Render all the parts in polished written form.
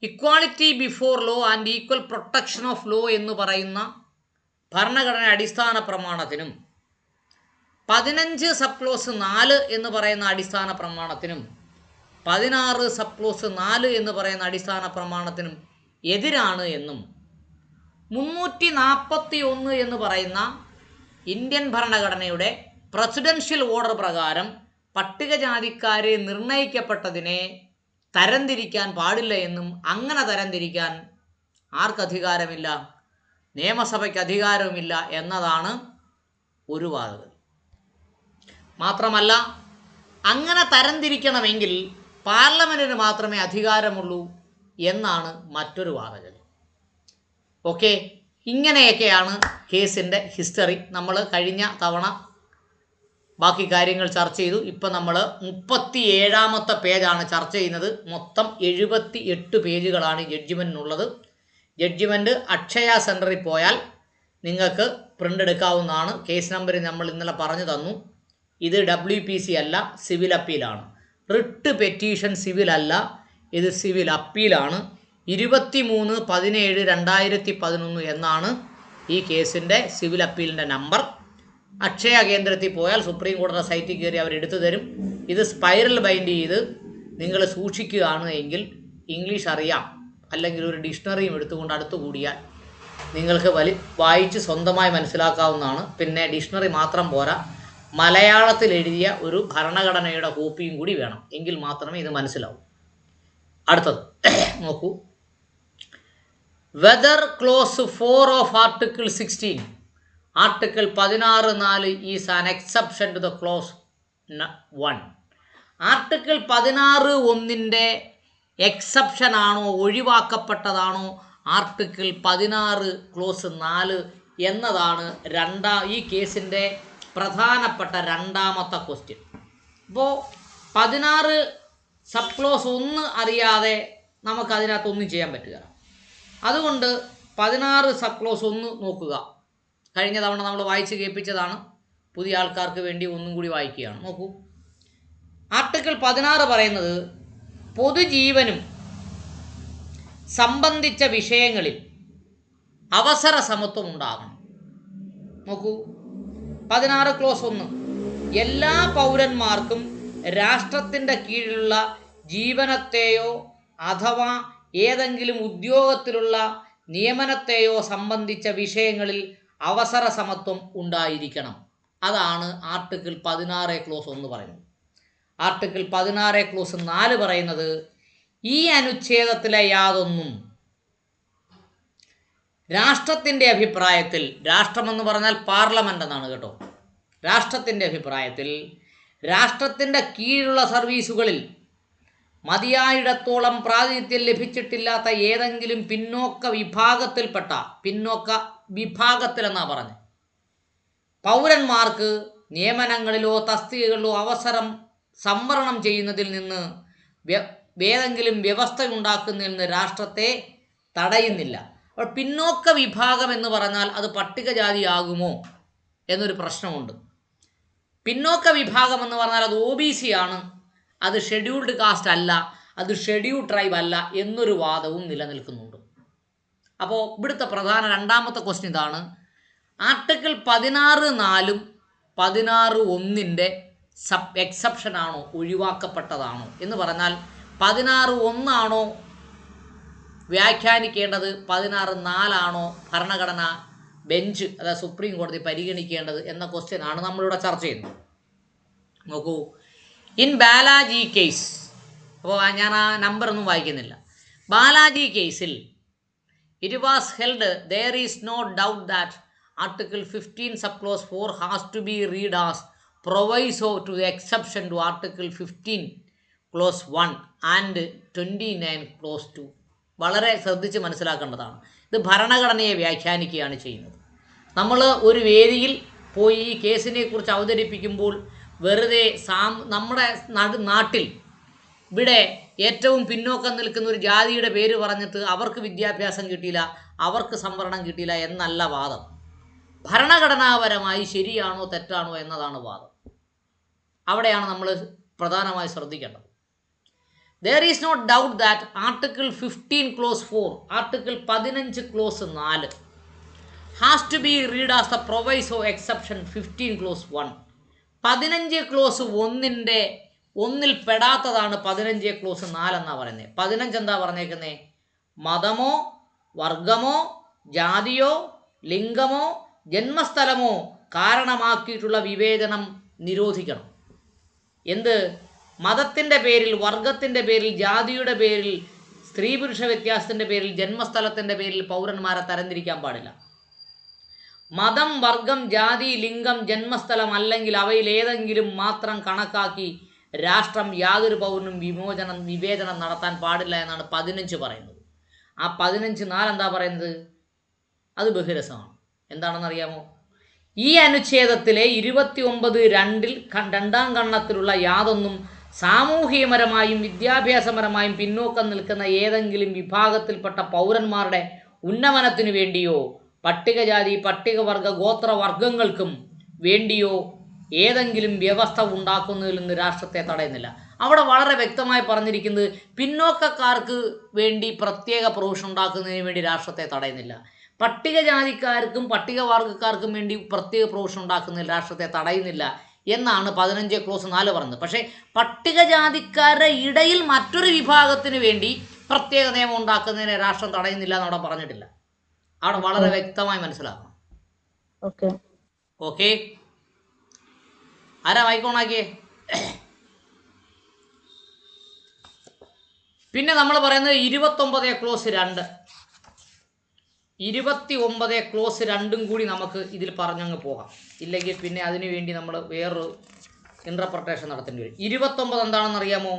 Equality before law and equal protection of law എന്ന് പറയുന്ന ഭരണഘടന അടിസ്ഥാന പ്രമാണത്തിനും 15 സബ് ക്ലോസ് 4 എന്ന് പറയുന്ന അടിസ്ഥാന പ്രമാണത്തിനും 16 സബ് ക്ലോസ് 4 എന്ന് പറയുന്ന അടിസ്ഥാന പ്രമാണത്തിനും എതിരാണ് എന്നും 341 എന്ന് പറയുന്ന ഇന്ത്യൻ ഭരണഘടനയുടെ പ്രസിഡൻഷ്യൽ ഓർഡർ പ്രകാരം പട്ടികജാതിക്കാരെ നിർണയിക്കപ്പെട്ടതിനെ തരംതിരിക്കാൻ പാടില്ല എന്നും അങ്ങനെ തരംതിരിക്കാൻ ആർക്കധികാരമില്ല, നിയമസഭയ്ക്ക് അധികാരവുമില്ല എന്നതാണ് ഒരു വാദഗതി. മാത്രമല്ല അങ്ങനെ തരംതിരിക്കണമെങ്കിൽ പാർലമെൻറ്റിന് മാത്രമേ അധികാരമുള്ളൂ എന്നാണ് മറ്റൊരു വാദഗതി. ഓക്കെ, ഇങ്ങനെയൊക്കെയാണ് കേസിൻ്റെ ഹിസ്റ്ററി. നമ്മൾ കഴിഞ്ഞ തവണ ബാക്കി കാര്യങ്ങൾ ചർച്ച ചെയ്തു. ഇപ്പം നമ്മൾ 37ാമത്തെ പേജാണ് ചർച്ച ചെയ്യുന്നത്. മൊത്തം 78 പേജുകളാണ് ജഡ്ജിമെൻറ്റിനുള്ളത്. ജഡ്ജിമെൻറ്റ് അക്ഷയ സെൻറ്ററിൽ പോയാൽ നിങ്ങൾക്ക് പ്രിൻ്റ് എടുക്കാവുന്നതാണ്. കേസ് നമ്പർ നമ്മൾ ഇന്നലെ പറഞ്ഞു തന്നു. ഇത് WPC അല്ല, സിവിൽ അപ്പീലാണ്. റിട്ട് പെറ്റീഷൻ സിവിൽ അല്ല, ഇത് സിവിൽ അപ്പീലാണ്. 23/17/2011 എന്നാണ് ഈ കേസിൻ്റെ സിവിൽ അപ്പീലിൻ്റെ നമ്പർ. അക്ഷയ കേന്ദ്രത്തിൽ പോയാൽ സുപ്രീം കോടതിയുടെ സൈറ്റിൽ കയറി അവരെടുത്തു തരും. ഇത് സ്പൈറൽ ബൈൻഡ് ചെയ്ത് നിങ്ങൾ സൂക്ഷിക്കുകയാണ് എങ്കിൽ ഇംഗ്ലീഷ് അറിയാം, അല്ലെങ്കിൽ ഒരു ഡിക്ഷണറിയും എടുത്തുകൊണ്ട് അടുത്ത് കൂടിയാൽ നിങ്ങൾക്ക് വായിച്ച് സ്വന്തമായി മനസ്സിലാക്കാവുന്നതാണ്. പിന്നെ ഡിക്ഷണറി മാത്രം പോരാ, മലയാളത്തിൽ എഴുതിയ ഒരു ഭരണഘടനയുടെ കോപ്പിയും കൂടി വേണം, എങ്കിൽ മാത്രമേ ഇത് മനസ്സിലാവൂ. അടുത്തത് നോക്കൂ. Whether clause 4 of article 16, article 16(4) is an exception to the clause 1. Article 16(1) exception ആണോ, ഒഴിവാക്കപ്പെട്ടതാണോ ആർട്ടിക്കിൾ 16 ക്ലോസ് 4 എന്നതാണ് ഈ കേസിൻ്റെ പ്രധാനപ്പെട്ട രണ്ടാമത്തെ ക്വസ്റ്റ്യൻ. അപ്പോൾ 16 സബ് ക്ലോസ് 1 അറിയാതെ നമുക്കതിനകത്തൊന്നും ചെയ്യാൻ പറ്റുക. അതുകൊണ്ട് 16 സബ് ക്ലോസ് 1 നോക്കുക. കഴിഞ്ഞ തവണ നമ്മൾ വായിച്ച് കേൾപ്പിച്ചതാണ്. പുതിയ ആൾക്കാർക്ക് വേണ്ടി ഒന്നും കൂടി വായിക്കുകയാണ്. നോക്കൂ, ആർട്ടിക്കിൾ 16 പറയുന്നത് പൊതുജീവനും സംബന്ധിച്ച വിഷയങ്ങളിൽ അവസര സമത്വം ഉണ്ടാകണം. നോക്കൂ, 16 ക്ലോസ് 1 എല്ലാ പൗരന്മാർക്കും രാഷ്ട്രത്തിൻ്റെ കീഴിലുള്ള ജീവനത്തെയോ അഥവാ ഏതെങ്കിലും ഉദ്യോഗത്തിലുള്ള നിയമനത്തെയോ സംബന്ധിച്ച വിഷയങ്ങളിൽ അവസര സമത്വം ഉണ്ടായിരിക്കണം. അതാണ് ആർട്ടിക്കിൾ 16 ക്ലോസ് 1 പറയുന്നത്. ആർട്ടിക്കിൾ 16 ക്ലോസ് 4 പറയുന്നത് ഈ അനുച്ഛേദത്തിലെ യാതൊന്നും രാഷ്ട്രത്തിൻ്റെ അഭിപ്രായത്തിൽ, രാഷ്ട്രമെന്ന് പറഞ്ഞാൽ പാർലമെൻ്റ് എന്നാണ് കേട്ടോ, രാഷ്ട്രത്തിൻ്റെ അഭിപ്രായത്തിൽ രാഷ്ട്രത്തിൻ്റെ കീഴിലുള്ള സർവീസുകളിൽ മതിയായിടത്തോളം പ്രാതിനിധ്യം ലഭിച്ചിട്ടില്ലാത്ത ഏതെങ്കിലും പിന്നോക്ക വിഭാഗത്തിൽ എന്നാണ് പറഞ്ഞത് പൗരന്മാർക്ക് നിയമനങ്ങളിലോ തസ്തികകളിലോ അവസരം സംവരണം ചെയ്യുന്നതിൽ നിന്ന് ഏതെങ്കിലും വ്യവസ്ഥ ഉണ്ടാക്കുന്നതിൽ നിന്ന് രാഷ്ട്രത്തെ തടയുന്നില്ല. അപ്പോൾ പിന്നോക്ക വിഭാഗം എന്ന് പറഞ്ഞാൽ അത് പട്ടികജാതിയാകുമോ എന്നൊരു പ്രശ്നമുണ്ട്. പിന്നോക്ക വിഭാഗം എന്ന് പറഞ്ഞാൽ അത് OBC ആണ്, അത് ഷെഡ്യൂൾഡ് കാസ്റ്റ് അല്ല, അത് ഷെഡ്യൂൾഡ് ട്രൈബ് അല്ല എന്നൊരു വാദവും നിലനിൽക്കുന്നുണ്ട്. അപ്പോൾ ഇവിടുത്തെ പ്രധാന രണ്ടാമത്തെ ക്വസ്റ്റ്യൻ ഇതാണ്. ആർട്ടിക്കിൾ 16(4) 16(1) എക്സെപ്ഷൻ ആണോ, ഒഴിവാക്കപ്പെട്ടതാണോ എന്ന് പറഞ്ഞാൽ 16(1) ആണോ വ്യാഖ്യാനിക്കേണ്ടത്, 16(4) ആണോ ഭരണഘടന ബെഞ്ച്, അതായത് സുപ്രീം കോടതി പരിഗണിക്കേണ്ടത് എന്ന ക്വസ്റ്റ്യൻ ആണ് നമ്മളിവിടെ ചർച്ച ചെയ്യുന്നത്. നോക്കൂ, ഇൻ ബാലാജി കേസ്, അപ്പോൾ ഞാൻ ആ നമ്പറൊന്നും വായിക്കുന്നില്ല. ബാലാജി കേസിൽ it was held there is no doubt that article 15 sub clause 4 has to be read as proviso to the exception to article 15 clause 1 and 29 clause 2. വളരെ ശ്രദ്ധിച്ച് മനസ്സിലാക്കേണ്ടതാണ്. ഇത് ഭരണഘടനയെ വ്യാഖ്യാനിക്കുകയാണ് ചെയ്യുന്നത്. നമ്മൾ ഒരു വേദിയിൽ പോയി ഈ കേസിനെ കുറിച്ച് അവതരിപ്പിക്കുമ്പോൾ വെറുതെ നമ്മുടെ നാട്ടിൽ ഇവിടെ ഏറ്റവും പിന്നോക്കം നിൽക്കുന്ന ഒരു ജാതിയുടെ പേര് പറഞ്ഞിട്ട് അവർക്ക് വിദ്യാഭ്യാസം കിട്ടിയില്ല, അവർക്ക് സംവരണം കിട്ടിയില്ല എന്നല്ല വാദം. ഭരണഘടനാപരമായി ശരിയാണോ തെറ്റാണോ എന്നതാണ് വാദം. അവിടെയാണ് നമ്മൾ പ്രധാനമായി ശ്രദ്ധിക്കേണ്ടത്. There is no doubt that Article 15 Clause 4, Article 15 Clause 4 has to be read as the proviso exception 15 Clause 1. 15 close ഒന്നിൽ പെടാത്തതാണ് 15 ക്ലോസ് 4 എന്നാണ് പറയുന്നത്. 15 എന്താ പറഞ്ഞേക്കുന്നത്? മതമോ വർഗമോ ജാതിയോ ലിംഗമോ ജന്മസ്ഥലമോ കാരണമാക്കിയിട്ടുള്ള വിവേചനം നിരോധിക്കണം. എന്ത്? മതത്തിൻ്റെ പേരിൽ, വർഗത്തിൻ്റെ പേരിൽ, ജാതിയുടെ പേരിൽ, സ്ത്രീ പുരുഷ വ്യത്യാസത്തിൻ്റെ പേരിൽ, ജന്മസ്ഥലത്തിൻ്റെ പേരിൽ പൗരന്മാരെ തരംതിരിക്കാൻ പാടില്ല. മതം, വർഗം, ജാതി, ലിംഗം, ജന്മസ്ഥലം അല്ലെങ്കിൽ അവയിൽ ഏതെങ്കിലും മാത്രം കണക്കാക്കി രാഷ്ട്രം യാതൊരു പൗരനും വിവേചനം നടത്താൻ പാടില്ല എന്നാണ് 15 പറയുന്നത്. ആ 15(4) എന്താ പറയുന്നത്? അത് ബഹിരസമാണ്. എന്താണെന്നറിയാമോ? ഈ അനുച്ഛേദത്തിലെ 29(2) രണ്ടാം ഖണ്ഡത്തിലുള്ള യാതൊന്നും സാമൂഹികപരമായും വിദ്യാഭ്യാസപരമായും പിന്നോക്കം നിൽക്കുന്ന ഏതെങ്കിലും വിഭാഗത്തിൽപ്പെട്ട പൗരന്മാരുടെ ഉന്നമനത്തിനു വേണ്ടിയോ പട്ടികജാതി പട്ടികവർഗ ഗോത്രവർഗങ്ങൾക്കും വേണ്ടിയോ ഏതെങ്കിലും വ്യവസ്ഥ ഉണ്ടാക്കുന്നതിൽ നിന്ന് രാഷ്ട്രത്തെ തടയുന്നില്ല. അവിടെ വളരെ വ്യക്തമായി പറഞ്ഞിരിക്കുന്നത് പിന്നോക്കക്കാർക്ക് വേണ്ടി പ്രത്യേക പ്രൊവിഷൻ ഉണ്ടാക്കുന്നതിന് വേണ്ടി രാഷ്ട്രത്തെ തടയുന്നില്ല. പട്ടികജാതിക്കാർക്കും പട്ടികവർഗക്കാർക്കും വേണ്ടി പ്രത്യേക പ്രൊവിഷൻ ഉണ്ടാക്കുന്നതിൽ രാഷ്ട്രത്തെ തടയുന്നില്ല എന്നാണ് 15 ക്ലോസ് 4 പറഞ്ഞത്. പക്ഷേ പട്ടികജാതിക്കാരുടെ ഇടയിൽ മറ്റൊരു വിഭാഗത്തിന് വേണ്ടി പ്രത്യേക നിയമം ഉണ്ടാക്കുന്നതിനെ രാഷ്ട്രം തടയുന്നില്ല എന്നവിടെ പറഞ്ഞിട്ടില്ല. അവിടെ വളരെ വ്യക്തമായി മനസ്സിലാക്കണം. ഓക്കെ, ആരാ മൈക്കോണാക്കിയേ? പിന്നെ നമ്മൾ പറയുന്നത് 29 ക്ലോസ് 2. 29 ക്ലോസ് 2 കൂടി നമുക്ക് ഇതിൽ പറഞ്ഞങ്ങ് പോകാം. ഇല്ലെങ്കിൽ പിന്നെ അതിനു വേണ്ടി നമ്മൾ വേറൊരു ഇൻ്റർപ്രിട്ടേഷൻ നടത്തേണ്ടി വരും. 29 എന്താണെന്നറിയാമോ?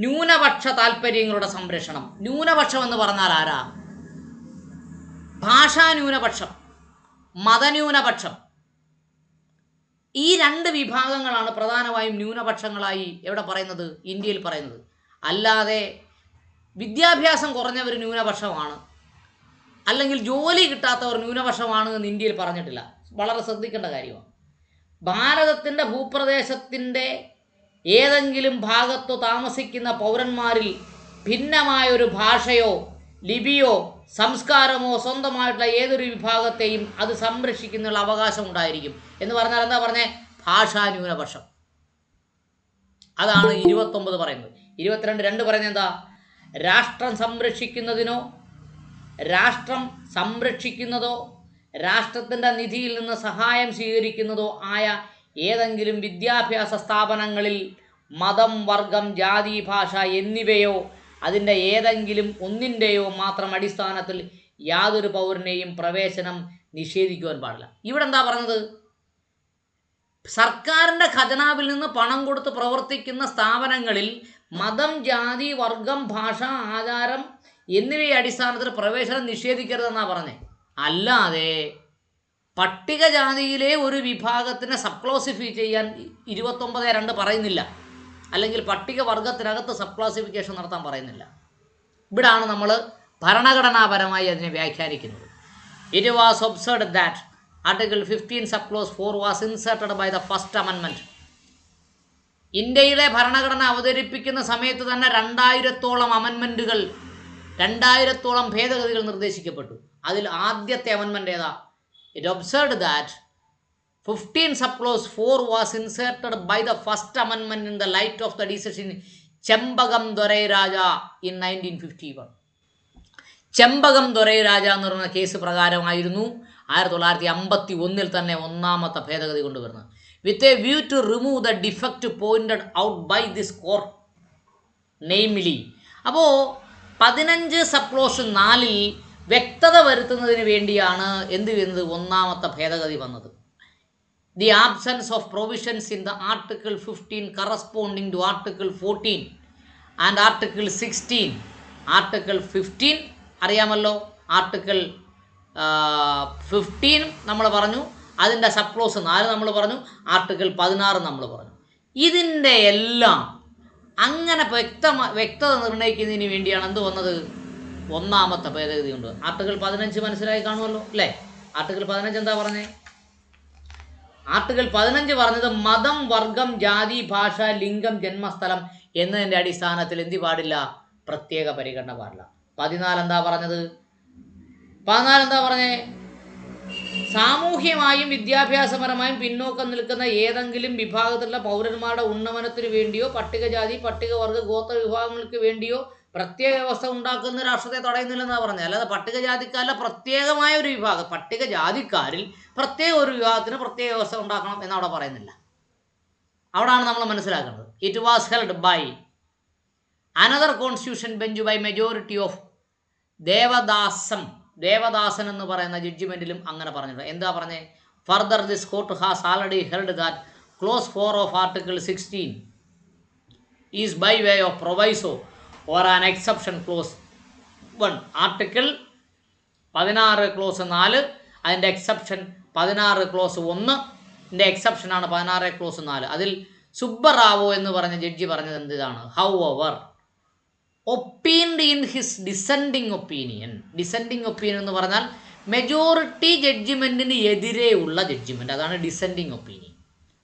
ന്യൂനപക്ഷ താല്പര്യങ്ങളുടെ സംരക്ഷണം. ന്യൂനപക്ഷം എന്ന് പറഞ്ഞാൽ ആരാ? ഭാഷാ ന്യൂനപക്ഷം, മതന്യൂനപക്ഷം. ഈ 2 വിഭാഗങ്ങളാണ് പ്രധാനമായും ന്യൂനപക്ഷങ്ങളായി എവിടെ പറയുന്നത്? ഇന്ത്യയിൽ പറയുന്നത്. അല്ലാതെ വിദ്യാഭ്യാസം കുറഞ്ഞവർ ന്യൂനപക്ഷമാണ്, അല്ലെങ്കിൽ ജോലി കിട്ടാത്തവർ ന്യൂനപക്ഷമാണ് എന്ന് ഇന്ത്യയിൽ പറഞ്ഞിട്ടില്ല. വളരെ ശ്രദ്ധിക്കേണ്ട കാര്യമാണ്. ഭാരതത്തിൻ്റെ ഭൂപ്രദേശത്തിൻ്റെ ഏതെങ്കിലും ഭാഗത്തു താമസിക്കുന്ന പൗരന്മാരിൽ ഭിന്നമായൊരു ഭാഷയോ ലിപിയോ സംസ്കാരമോ സ്വന്തമായിട്ടുള്ള ഏതൊരു വിഭാഗത്തെയും അത് സംരക്ഷിക്കുന്നതിനുള്ള അവകാശം ഉണ്ടായിരിക്കും എന്ന് പറഞ്ഞാൽ എന്താ പറഞ്ഞേ? ഭാഷാ ന്യൂനപക്ഷം. അതാണ് 29 പറയുന്നത്. 22(2) പറയുന്നത് എന്താ? രാഷ്ട്രം സംരക്ഷിക്കുന്നതോ രാഷ്ട്രത്തിൻ്റെ നിധിയിൽ നിന്ന് സഹായം സ്വീകരിക്കുന്നതോ ആയ ഏതെങ്കിലും വിദ്യാഭ്യാസ സ്ഥാപനങ്ങളിൽ മതം, വർഗം, ജാതി, ഭാഷ എന്നിവയോ അതിൻ്റെ ഏതെങ്കിലും ഒന്നിൻ്റെയോ മാത്രം അടിസ്ഥാനത്തിൽ യാതൊരു പൗരനെയും പ്രവേശനം നിഷേധിക്കുവാൻ പാടില്ല. ഇവിടെ എന്താ പറഞ്ഞത്? സർക്കാരിൻ്റെ ഖജനാവിൽ നിന്ന് പണം കൊടുത്ത് പ്രവർത്തിക്കുന്ന സ്ഥാപനങ്ങളിൽ മതം, ജാതി, വർഗം, ഭാഷ, ആചാരം എന്നിവയെ അടിസ്ഥാനത്തിൽ പ്രവേശനം നിഷേധിക്കരുതെന്നാണ് പറഞ്ഞത്. അല്ലാതെ പട്ടികജാതിയിലെ ഒരു വിഭാഗത്തിനെ സബ്ക്ലാസിഫൈ ചെയ്യാൻ 29(2) പറയുന്നില്ല. അല്ലെങ്കിൽ പട്ടികവർഗത്തിനകത്ത് സബ്ക്ലാസിഫിക്കേഷൻ നടത്താൻ പറയുന്നില്ല. ഇവിടാണ് നമ്മൾ ഭരണഘടനാപരമായി അതിനെ വ്യാഖ്യാനിക്കുന്നത്. It was observed that article 15 subclause 4 was inserted by the first amendment. ഇന്ത്യയിലെ ഭരണഘടന അവതരിപ്പിക്കുന്ന സമയത്ത് തന്നെ 2000-ഓളം അമെൻമെൻറ്റുകൾ, 2000-ഓളം ഭേദഗതികൾ നിർദ്ദേശിക്കപ്പെട്ടു. അതിൽ ആദ്യത്തെ അമെൻമെൻറ്റ് ഏതാ? It observed that 15 subclause 4 was inserted by the first amendment in the light of the decision Champakam Dorai Raja in 1951. Champakam Dorai Raja എന്ന് പറയുന്ന കേസ് പ്രകാരമായിരുന്നു 1951 തന്നെ ഒന്നാമത്തെ ഭേദഗതി കൊണ്ടുവരുന്നത്. With a view to remove the defect pointed out by this court namely. അപ്പോൾ 15 subclause 4 വ്യക്തത വരുത്തുന്നതിന് വേണ്ടിയാണ് എന്ത് ചെയ്യുന്നത്? ഒന്നാമത്തെ ഭേദഗതി വന്നത്. The absence of provisions in the Article 15 corresponding to Article 14 and Article 16. Article 15 അറിയാമല്ലോ. Article 15 നമ്മൾ പറഞ്ഞു, അതിൻ്റെ സബ്ക്ലോസ് 4 നമ്മൾ പറഞ്ഞു, Article 16 നമ്മൾ പറഞ്ഞു. ഇതിൻ്റെ എല്ലാം അങ്ങനെ വ്യക്തത നിർണ്ണയിക്കുന്നതിന് വേണ്ടിയാണ് എന്ത് വന്നത്? ഒന്നാമത്തെ ഭേദഗതി കൊണ്ട്. Article 15 മനസ്സിലായി കാണുമല്ലോ അല്ലേ? Article 15 എന്താ പറഞ്ഞേ? ആർട്ടിക്കിൾ 15 പറഞ്ഞത് മതം, വർഗം, ജാതി, ഭാഷ, ലിംഗം, ജന്മസ്ഥലം എന്നതിൻ്റെ അടിസ്ഥാനത്തിൽ എന്ത് പാടില്ല? പ്രത്യേക പരിഗണന പാടില്ല. 14 എന്താ പറഞ്ഞത്? 14 എന്താ പറഞ്ഞേ? സാമൂഹ്യമായും വിദ്യാഭ്യാസപരമായും പിന്നോക്കം നിൽക്കുന്ന ഏതെങ്കിലും വിഭാഗത്തിലുള്ള പൗരന്മാരുടെ ഉന്നമനത്തിന് വേണ്ടിയോ പട്ടികജാതി പട്ടികവർഗ ഗോത്ര വിഭാഗങ്ങൾക്ക് വേണ്ടിയോ പ്രത്യേക വ്യവസ്ഥ ഉണ്ടാക്കുന്ന രാഷ്ട്രത്തെ തടയുന്നില്ലെന്നാണ് പറഞ്ഞത്. അല്ലാതെ പട്ടികജാതിക്കാരിലെ പ്രത്യേകമായ ഒരു വിഭാഗം, പട്ടികജാതിക്കാരിൽ പ്രത്യേക ഒരു വിഭാഗത്തിന് പ്രത്യേക വ്യവസ്ഥ ഉണ്ടാക്കണം എന്നവിടെ പറയുന്നില്ല. അവിടാണ് നമ്മൾ മനസ്സിലാക്കുന്നത്. It was held by another constitution bench by majority of Devadasan എന്ന് പറയുന്ന ജഡ്ജിമെൻറ്റിലും അങ്ങനെ പറഞ്ഞിട്ടുണ്ട്. എന്താ പറഞ്ഞേ? Further this court has already held that clause 4 of article 16 is by way of proviso or an exception clause 1. ആർട്ടിക്കിൾ 16 ക്ലോസ് 4 അതിൻ്റെ എക്സെപ്ഷൻ 16 ക്ലോസ് 1 എക്സെപ്ഷനാണ് 16 ക്ലോസ് 4. അതിൽ സുബ്ബറാവോ എന്ന് പറഞ്ഞ ജഡ്ജി പറഞ്ഞത് എന്താണ്? However opined in his dissenting opinion എന്ന് പറഞ്ഞാൽ majority ജഡ്ജിമെൻറ്റിന് എതിരെ ഉള്ള ജഡ്ജിമെൻറ്റ്, അതാണ് ഡിസെൻഡിങ് ഒപ്പീനിയൻ.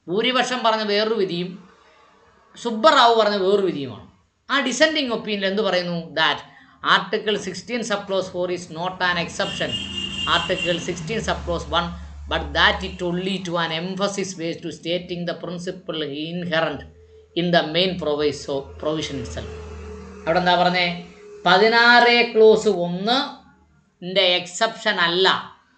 ഭൂരിപക്ഷം പറഞ്ഞ വേറൊരു വിധിയും സുബ്ബറാവു പറഞ്ഞ വേറൊരു വിധിയുമാണ്. ആ ഡിസെൻഡിങ് ഒപ്പീനിയൻ എന്ത് പറയുന്നു? That article 16 sub clause 4 is not an exception article 16 sub clause 1 but that it only to an emphasis based to stating the principle inherent in the main provision itself. അവിടെ എന്താ പറഞ്ഞേ? 16 clause 1 exception അല്ല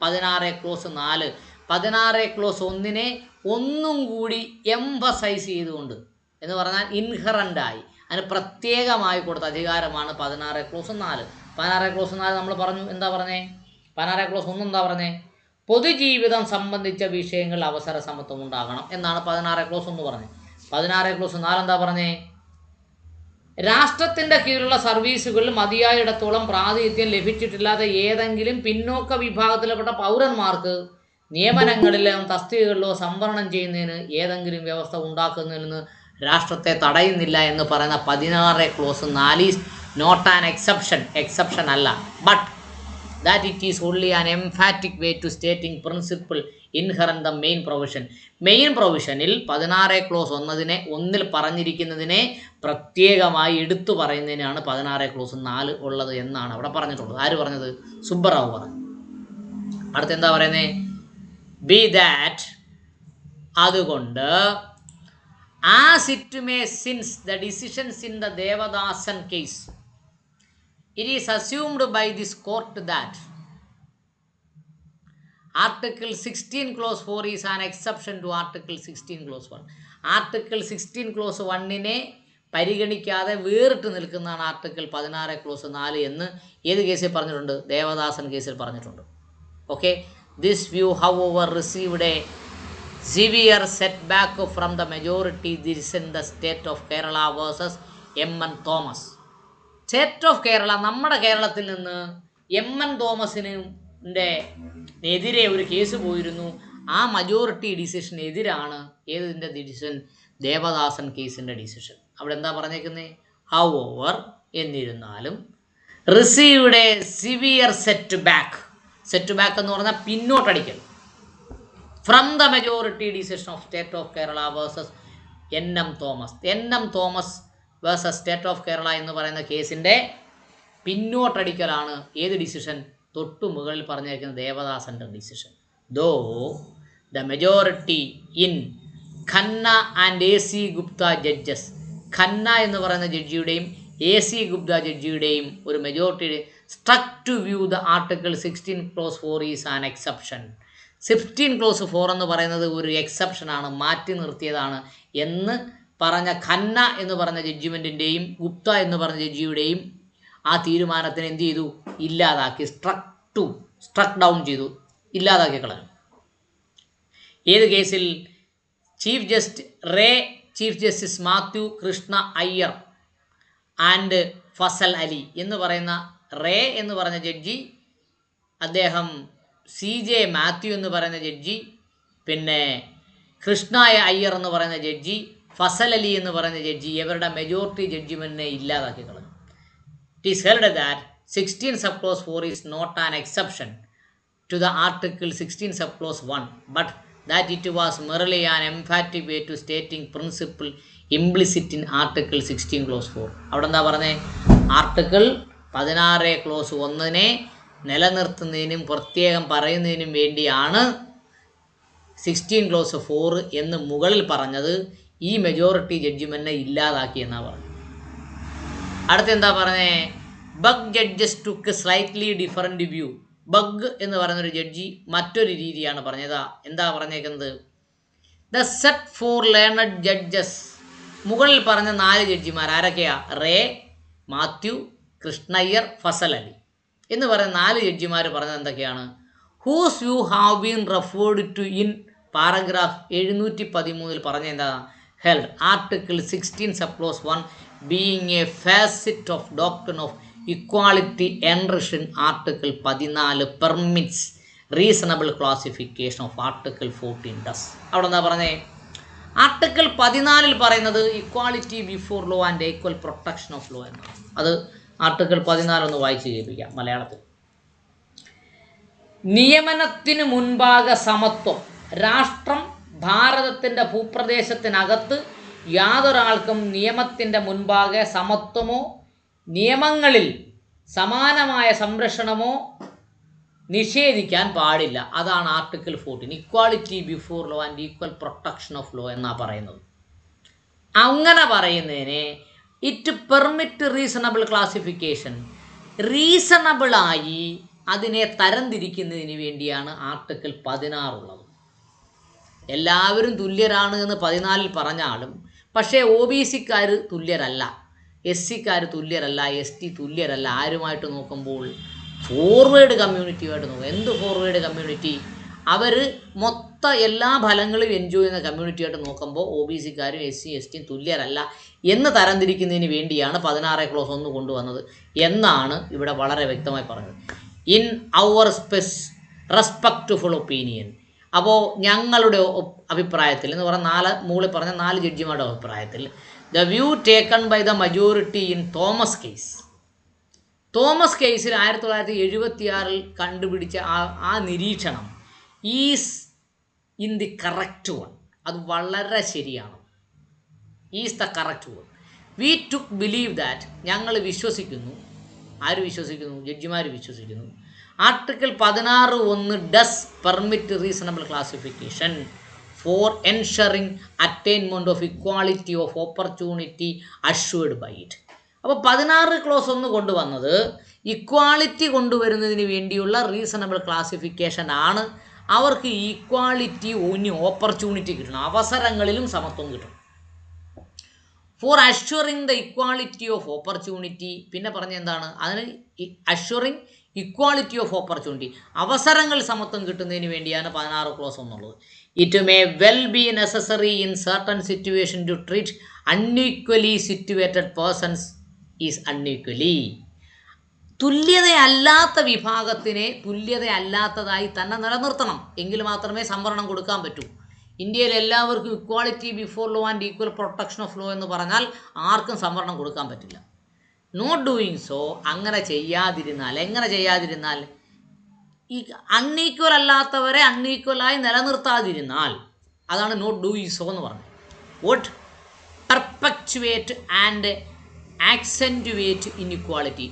16 clause 4. 16 clause 1 ഒന്നും കൂടി emphasise ചെയ്തുകൊണ്ട് എന്ന് പറഞ്ഞാൽ ഇൻഹറൻ്റായി അതിന് പ്രത്യേകമായി കൊടുത്ത അധികാരമാണ് 16 ക്ലോസ് 4. 16 ക്ലോസ് 4 നമ്മൾ പറഞ്ഞു. എന്താ പറഞ്ഞേ? 16 ക്ലോസ് 1 എന്താ പറഞ്ഞേ? പൊതുജീവിതം സംബന്ധിച്ച വിഷയങ്ങൾ അവസര സമത്വം ഉണ്ടാകണം എന്നാണ് 16 ക്ലോസ് 1 പറഞ്ഞത്. 16 ക്ലോസ് 4 എന്താ പറഞ്ഞേ? രാഷ്ട്രത്തിൻ്റെ കീഴിലുള്ള സർവീസുകളിൽ മതിയായിടത്തോളം പ്രാതിനിധ്യം ലഭിച്ചിട്ടില്ലാത്ത ഏതെങ്കിലും പിന്നോക്ക വിഭാഗത്തിൽപ്പെട്ട പൗരന്മാർക്ക് നിയമനങ്ങളിലോ തസ്തികകളിലോ സംവരണം ചെയ്യുന്നതിന് ഏതെങ്കിലും വ്യവസ്ഥ ഉണ്ടാക്കുന്നതിൽ നിന്ന് രാഷ്ട്രത്തെ തടയുന്നില്ല എന്ന് പറയുന്ന 16 clause 4 is not an exception അല്ല, but that it is only an emphatic way to stating principle inherent the main provision. Main പ്രൊവിഷനിൽ 16 ക്ലോസ് 1 പറഞ്ഞിരിക്കുന്നതിനെ പ്രത്യേകമായി എടുത്തു പറയുന്നതിനാണ് 16 ക്ലോസ് 4 ഉള്ളത് എന്നാണ് അവിടെ പറഞ്ഞിട്ടുള്ളത്. ആര് പറഞ്ഞത്? സുബ്ബറാവു പറഞ്ഞു. അടുത്തെന്താ പറയുന്നത്? ബി ദാറ്റ് അതുകൊണ്ട് as it may since the decisions in the Devadasan case it is assumed by this court that Article 16 clause 4 is an exception to Article 16 clause 1. Article 16 clause 1 പരിഗണിക്കാതെ വേറിട്ട് നിൽക്കുന്നതാണ് ആർട്ടിക്കിൾ 16 ക്ലോസ് 4 എന്ന് ഏത് കേസിൽ പറഞ്ഞിട്ടുണ്ട്? ദേവദാസൻ കേസിൽ പറഞ്ഞിട്ടുണ്ട്. Okay, this view how over received a severe set back from the majority this in the state of Kerala versus M.N. Thomas. State of Kerala, നമ്മുടെ കേരളത്തിൽ നിന്ന് M.N. തോമസിനെതിരെ ഒരു കേസ് പോയിരുന്നു. ആ മജോറിറ്റി ഡിസിഷൻ എതിരാണ് ഏതിൻ്റെ ഡിസിഷൻ? ദേവദാസൻ കേസിൻ്റെ ഡിസിഷൻ. അവിടെ എന്താ പറഞ്ഞേക്കുന്നത്? ഹൗ ഓവർ എന്നിരുന്നാലും received a severe setback എന്ന് പറഞ്ഞാൽ പിന്നോട്ടടിക്കൽ from the majority decision of state of Kerala versus N.M. Thomas versus state of Kerala എന്ന് പറയുന്ന കേസിൻ്റെ പിന്നോട്ടടിക്കലാണ് ഏത് ഡിസിഷൻ? തൊട്ടു മുകളിൽ പറഞ്ഞിരിക്കുന്ന ദേവദാസൻ്റെ decision. Though the majority in Khanna and A.C. Gupta judges, Khanna എന്ന് പറയുന്ന ജഡ്ജിയുടെയും A.C. ഗുപ്ത ജഡ്ജിയുടെയും ഒരു majority struck to view the article 16 clause 4 is an exception. 16 clause 4 എന്ന് പറയുന്നത് ഒരു എക്സെപ്ഷനാണ്, മാറ്റി നിർത്തിയതാണ് എന്ന് പറഞ്ഞ ഖന്ന എന്ന് പറഞ്ഞ ജഡ്ജിമെൻറ്റിൻ്റെയും ഗുപ്ത എന്ന് പറഞ്ഞ ജഡ്ജിയുടെയും ആ തീരുമാനത്തിന് എന്ത് ചെയ്തു? ഇല്ലാതാക്കി. സ്ട്രക്ക് ഡൗൺ ചെയ്തു, ഇല്ലാതാക്കി കളഞ്ഞു. ഏത് കേസിൽ? Chief justice Mathew Krishna Iyer and Fazal Ali എന്ന് പറയുന്ന റേ എന്ന് പറഞ്ഞ ജഡ്ജി, അദ്ദേഹം CJ മാത്യു എന്ന് പറയുന്ന ജഡ്ജി, പിന്നെ കൃഷ്ണായ അയ്യർ എന്ന് പറയുന്ന ജഡ്ജി, ഫസൽ അലി എന്ന് പറയുന്ന ജഡ്ജി, ഇവരുടെ മെജോറിറ്റി ജഡ്ജിമെൻറ്റിനെ ഇല്ലാതാക്കി കളഞ്ഞു. It is held that 16 sub clause 4 is not an exception to the article 16 sub clause 1 but that it was merely an emphatic way to stating principle implicit in article 16 clause 4. അവിടെ എന്താ പറഞ്ഞത്? Article 16 clause 1 നിലനിർത്തുന്നതിനും പ്രത്യേകം പറയുന്നതിനും വേണ്ടിയാണ് 16 clause 4 എന്ന് മുകളിൽ പറഞ്ഞത്. ഈ മെജോറിറ്റി ജഡ്ജിമെൻറ്റിനെ ഇല്ലാതാക്കി എന്നാണ് പറഞ്ഞത്. അടുത്ത് എന്താ പറഞ്ഞേ? Beg judges took slightly different view. Beg എന്ന് പറയുന്നൊരു ജഡ്ജി മറ്റൊരു രീതിയാണ് പറഞ്ഞത്. എന്താ പറഞ്ഞേക്കുന്നത്? The said 4 learned judges. മുകളിൽ പറഞ്ഞ 4 ജഡ്ജിമാർ ആരൊക്കെയാ? റേ, മാത്യു, കൃഷ്ണയ്യർ, ഫസൽ അലി എന്ന് പറയുന്ന 4 ജഡ്ജിമാർ പറഞ്ഞത് എന്തൊക്കെയാണ്? Whose view have been referred to in paragraph 713 പറഞ്ഞ എന്താ? Held article 16 sub clause 1 being a facet of doctrine of equality enriched in article 14 permits reasonable classification of article 14 does. അവിടെ എന്താ പറഞ്ഞേ? ആർട്ടിക്കിൾ 14 പറയുന്നത് equality before law and equal protection of law എന്നാണ്. അത് article 14 ഒന്ന് വായിച്ച് കേൾപ്പിക്കാം മലയാളത്തിൽ. നിയമനത്തിന് മുൻപാകെ സമത്വം. രാഷ്ട്രം ഭാരതത്തിൻ്റെ ഭൂപ്രദേശത്തിനകത്ത് യാതൊരാൾക്കും നിയമത്തിൻ്റെ മുൻപാകെ സമത്വമോ നിയമങ്ങളിൽ സമാനമായ സംരക്ഷണമോ നിഷേധിക്കാൻ പാടില്ല. അതാണ് article 14. Equality before law and equal protection of law എന്നാണ് പറയുന്നത്. അങ്ങനെ പറയുന്നതിനെ ഇറ്റ് പെർമിറ്റ് റീസണബിൾ ക്ലാസിഫിക്കേഷൻ. റീസണബിളായി അതിനെ തരംതിരിക്കുന്നതിന് വേണ്ടിയാണ് ആർട്ടിക്കിൾ 16 ഉള്ളത്. എല്ലാവരും തുല്യരാണ് എന്ന് 14 പറഞ്ഞാലും പക്ഷേ OBC-ക്കാർ തുല്യരല്ല, SC-ക്കാർ തുല്യരല്ല, ST തുല്യരല്ല. ആരുമായിട്ട് നോക്കുമ്പോൾ ഫോർവേഡ് കമ്മ്യൂണിറ്റിയുമായിട്ട് നോക്കും. എന്ത് ഫോർവേഡ് കമ്മ്യൂണിറ്റി? അവർ മൊത്തം എല്ലാ ഫലങ്ങളും എൻജോയ് ചെയ്യുന്ന കമ്മ്യൂണിറ്റിയായിട്ട് നോക്കുമ്പോൾ OBC-ക്കാരും SC ST തുല്യരല്ല എന്ന് തരംതിരിക്കുന്നതിന് വേണ്ടിയാണ് 16 ക്ലോസ് 1 കൊണ്ടുവന്നത് എന്നാണ് ഇവിടെ വളരെ വ്യക്തമായി പറഞ്ഞത്. In our respectful opinion. അപ്പോൾ ഞങ്ങളുടെ അഭിപ്രായത്തിൽ എന്ന് പറഞ്ഞാൽ മുകളിൽ പറഞ്ഞ 4 ജഡ്ജിമാരുടെ അഭിപ്രായത്തിൽ the view taken by the majority in Thomas കേസിൽ 1976 കണ്ടുപിടിച്ച ആ നിരീക്ഷണം is in the correct one. അത് വളരെ ശരിയാണ്. Is the correct one. We took believe that. ഞങ്ങൾ വിശ്വസിക്കുന്നു. ആര് വിശ്വസിക്കുന്നു? ജഡ്ജിമാർ വിശ്വസിക്കുന്നു. Article 16(1) does permit reasonable classification for ensuring attainment of equality of opportunity assured by it. അപ്പോൾ 16 ക്ലോസ് 1 കൊണ്ടുവന്നത് ഇക്വാളിറ്റി കൊണ്ടുവരുന്നതിന് വേണ്ടിയുള്ള റീസണബിൾ ക്ലാസിഫിക്കേഷൻ ആണ്. അവർക്ക് ഈക്വാളിറ്റി ഓപ്പർച്യൂണിറ്റി കിട്ടണം, അവസരങ്ങളിലും സമത്വം കിട്ടണം. For assuring the equality of opportunity. പിന്നെ പറഞ്ഞ എന്താണ്? അതിന് അഷ്വറിങ് ഇക്വാളിറ്റി ഓഫ് ഓപ്പർച്യൂണിറ്റി, അവസരങ്ങൾ സമത്വം കിട്ടുന്നതിന് വേണ്ടിയാണ് 16 ക്ലോസ് 1 ഉള്ളത്. It may well be necessary in certain situation to treat unequally situated persons is unequally. തുല്യതയല്ലാത്ത വിഭാഗത്തിനെ തുല്യതയല്ലാത്തതായി തന്നെ നിലനിർത്തണം. എങ്കിൽ മാത്രമേ സംവരണം കൊടുക്കാൻ പറ്റൂ. ഇന്ത്യയിൽ എല്ലാവർക്കും equality before law and equal protection of law എന്ന് പറഞ്ഞാൽ ആർക്കും സംവരണം കൊടുക്കാൻ പറ്റില്ല. Not doing so. അങ്ങനെ ചെയ്യാതിരുന്നാൽ, എങ്ങനെ ചെയ്യാതിരുന്നാൽ? ഈ അൺഈക്വൽ അല്ലാത്തവരെ അൺഈക്വലായി നിലനിർത്താതിരുന്നാൽ, അതാണ് നോട്ട് ഡൂയിങ് സോ എന്ന് പറഞ്ഞത്. Would perpetuate and accentuate inequality.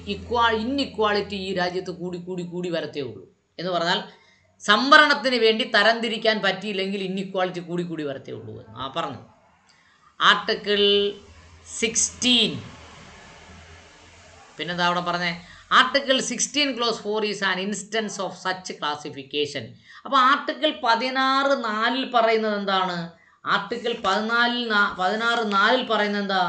Inequality ഈ രാജ്യത്ത് കൂടി വരത്തേ ഉള്ളൂ. എന്ന് പറഞ്ഞാൽ സംവരണത്തിന് വേണ്ടി തരംതിരിക്കാൻ പറ്റിയില്ലെങ്കിൽ ഇൻഇക്വാളിറ്റി കൂടി വരത്തേ ഉള്ളൂ എന്ന് പറഞ്ഞു. ആർട്ടിക്കിൾ 16 പിന്നെന്താ അവിടെ പറഞ്ഞേ? Article 16 clause 4 is an instance of such classification. അപ്പോൾ ആർട്ടിക്കിൾ 16(4) പറയുന്നത് എന്താണ്? ആർട്ടിക്കിൾ 16(4) പറയുന്നത് എന്താ?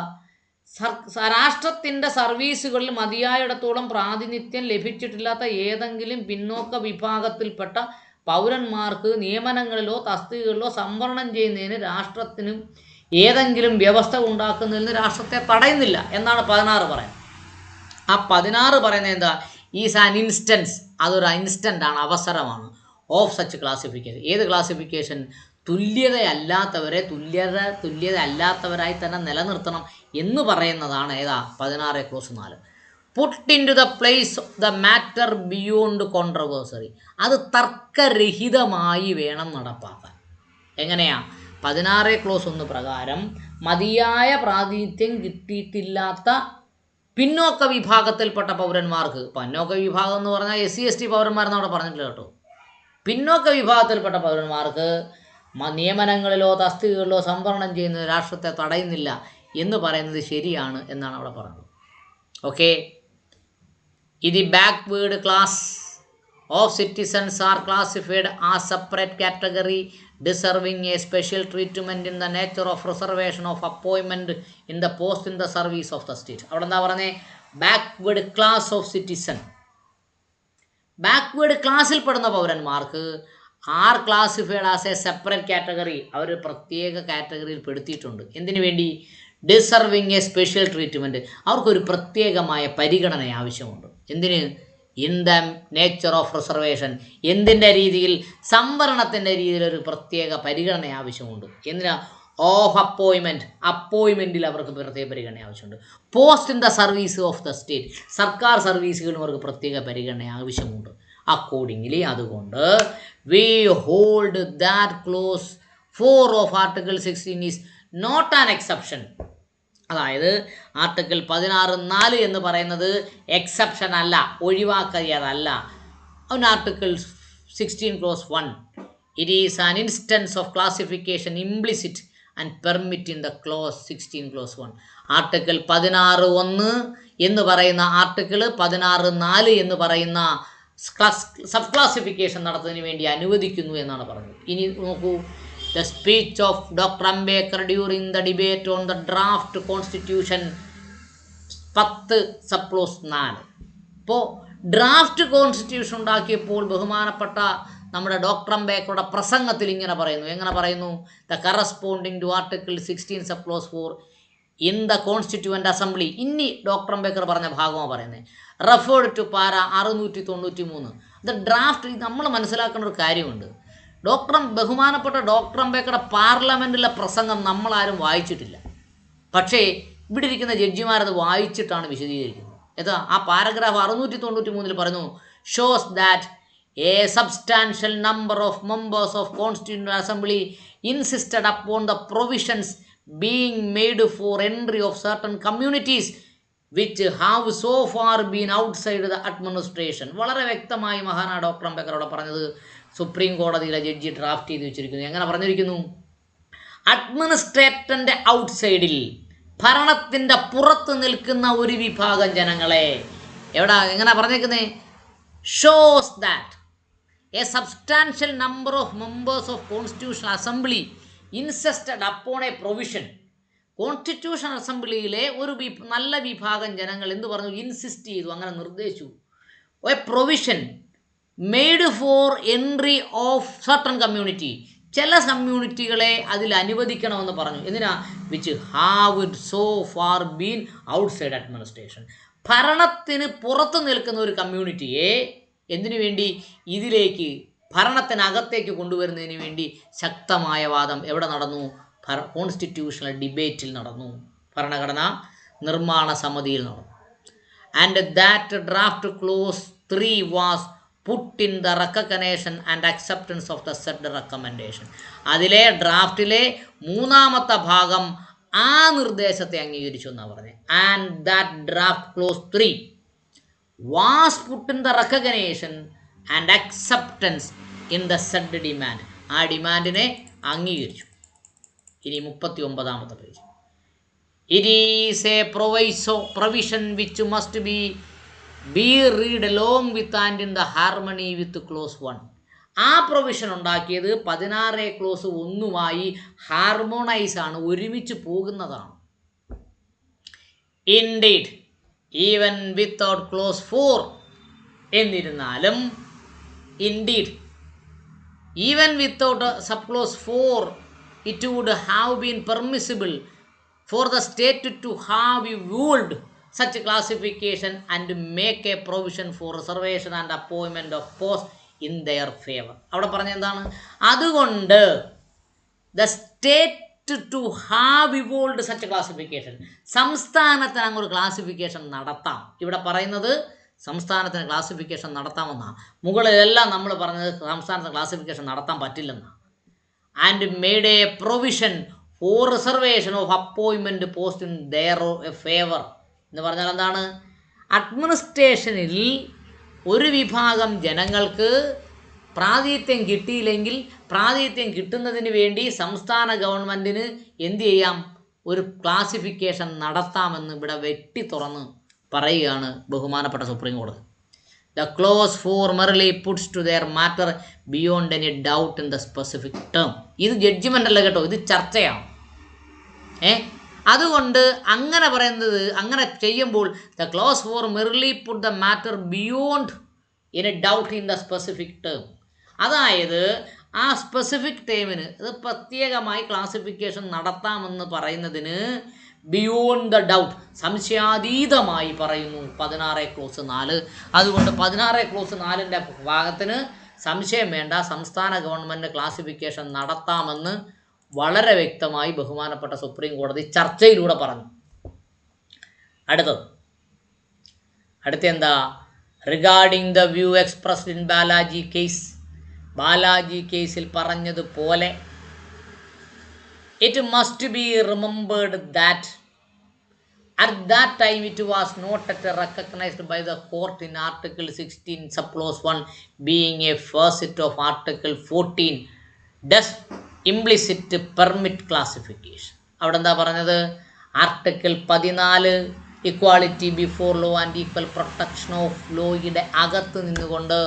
രാഷ്ട്രത്തിൻ്റെ സർവീസുകളിൽ മതിയായിടത്തോളം പ്രാതിനിധ്യം ലഭിച്ചിട്ടില്ലാത്ത ഏതെങ്കിലും പിന്നോക്ക വിഭാഗത്തിൽപ്പെട്ട പൗരന്മാർക്ക് നിയമനങ്ങളിലോ തസ്തികകളിലോ സംവരണം ചെയ്യുന്നതിന് രാഷ്ട്രത്തിനും ഏതെങ്കിലും വ്യവസ്ഥ ഉണ്ടാക്കുന്നതിന് രാഷ്ട്രത്തെ തടയുന്നില്ല എന്നാണ് 16 പറയുന്നത്. ആ 16 പറയുന്നത് എന്താ? Is an instance. അതൊരു ഇൻസ്റ്റൻ്റാണ്, അവസരമാണ്. Of such classification. ഏത് ക്ലാസിഫിക്കേഷൻ? തുല്യതയല്ലാത്തവരെ തുല്യതയല്ലാത്തവരായി തന്നെ നിലനിർത്തണം എന്ന് പറയുന്നതാണ് ഏതാ? 16 clause 4. Put in to the place the matter beyond controversy. അത് തർക്കരഹിതമായി വേണം നടപ്പാക്കാൻ. എങ്ങനെയാ? 16 ക്ലോസ് 1 പ്രകാരം മതിയായ പ്രാതിനിധ്യം കിട്ടിയിട്ടില്ലാത്ത പിന്നോക്ക വിഭാഗത്തിൽപ്പെട്ട പൗരന്മാർക്ക്, പിന്നോക്ക വിഭാഗം എന്ന് പറഞ്ഞാൽ SC ST പൗരന്മാരെന്ന് അവിടെ പറഞ്ഞിട്ടില്ല കേട്ടോ, പിന്നോക്ക വിഭാഗത്തിൽപ്പെട്ട പൗരന്മാർക്ക് നിയമനങ്ങളിലോ തസ്തികകളിലോ സംവരണം ചെയ്യുന്നത് രാഷ്ട്രത്തെ തടയുന്നില്ല എന്ന് പറയുന്നത് ശരിയാണ് എന്നാണ് അവിടെ പറഞ്ഞത്. ഓക്കെ, ഇത് backward class of citizens are classified as separate category deserving a special treatment in the nature of reservation of appointment in the post in the service of the state. അവിടെ എന്താ പറയുന്നത്? Backward class of citizen. Backward ക്ലാസ്സിൽ പെടുന്ന പൗരന്മാർക്ക് are classified as a separate category, അവർ പ്രത്യേക കാറ്റഗറിയിൽ പെടുത്തിയിട്ടുണ്ട്. എന്തിനു വേണ്ടി? ഡിസർവിങ് എ സ്പെഷ്യൽ ട്രീറ്റ്മെൻറ്റ്, അവർക്കൊരു പ്രത്യേകമായ പരിഗണന ആവശ്യമുണ്ട്. എന്തിന്? In the nature of reservation, എന്തിൻ്റെ രീതിയിൽ? സംവരണത്തിൻ്റെ രീതിയിൽ ഒരു പ്രത്യേക പരിഗണന ആവശ്യമുണ്ട്. എന്തിനാ? ഓഫ് അപ്പോയിൻമെൻറ്റ്, അപ്പോയിൻമെൻറ്റിൽ അവർക്ക് പ്രത്യേക പരിഗണന ആവശ്യമുണ്ട്. Post in the service of the state, സർക്കാർ സർവീസുകളിലും അവർക്ക് പ്രത്യേക പരിഗണന ആവശ്യമുണ്ട്. അക്കോർഡിംഗ്ലി അതുകൊണ്ട് we hold that clause 4 of article 16 is not an exception. അതായത് ആർട്ടിക്കിൾ 16(4) എന്ന് പറയുന്നത് എക്സെപ്ഷൻ അല്ല, ഒഴിവാക്കിയതല്ല. Article 16 clause 1 it is an instance of classification implicit and permit in the clause 16 clause 1. Article 16(1) എന്ന് പറയുന്ന ആർട്ടിക്കിൾ 16(4) എന്ന് പറയുന്ന സബ് ക്ലാസിഫിക്കേഷൻ നടത്തുന്നതിന് വേണ്ടി അനുവദിക്കുന്നു എന്നാണ് പറഞ്ഞത്. ഇനി നോക്കൂ, the speech of Dr. Ambedkar during the debate on the draft constitution 10 sub-clause 4. ഇപ്പോൾ ഡ്രാഫ്റ്റ് കോൺസ്റ്റിറ്റ്യൂഷൻ ഉണ്ടാക്കിയപ്പോൾ ബഹുമാനപ്പെട്ട നമ്മുടെ ഡോക്ടർ അംബേദ്കറുടെ പ്രസംഗത്തിൽ ഇങ്ങനെ പറയുന്നു. എങ്ങനെ പറയുന്നു? The corresponding to article 16 sub-clause 4 in the constituent assembly. ഇനി ഡോക്ടർ അംബേദ്കർ പറഞ്ഞ ഭാഗമാണ് പറയുന്നത്. റെഫേർഡ് ടു പാര 693. അത് ഡ്രാഫ്റ്റ്. നമ്മൾ മനസ്സിലാക്കേണ്ട ഒരു കാര്യമുണ്ട്. ബഹുമാനപ്പെട്ട ഡോക്ടർ അംബേദ്കറുടെ പാർലമെൻറ്റിലെ പ്രസംഗം നമ്മളാരും വായിച്ചിട്ടില്ല. പക്ഷേ ഇവിടെ ഇരിക്കുന്ന ജഡ്ജിമാരത് വായിച്ചിട്ടാണ് വിശദീകരിക്കുന്നത്. ഏതാ ആ പാരഗ്രാഫ് 693 പറയുന്നു, shows that a substantial number of members of constituent assembly insisted upon the provisions being made for entry of certain communities which have so far been outside the administration. വളരെ വ്യക്തമായി മഹാനായ ഡോക്ടർ അംബേദ്കറോട് പറഞ്ഞത് supreme കോടതിയിലെ judge draft ചെയ്ത് വെച്ചിരിക്കുന്നു. എങ്ങനെ പറഞ്ഞിരിക്കുന്നു? അഡ്മിനിസ്ട്രേറ്ററിൻ്റെ ഔട്ട്സൈഡിൽ, ഭരണത്തിൻ്റെ പുറത്ത് നിൽക്കുന്ന ഒരു വിഭാഗം ജനങ്ങളെ എങ്ങനെ പറഞ്ഞേക്കുന്നത്? Shows that a substantial number of members of constitutional assembly insisted upon a provision. Constitution അസംബ്ലിയിലെ ഒരു നല്ല വിഭാഗം ജനങ്ങൾ എന്ത് പറഞ്ഞു? ഇൻസിസ്റ്റ് ചെയ്തു, അങ്ങനെ നിർദ്ദേശിച്ചു. A provision made for entry of certain community, ചില കമ്മ്യൂണിറ്റികളെ അതിൽ അനുവദിക്കണമെന്ന് പറഞ്ഞു. എന്തിനാ? Which have so far been outside administration, ഭരണത്തിന് പുറത്ത് നിൽക്കുന്ന ഒരു കമ്മ്യൂണിറ്റിയെ എന്തിനു വേണ്ടി? ഇതിലേക്ക് ഭരണത്തിനകത്തേക്ക് കൊണ്ടുവരുന്നതിന് വേണ്ടി ശക്തമായ വാദം എവിടെ നടന്നു? കോൺസ്റ്റിറ്റ്യൂഷണൽ ഡിബേറ്റിൽ നടന്നു, ഭരണഘടനാ നിർമ്മാണ സമിതിയിൽ നടന്നു. And that draft clause 3 was put in the recognition and acceptance of the said recommendation. അതിലെ ഡ്രാഫ്റ്റിലെ 3ാമത്തെ ഭാഗം ആ നിർദ്ദേശത്തെ അംഗീകരിച്ചു എന്നാണ് പറഞ്ഞത്. And that draft clause 3 was put in the recognition and acceptance in the said demand. ആ ഡിമാൻഡിനെ അംഗീകരിച്ചു. ഇനി 39ാമത്തെ page. It is a provision which must be read along with and in the harmony with clause 1. ആ provision ഉണ്ടാക്കിയത് 16 clause 1 harmonise ആണ്, ഒരുമിച്ച് പോകുന്നതാണ്. ഇൻഡീഡ് ഈവൻ വിത്തൗട്ട് ക്ലോസ് 4, എന്നിരുന്നാലും indeed even without sub clause 4 it would have been permissible for the state to have ruled such classification and make a provision for reservation and appointment of post in their favor. അവിടെ പറഞ്ഞ എന്താണ്? അതുകൊണ്ട് the state to have evolved such classification, സംസ്ഥാനത്തിന് അങ്ങോട്ട് classification നടത്താം. ഇവിടെ പറയുന്നത് സംസ്ഥാനത്തിന് ക്ലാസിഫിക്കേഷൻ നടത്താമെന്നാണ്. മുകളിലെല്ലാം നമ്മൾ പറഞ്ഞത് സംസ്ഥാനത്തിന് ക്ലാസിഫിക്കേഷൻ നടത്താൻ പറ്റില്ലെന്നാണ്. And made a provision for reservation of appointment post in their favour എന്ന് പറഞ്ഞാൽ എന്താണ്? അഡ്മിനിസ്ട്രേഷനിൽ ഒരു വിഭാഗം ജനങ്ങൾക്ക് പ്രാതിനിധ്യം കിട്ടിയില്ലെങ്കിൽ പ്രാതിനിധ്യം കിട്ടുന്നതിന് വേണ്ടി സംസ്ഥാന ഗവൺമെൻറ്റിന് എന്ത് ചെയ്യാം? ഒരു ക്ലാസിഫിക്കേഷൻ നടത്താമെന്ന് ഇവിടെ വെട്ടി തുറന്ന് പറയുകയാണ് ബഹുമാനപ്പെട്ട സുപ്രീം കോടതി. The clause 4 merely puts to their matter beyond any doubt in the specific term. ഇത് ജഡ്ജ്മെൻ്റ് അല്ല കേട്ടോ, ഇത് ചർച്ചയാണ്. അതുകൊണ്ട് അങ്ങനെ പറയുന്നത്, അങ്ങനെ ചെയ്യുമ്പോൾ the clause 4 merely put the matter beyond any doubt in the specific term. അതായത് ആ സ്പെസിഫിക് ടേമിന് ഇത് പ്രത്യേകമായി ക്ലാസിഫിക്കേഷൻ നടത്താമെന്ന് പറയുന്നതിന് ബിയോണ്ട് ദ ഡൗട്ട്, സംശയാതീതമായി പറയുന്നു 16(4). അതുകൊണ്ട് 16(4) ഭാഗത്തിന് സംശയം വേണ്ട, സംസ്ഥാന ഗവൺമെൻറ് ക്ലാസിഫിക്കേഷൻ നടത്താമെന്ന് വളരെ വ്യക്തമായി ബഹുമാനപ്പെട്ട സുപ്രീം കോടതി ചർച്ചയിലൂടെ പറഞ്ഞു. അടുത്ത എന്താ? Regarding the view expressed in Balaji case. Balaji കേസിൽ പറഞ്ഞതുപോലെ it must be remembered that at that time it was not yet recognized by the court in Article 16 subclause 1 being a facet of Article 14 does implicit permit classification. അവിടെ എന്താ പറഞ്ഞത്? Article 14 equality before law and equal protection of ലോയുടെ അകത്ത് നിന്നുകൊണ്ട്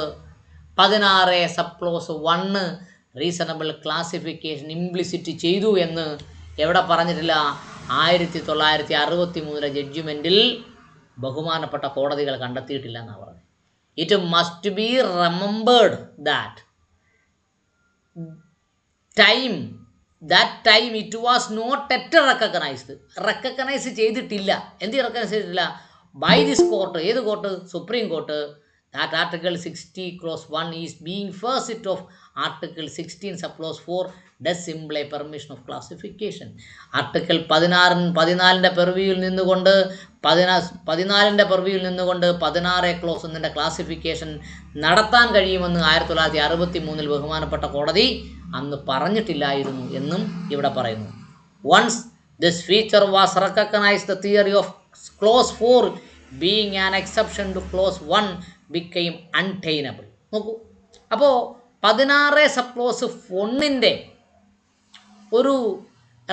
16 സബ്ക്ലോസ് 1 reasonable classification implicit ചെയ്തു എന്ന് എവിടെ പറഞ്ഞിട്ടില്ല? 1963 ജഡ്ജ്മെൻറ്റിൽ ബഹുമാനപ്പെട്ട കോടതികൾ കണ്ടെത്തിയിട്ടില്ല എന്നാണ് പറഞ്ഞത്. It must be remembered that time it was not yet recognise ചെയ്തിട്ടില്ല. എന്ത് റെക്കഗ്നൈസ് ചെയ്തിട്ടില്ല? By this court. ഏത് court? Supreme court. That Article 60 clause 1 is being facet of Article 16 subclause 4 does imply permission of classification. Article 14 പെർവ്യൂവിൽ നിന്നുകൊണ്ട് 16 clause 1 classification നടത്താൻ കഴിയുമെന്ന് 1963 ബഹുമാനപ്പെട്ട കോടതി അന്ന് പറഞ്ഞിട്ടില്ലായിരുന്നു എന്നും ഇവിടെ പറയുന്നു. Once this feature was recognized, the theory of clause 4 being an exception to clause 1 became untenable. നോക്കൂ, അപ്പോൾ 16 സബ്ക്ലോസ് 1 ഒരു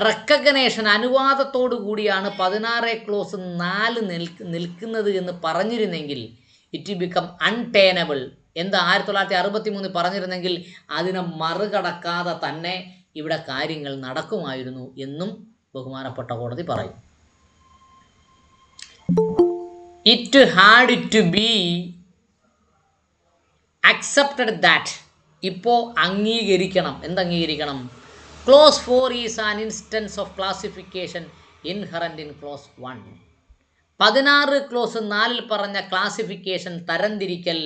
റെക്കഗ്നേഷൻ അനുവാദത്തോടു കൂടിയാണ് 16 ക്ലോസ് 4 നിൽക്കുന്നത് എന്ന് പറഞ്ഞിരുന്നെങ്കിൽ ഇറ്റ് ബിക്കം അൺടേനബിൾ. എന്താ 1963 പറഞ്ഞിരുന്നെങ്കിൽ അതിനെ മറികടക്കാതെ തന്നെ ഇവിടെ കാര്യങ്ങൾ നടക്കുമായിരുന്നു എന്നും ബഹുമാനപ്പെട്ട കോടതി പറയും. It had to be accepted that, ഇപ്പോൾ അംഗീകരിക്കണം. എന്തംഗീകരിക്കണം? Clause 4 is an instance of classification inherent in clause 1. 16 clause 4 പറഞ്ഞ ക്ലാസിഫിക്കേഷൻ തരംതിരിക്കൽ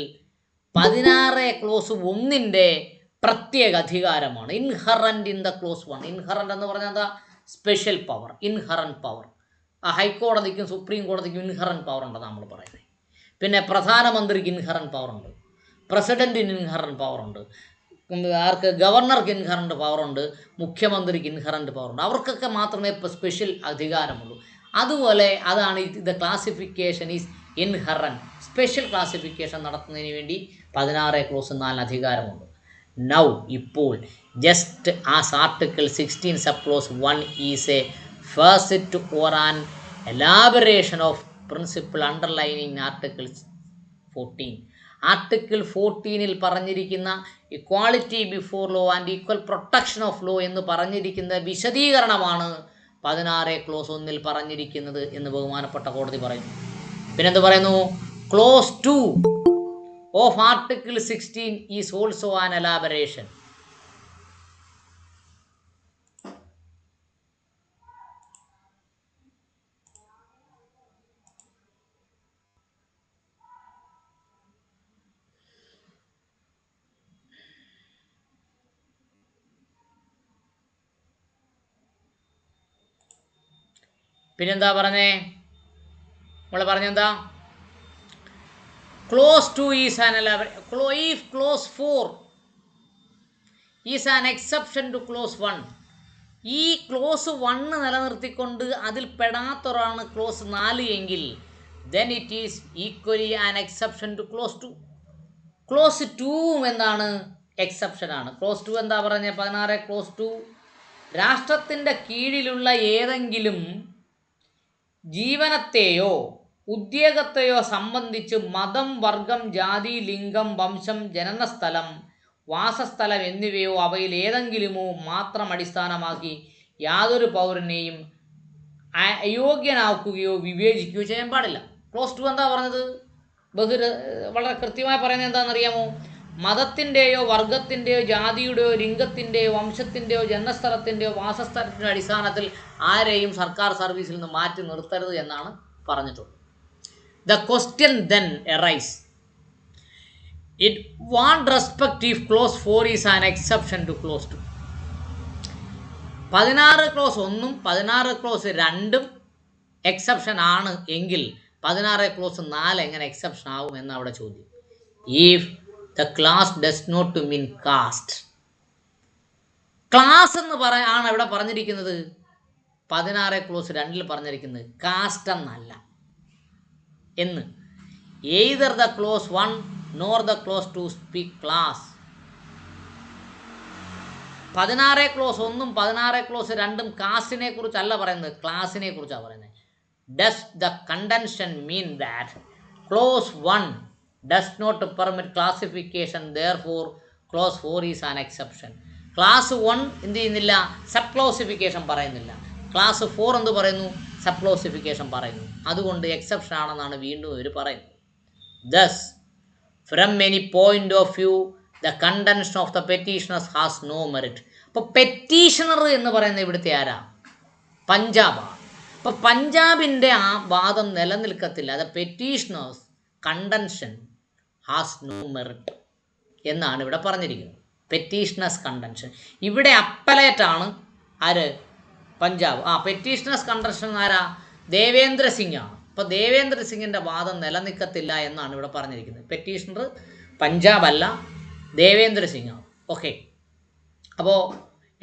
16 ക്ലോസ് 1 പ്രത്യേക അധികാരമാണ്. Inherent in the clause 1. Inherent എന്ന് പറഞ്ഞാൽ എന്താ? Special power, inherent power. ഹൈക്കോടതിക്കും സുപ്രീം കോടതിക്കും ഇൻഹറൻറ്റ് പവർ ഉണ്ടെന്ന് നമ്മൾ പറയുന്നത്. പിന്നെ പ്രധാനമന്ത്രിക്ക് ഇൻഹറൻറ്റ് പവർ ഉണ്ട്, പ്രസിഡൻറ്റിന് ഇൻഹറൻറ്റ് പവർ ഉണ്ട്, ആർക്ക് ഗവർണർക്ക് ഇൻഹറൻറ്റ് പവറുണ്ട്, മുഖ്യമന്ത്രിക്ക് ഇൻഹറൻറ്റ് പവറുണ്ട്. അവർക്കൊക്കെ മാത്രമേ ഇപ്പോൾ സ്പെഷ്യൽ അധികാരമുള്ളൂ. അതുപോലെ അതാണ് ഇത് classification is inherent. Special classification നടത്തുന്നതിന് വേണ്ടി 16 ക്ലോസ് 4 അധികാരമുണ്ട്. നൗ ഇപ്പോൾ just as article 16 sub clause 1 is a facet or an elaboration of principle underlining article 14. Article 14 പറഞ്ഞിരിക്കുന്ന equality before law and equal protection of law എന്ന് പറഞ്ഞിരിക്കുന്ന വിശദീകരണമാണ് 16 clause 1 പറഞ്ഞിരിക്കുന്നത് എന്ന് ബഹുമാനപ്പെട്ട കോടതി പറയുന്നു. പിന്നെന്ത് പറയുന്നു? Clause 2 of article 16 is also an elaboration. പിന്നെന്താ പറഞ്ഞേ? നമ്മൾ പറഞ്ഞെന്താ? Clause 2 is an clause 4 is an exception to clause 1. ഈ ക്ലോസ് 1 നിലനിർത്തിക്കൊണ്ട് അതിൽ പെടാത്തൊരാണ് ക്ലോസ് 4 എങ്കിൽ then it is equally an exception to clause 2. Close 2 എന്താണ്? എക്സെപ്ഷൻ ആണ്. ക്ലോസ് 2 എന്താ പറഞ്ഞത്? 16 ക്ലോസ് 2 രാഷ്ട്രത്തിൻ്റെ കീഴിലുള്ള ഏതെങ്കിലും ജീവനത്തെയോ ഉദ്യോഗത്തെയോ സംബന്ധിച്ച് മതം, വർഗം, ജാതി, ലിംഗം, വംശം, ജനനസ്ഥലം, വാസസ്ഥലം എന്നിവയോ അവയിൽ ഏതെങ്കിലുമോ മാത്രം അടിസ്ഥാനമാക്കി യാതൊരു പൗരനെയും അയോഗ്യനാക്കുകയോ വിവേചിക്കുകയോ ചെയ്യാൻ പാടില്ല. ക്ലോസ് 2 എന്താ പറഞ്ഞത്? വളരെ കൃത്യമായി പറയുന്നത് എന്താണെന്നറിയാമോ? മതത്തിൻ്റെയോ വർഗത്തിൻ്റെയോ ജാതിയുടെയോ ലിംഗത്തിൻ്റെയോ വംശത്തിൻ്റെയോ ജന്മസ്ഥലത്തിൻ്റെയോ വാസസ്ഥലത്തിൻ്റെ അടിസ്ഥാനത്തിൽ ആരെയും സർക്കാർ സർവീസിൽ നിന്ന് മാറ്റി നിർത്തരുത് എന്നാണ് പറഞ്ഞിട്ടുള്ളത്. The question then arise it want respect if clause 4 is an exception to clause 2. 16 clause 1ഉം 16 ക്ലോസ് 2ഉം എക്സെപ്ഷൻ ആണ് എങ്കിൽ 16 ക്ലോസ് 4 എങ്ങനെ എക്സെപ്ഷൻ ആവും എന്ന് അവിടെ ചോദ്യം. If the class does not mean caste. Class എന്ന് ആണ് ഇവിടെ പറഞ്ഞിരിക്കുന്നത് 16 ക്ലോസ് 2ൽ പറഞ്ഞിരിക്കുന്നത് കാസ്റ്റ് എന്നല്ല എന്ന്. Either the clause 1 nor the clause 2 speak class. 16 clause 1ഉം 16 ക്ലോസ് 2ഉം കാസ്റ്റിനെ കുറിച്ചല്ല പറയുന്നത്, ക്ലാസിനെ കുറിച്ചാണ് പറയുന്നത്. Does the contention mean that clause 1 does not permit classification, therefore clause 4 is an exception. Class 1 എന്ത് ചെയ്യുന്നില്ല? സബ് ക്ലോസിഫിക്കേഷൻ പറയുന്നില്ല. ക്ലാസ് 4 എന്ത് പറയുന്നു? സബ് ക്ലോസിഫിക്കേഷൻ പറയുന്നു. അതുകൊണ്ട് എക്സെപ്ഷൻ ആണെന്നാണ് വീണ്ടും ഇവർ പറയുന്നത്. Thus from any point of view the contention of the petitioners has no merit. അപ്പോൾ പെറ്റീഷണർ എന്ന് പറയുന്നത് ഇവിടുത്തെ ആരാ? പഞ്ചാബാണ്. അപ്പോൾ പഞ്ചാബിൻ്റെ ആ വാദം നിലനിൽക്കത്തില്ല. The petitioners contention has no merit എന്നാണ് ഇവിടെ പറഞ്ഞിരിക്കുന്നത്. പെറ്റീഷണേഴ്സ് കണ്ടൻഷൻ ഇവിടെ അപ്പലേറ്റ് ആണ്. ആര്? പഞ്ചാബ്. പെറ്റീഷണേഴ്സ് കണ്ടൻഷൻ ആരാ? ദേവേന്ദ്ര സിംഗ് ആണ്. അപ്പോൾ ദേവേന്ദ്ര സിംഗിൻ്റെ വാദം നിലനിൽക്കത്തില്ല എന്നാണ് ഇവിടെ പറഞ്ഞിരിക്കുന്നത്. പെറ്റീഷണർ പഞ്ചാബ് അല്ല, ദേവേന്ദ്ര സിംഗ് ആണ്. ഓക്കെ, അപ്പോൾ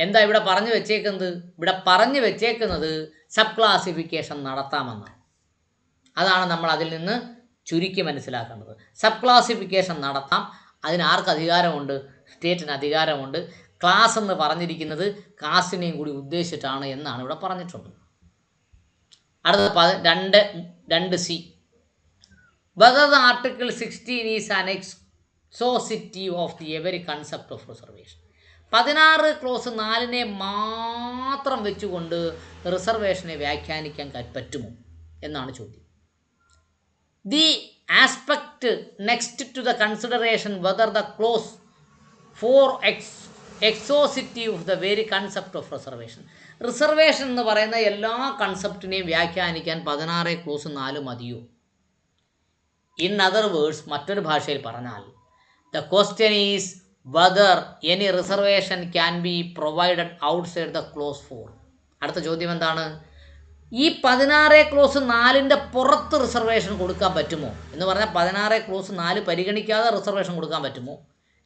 എന്താ ഇവിടെ പറഞ്ഞു വെച്ചേക്കുന്നത്? ഇവിടെ പറഞ്ഞു വെച്ചേക്കുന്നത് സബ് ക്ലാസിഫിക്കേഷൻ നടത്താമെന്നാണ്. അതാണ് നമ്മൾ അതിൽ നിന്ന് ചുരുക്കി മനസ്സിലാക്കേണ്ടത്. സബ് ക്ലാസിഫിക്കേഷൻ നടത്താം. അതിന് ആർക്ക് അധികാരമുണ്ട്? സ്റ്റേറ്റിന് അധികാരമുണ്ട്. ക്ലാസ് എന്ന് പറഞ്ഞിരിക്കുന്നത് കാസ്റ്റിനെയും കൂടി ഉദ്ദേശിച്ചിട്ടാണ് എന്നാണ് ഇവിടെ പറഞ്ഞിട്ടുള്ളത്. അടുത്ത 2C. Whether the Article 16 is an exhaustive of the every concept of reservation. 16 close 4നെ മാത്രം വെച്ചുകൊണ്ട് റിസർവേഷനെ വ്യാഖ്യാനിക്കാൻ പറ്റുമോ എന്നാണ് ചോദ്യം. The aspect next to the consideration whether the clause 4 exhaustive of the very concept of reservation. Reservation എന്ന് പറയുന്ന എല്ലാ കൺസെപ്റ്റിനെയും വ്യാഖ്യാനിക്കാൻ 16 ക്ലോസ് 4 മതിയോ? ഇൻ അതർ വേർഡ്സ്, മറ്റൊരു ഭാഷയിൽ പറഞ്ഞാൽ, the question is whether any reservation can be provided outside the clause 4. അടുത്ത ചോദ്യം എന്താണ്? ഈ 16 ക്ലോസ് 4ൻ്റെ പുറത്ത് റിസർവേഷൻ കൊടുക്കാൻ പറ്റുമോ എന്ന് പറഞ്ഞാൽ 16 ക്ലോസ് 4 പരിഗണിക്കാതെ റിസർവേഷൻ കൊടുക്കാൻ പറ്റുമോ?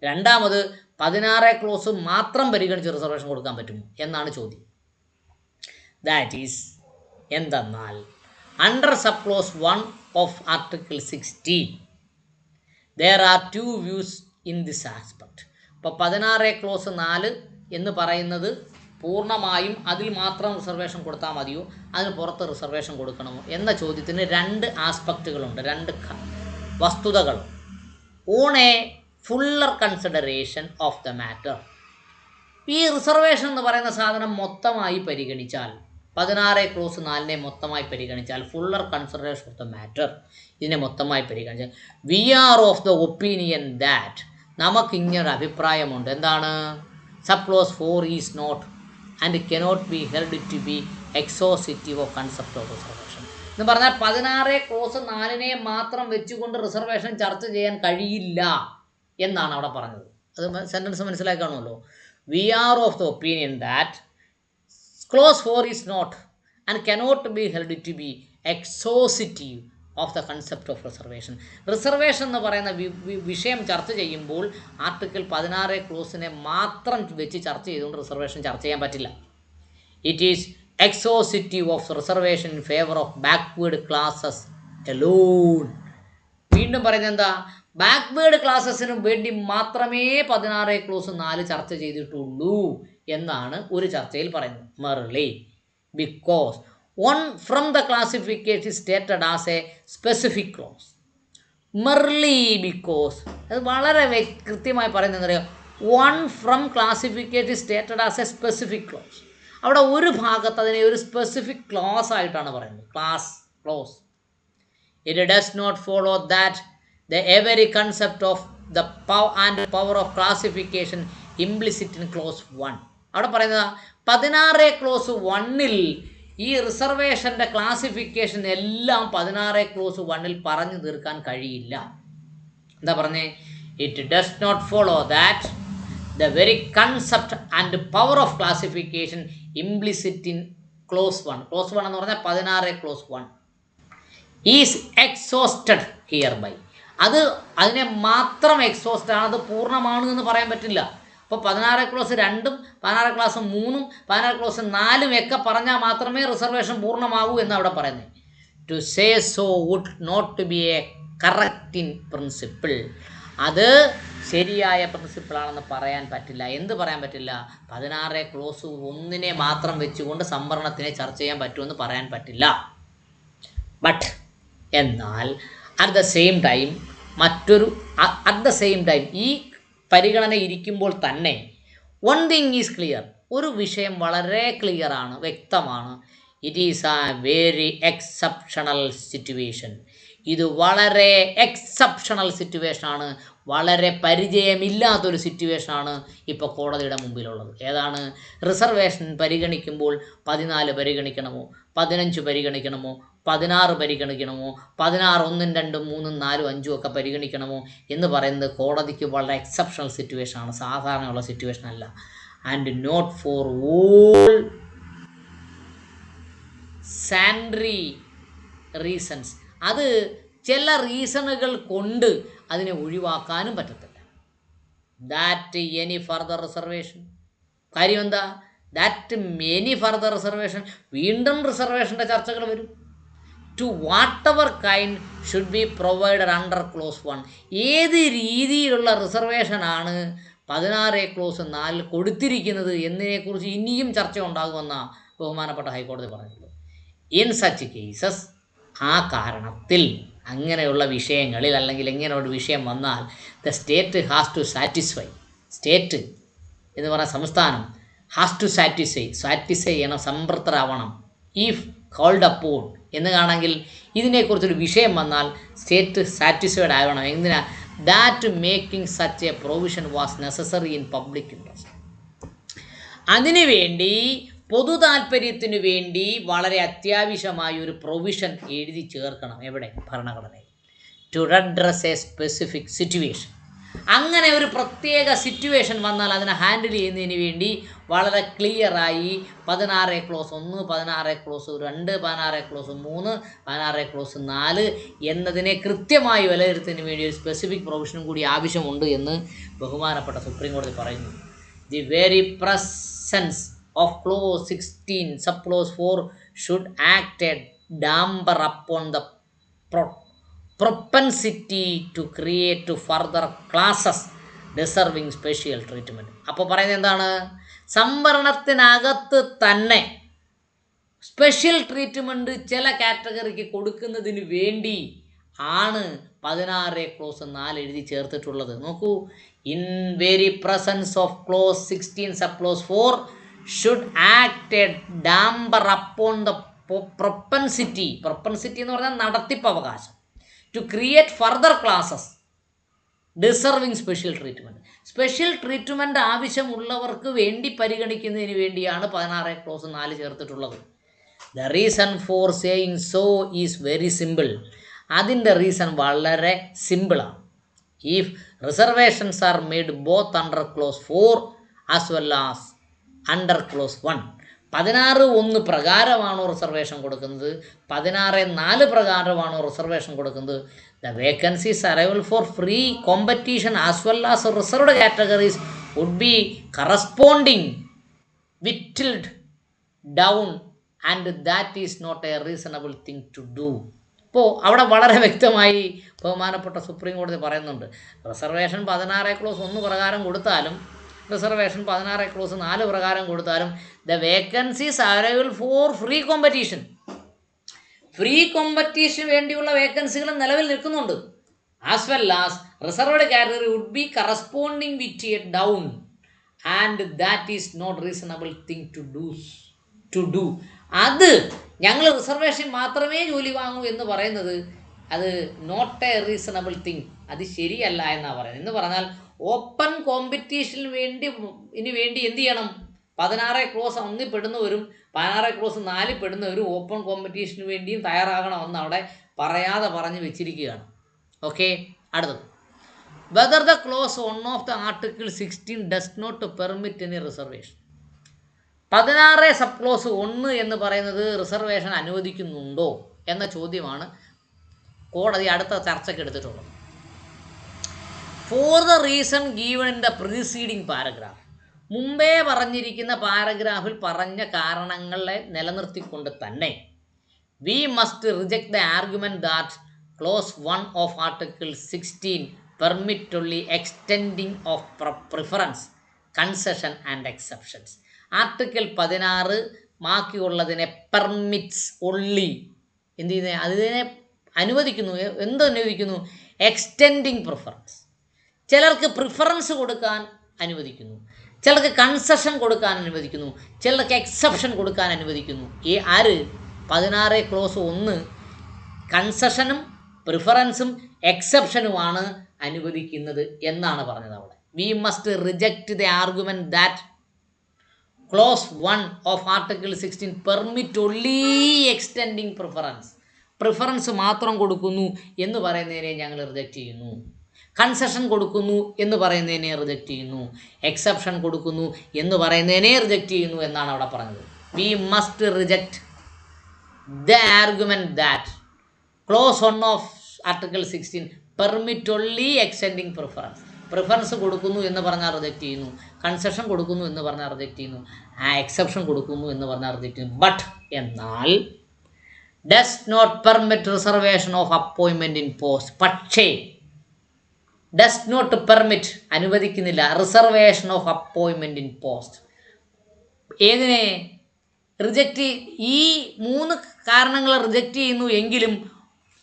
രണ്ടാമത് 16 ക്ലോസ് മാത്രം പരിഗണിച്ച് റിസർവേഷൻ കൊടുക്കാൻ പറ്റുമോ എന്നാണ് ചോദ്യം. ദാറ്റ് ഈസ് എന്തെന്നാൽ under sub clause 1 of article 16 there are 2 views in this aspect. ഇപ്പോൾ 16 ക്ലോസ് 4 എന്ന് പറയുന്നത് പൂർണ്ണമായും അതിൽ മാത്രം റിസർവേഷൻ കൊടുത്താൽ മതിയോ, അതിന് പുറത്ത് റിസർവേഷൻ കൊടുക്കണമോ എന്ന ചോദ്യത്തിന് 2 ആസ്പെക്റ്റുകളുണ്ട്, 2 വസ്തുതകൾ. On A Fuller consideration of the matter. ഈ റിസർവേഷൻ എന്ന് പറയുന്ന സാധനം മൊത്തമായി പരിഗണിച്ചാൽ, 16 ക്ലോസ് 4നെ മൊത്തമായി പരിഗണിച്ചാൽ, fuller consideration of the matter ഇതിനെ മൊത്തമായി പരിഗണിച്ചാൽ, we are of the opinion that, നമുക്കിങ്ങനൊരു അഭിപ്രായമുണ്ട്. എന്താണ്? Sub clause 4 is not and cannot be held to be exhaustive of concept of reservation എന്ന് പറഞ്ഞാൽ 16 ക്ലോസ് 4നെ മാത്രം വെച്ചുകൊണ്ട് റിസർവേഷൻ ചർച്ച ചെയ്യാൻ കഴിയില്ല എന്നാണ് അവിടെ പറഞ്ഞത്. അത് സെൻറ്റൻസ് മനസ്സിലാക്കി കാണുമല്ലോ. We are of the opinion that clause 4 is not and cannot be held to be exhaustive of the concept of reservation. Reservation എന്ന് പറയുന്ന വിഷയം ചർച്ച ചെയ്യുമ്പോൾ ആർട്ടിക്കിൾ 16 ക്ലോസിനെ മാത്രം വെച്ച് ചർച്ച ചെയ്തുകൊണ്ട് റിസർവേഷൻ ചർച്ച ചെയ്യാൻ പറ്റില്ല. It is exhaustive of reservation in favor of backward classes alone. വീണ്ടും പറയുന്നത് എന്താ? ബാക്ക്വേർഡ് ക്ലാസ്സസിനും വേണ്ടി മാത്രമേ 16 ചർച്ച ചെയ്തിട്ടുള്ളൂ എന്നാണ് ഒരു ചർച്ചയിൽ പറയുന്നത്. Merly because one from the classification stated as A specific close. Merly because അത് വളരെ കൃത്യമായി പറയുന്നത് അറിയാം. One from classification stated as A specific close. അവിടെ ഒരു ഭാഗത്ത് അതിനെ ഒരു സ്പെസിഫിക് ക്ലോസ് ആയിട്ടാണ് പറയുന്നത്. Close. It does not follow that the every concept of the power of classification implicit in clause 1. അവിടെ പറയുന്നത് 16 ക്ലോസ് 1-ൽ ഈ റിസർവേഷൻ്റെ ക്ലാസിഫിക്കേഷൻ എല്ലാം 16 ക്ലോസ് 1-ൽ പറഞ്ഞു തീർക്കാൻ കഴിയില്ല. എന്താ പറഞ്ഞേ? It does not follow that the very concept and power of classification implicit in clause 1. clause 1 എന്ന് പറഞ്ഞാൽ 16 clause 1 is exhausted hereby. അതിനെ മാത്രം എക്സോസ്റ്റ് ആണ്, അത് പൂർണ്ണമാണ് എന്ന് പറയാൻ പറ്റില്ല. അപ്പോൾ 16 ക്ലോസ് 2-ഉം 16 ക്ലാസ് 3-ഉം 16 ക്ലോസ് 4-ഉം ഒക്കെ പറഞ്ഞാൽ മാത്രമേ റിസർവേഷൻ പൂർണ്ണമാകൂ എന്ന് അവിടെ പറയുന്നത്. To say so would not be a correct in principle. അത് ശരിയായ പ്രിൻസിപ്പിളാണെന്ന് പറയാൻ പറ്റില്ല. എന്ത് പറയാൻ പറ്റില്ല? 16 ക്ലോസ് 1-നെ മാത്രം വെച്ചുകൊണ്ട് സംവരണത്തിനെ ചർച്ച ചെയ്യാൻ പറ്റുമെന്ന് പറയാൻ പറ്റില്ല. ബട്ട് എന്നാൽ അറ്റ് ദ സെയിം ടൈം ഈ പരിഗണന ഇരിക്കുമ്പോൾ തന്നെ വൺ തിങ് ഈസ് ക്ലിയർ. ഒരു വിഷയം വളരെ ക്ലിയറാണ്, വ്യക്തമാണ്. It is A very exceptional situation. ഇത് വളരെ എക്സെപ്ഷണൽ സിറ്റുവേഷനാണ്, വളരെ പരിചയമില്ലാത്തൊരു സിറ്റുവേഷനാണ് ഇപ്പോൾ കോടതിയുടെ മുമ്പിലുള്ളത്. ഏതാണ്? റിസർവേഷൻ പരിഗണിക്കുമ്പോൾ 14 പരിഗണിക്കണമോ, 15 പരിഗണിക്കണമോ, 16 പരിഗണിക്കണമോ, 16 1, 2, 3, 4, 5 ഒക്കെ പരിഗണിക്കണമോ എന്ന് പറയുന്നത് കോടതിക്ക് വളരെ എക്സെപ്ഷണൽ സിറ്റുവേഷനാണ്, സാധാരണയുള്ള സിറ്റുവേഷൻ അല്ല. And not for all sundry reasons. അത് ചില റീസണുകൾ കൊണ്ട് അതിനെ ഒഴിവാക്കാനും പറ്റത്തില്ല. That any further reservation. കാര്യം എന്താ? ദാറ്റ് എനി ഫർദർ റിസർവേഷൻ, വീണ്ടും റിസർവേഷൻ്റെ ചർച്ചകൾ വരും. To whatever kind should be provided under clause 1. ഏത് രീതിയിലുള്ള റിസർവേഷനാണ് 16 ക്ലോസ് 4 കൊടുത്തിരിക്കുന്നത് എന്നതിനെക്കുറിച്ച് ഇനിയും ചർച്ച ഉണ്ടാകുമെന്നാണ് ബഹുമാനപ്പെട്ട ഹൈക്കോടതി പറഞ്ഞിട്ടുള്ളത്. ഇൻ സച്ച് കേസസ്, ആ കാരണത്തിൽ അങ്ങനെയുള്ള വിഷയങ്ങളിൽ അല്ലെങ്കിൽ ഇങ്ങനെയുള്ള വിഷയം വന്നാൽ the state has to satisfy. State എന്ന് പറഞ്ഞാൽ സംസ്ഥാനം ഹാസ് ടു സാറ്റിസ്ഫൈ ചെയ്യണം, സംതൃപ്തരാവണം. ഇഫ് കോൾഡ് അപ്പോൺ എന്ന് കാണാമെങ്കിൽ ഇതിനെക്കുറിച്ചൊരു വിഷയം വന്നാൽ സ്റ്റേറ്റ് സാറ്റിസ്ഫൈഡ് ആവണം. എന്തിനാ? That making such A provision was necessary in public interest. അതിനുവേണ്ടി പൊതു താല്പര്യത്തിനു വേണ്ടി വളരെ അത്യാവശ്യമായ ഒരു പ്രൊവിഷൻ എഴുതി ചേർക്കണം. എവിടെ? ഭരണഘടനയിൽ. To address a specific situation. അങ്ങനെ ഒരു പ്രത്യേക സിറ്റുവേഷൻ വന്നാൽ അതിനെ ഹാൻഡിൽ ചെയ്യുന്നതിന് വേണ്ടി വളരെ ക്ലിയറായി 16 ക്ലോസ് 1, 16 ക്ലോസ് 2, 16 ക്ലോസ് 3, 16 ക്ലോസ് 4 എന്നതിനെ കൃത്യമായി വിലയിരുത്തുന്നതിന് വേണ്ടി ഒരു സ്പെസിഫിക് പ്രൊവിഷനും കൂടി ആവശ്യമുണ്ട് എന്ന് ബഹുമാനപ്പെട്ട സുപ്രീം കോടതി പറയുന്നു. The very presence of clause 16 subclause 4 should act a damper upon the propensity to create further classes deserving special treatment. അപ്പോൾ പറയുന്നത് എന്താണ്? സംവരണത്തിനകത്ത് തന്നെ സ്പെഷ്യൽ ട്രീറ്റ്മെൻറ്റ് ചില കാറ്റഗറിക്ക് കൊടുക്കുന്നതിന് വേണ്ടി ആണ് 16 ക്ലോസ് 4 എഴുതി ചേർത്തിട്ടുള്ളത്. നോക്കൂ, in very presence of clause 16 subclause 4 should act a damper upon the propensity എന്ന് പറഞ്ഞാൽ നടത്തിപ്പ് അവകാശം, to create further classes deserving special treatment. Special treatment ആവശ്യമുള്ളവർക്ക് വേണ്ടി പരിഗണിക്കുന്നതിന് വേണ്ടിയാണ് 16 ക്ലോസ് 4 ചേർത്തിട്ടുള്ളത്. The reason for saying so is very simple. അതിൻ്റെ reason വളരെ സിമ്പിളാണ്. If reservations are made both under clause 4 as well as under clause 1, 16(1) പ്രകാരമാണോ reservation കൊടുക്കുന്നത്, 16(4) പ്രകാരമാണോ റിസർവേഷൻ കൊടുക്കുന്നത്, the vacancies arrival for free competition as well as reserved categories would be corresponding whittled down and that is not a reasonable thing to do. ഇപ്പോൾ അവിടെ വളരെ വ്യക്തമായി ബഹുമാനപ്പെട്ട supreme കോടതി പറയുന്നുണ്ട്, റിസർവേഷൻ 16 പ്രകാരം കൊടുത്താലും റിസർവേഷൻ 16 പ്രകാരം കൊടുത്താലും the vacancies available for free competition, free കോമ്പറ്റീഷന് വേണ്ടിയുള്ള വേക്കൻസികൾ നിലവിൽ നിൽക്കുന്നുണ്ട്. As well as reserved category would be corresponding with a down and that is not reasonable thing to do. അത് ഞങ്ങൾ റിസർവേഷൻ മാത്രമേ ജോലി വാങ്ങൂ എന്ന് പറയുന്നത് അത് നോട്ട് എ റീസണബിൾ തിങ്, അത് ശരിയല്ല എന്നാണ് പറയുന്നത്. എന്ന് പറഞ്ഞാൽ ഓപ്പൺ കോമ്പറ്റീഷന് വേണ്ടി എന്ത് ചെയ്യണം, 16 പെടുന്നവരും 16 പെടുന്നവരും ഓപ്പൺ കോമ്പറ്റീഷന് വേണ്ടിയും തയ്യാറാകണമെന്ന് അവിടെ പറയാതെ പറഞ്ഞു വെച്ചിരിക്കുകയാണ്. ഓക്കെ, അടുത്തത് whether the clause 1 of the article 16 does not permit any reservation. 16 sub clause 1 എന്ന് പറയുന്നത് റിസർവേഷൻ അനുവദിക്കുന്നുണ്ടോ എന്ന ചോദ്യമാണ് കോടതി അടുത്ത ചർച്ചയ്ക്ക് എടുത്തിട്ടുള്ളത്. For the reason given in the preceding paragraph, മുമ്പേ പറഞ്ഞിരിക്കുന്ന പാരഗ്രാഫിൽ പറഞ്ഞ കാരണങ്ങളെ നിലനിർത്തിക്കൊണ്ട് തന്നെ we must reject the argument that clause 1 of article 16 permit only extending of preference, concession and exceptions. Article 16 ബാക്കിയുള്ളതിനെ പെർമിറ്റ്സ് ഒൺലി എന്ത് ചെയ്യുന്നത്, അതിനെ അനുവദിക്കുന്നു. അനുവദിക്കുന്നു? Extending preference. ചിലർക്ക് പ്രിഫറൻസ് കൊടുക്കാൻ അനുവദിക്കുന്നു, ചിലർക്ക് കൺസെഷൻ കൊടുക്കാൻ അനുവദിക്കുന്നു, ചിലർക്ക് എക്സെപ്ഷൻ കൊടുക്കാൻ അനുവദിക്കുന്നു. ഈ 16 ക്ലോസ് 1 കൺസെഷനും പ്രിഫറൻസും എക്സെപ്ഷനുമാണ് അനുവദിക്കുന്നത് എന്നാണ് പറഞ്ഞത് അവിടെ. We must reject the argument that clause 1 of article 16 permit only extending preference മാത്രം കൊടുക്കുന്നു എന്ന് പറയുന്നതിനെ ഞങ്ങൾ റിജക്റ്റ് ചെയ്യുന്നു. കൺസെഷൻ കൊടുക്കുന്നു എന്ന് പറയുന്നതിനെ റിജക്റ്റ് ചെയ്യുന്നു. എക്സെപ്ഷൻ കൊടുക്കുന്നു എന്ന് പറയുന്നതിനെ റിജക്റ്റ് ചെയ്യുന്നു എന്നാണ് അവിടെ പറഞ്ഞത്. We must reject the argument that clause 1 of article 16 permit only extending preference കൊടുക്കുന്നു എന്ന് പറഞ്ഞാൽ റിജക്റ്റ് ചെയ്യുന്നു, കൺസെഷൻ കൊടുക്കുന്നു എന്ന് പറഞ്ഞാൽ റിജക്റ്റ് ചെയ്യുന്നു, എക്സെപ്ഷൻ കൊടുക്കുന്നു എന്ന് പറഞ്ഞാൽ റിജക്റ്റ് ചെയ്യുന്നു. ബട്ട് എന്നാൽ does not permit reservation of appointment in post. പക്ഷേ ഡസ് നോട്ട് പെർമിറ്റ് അനുവദിക്കുന്നില്ല reservation of appointment in post. ഏതിനെ റിജക്റ്റ്? ഈ 3 കാരണങ്ങൾ റിജക്റ്റ് ചെയ്യുന്നു എങ്കിലും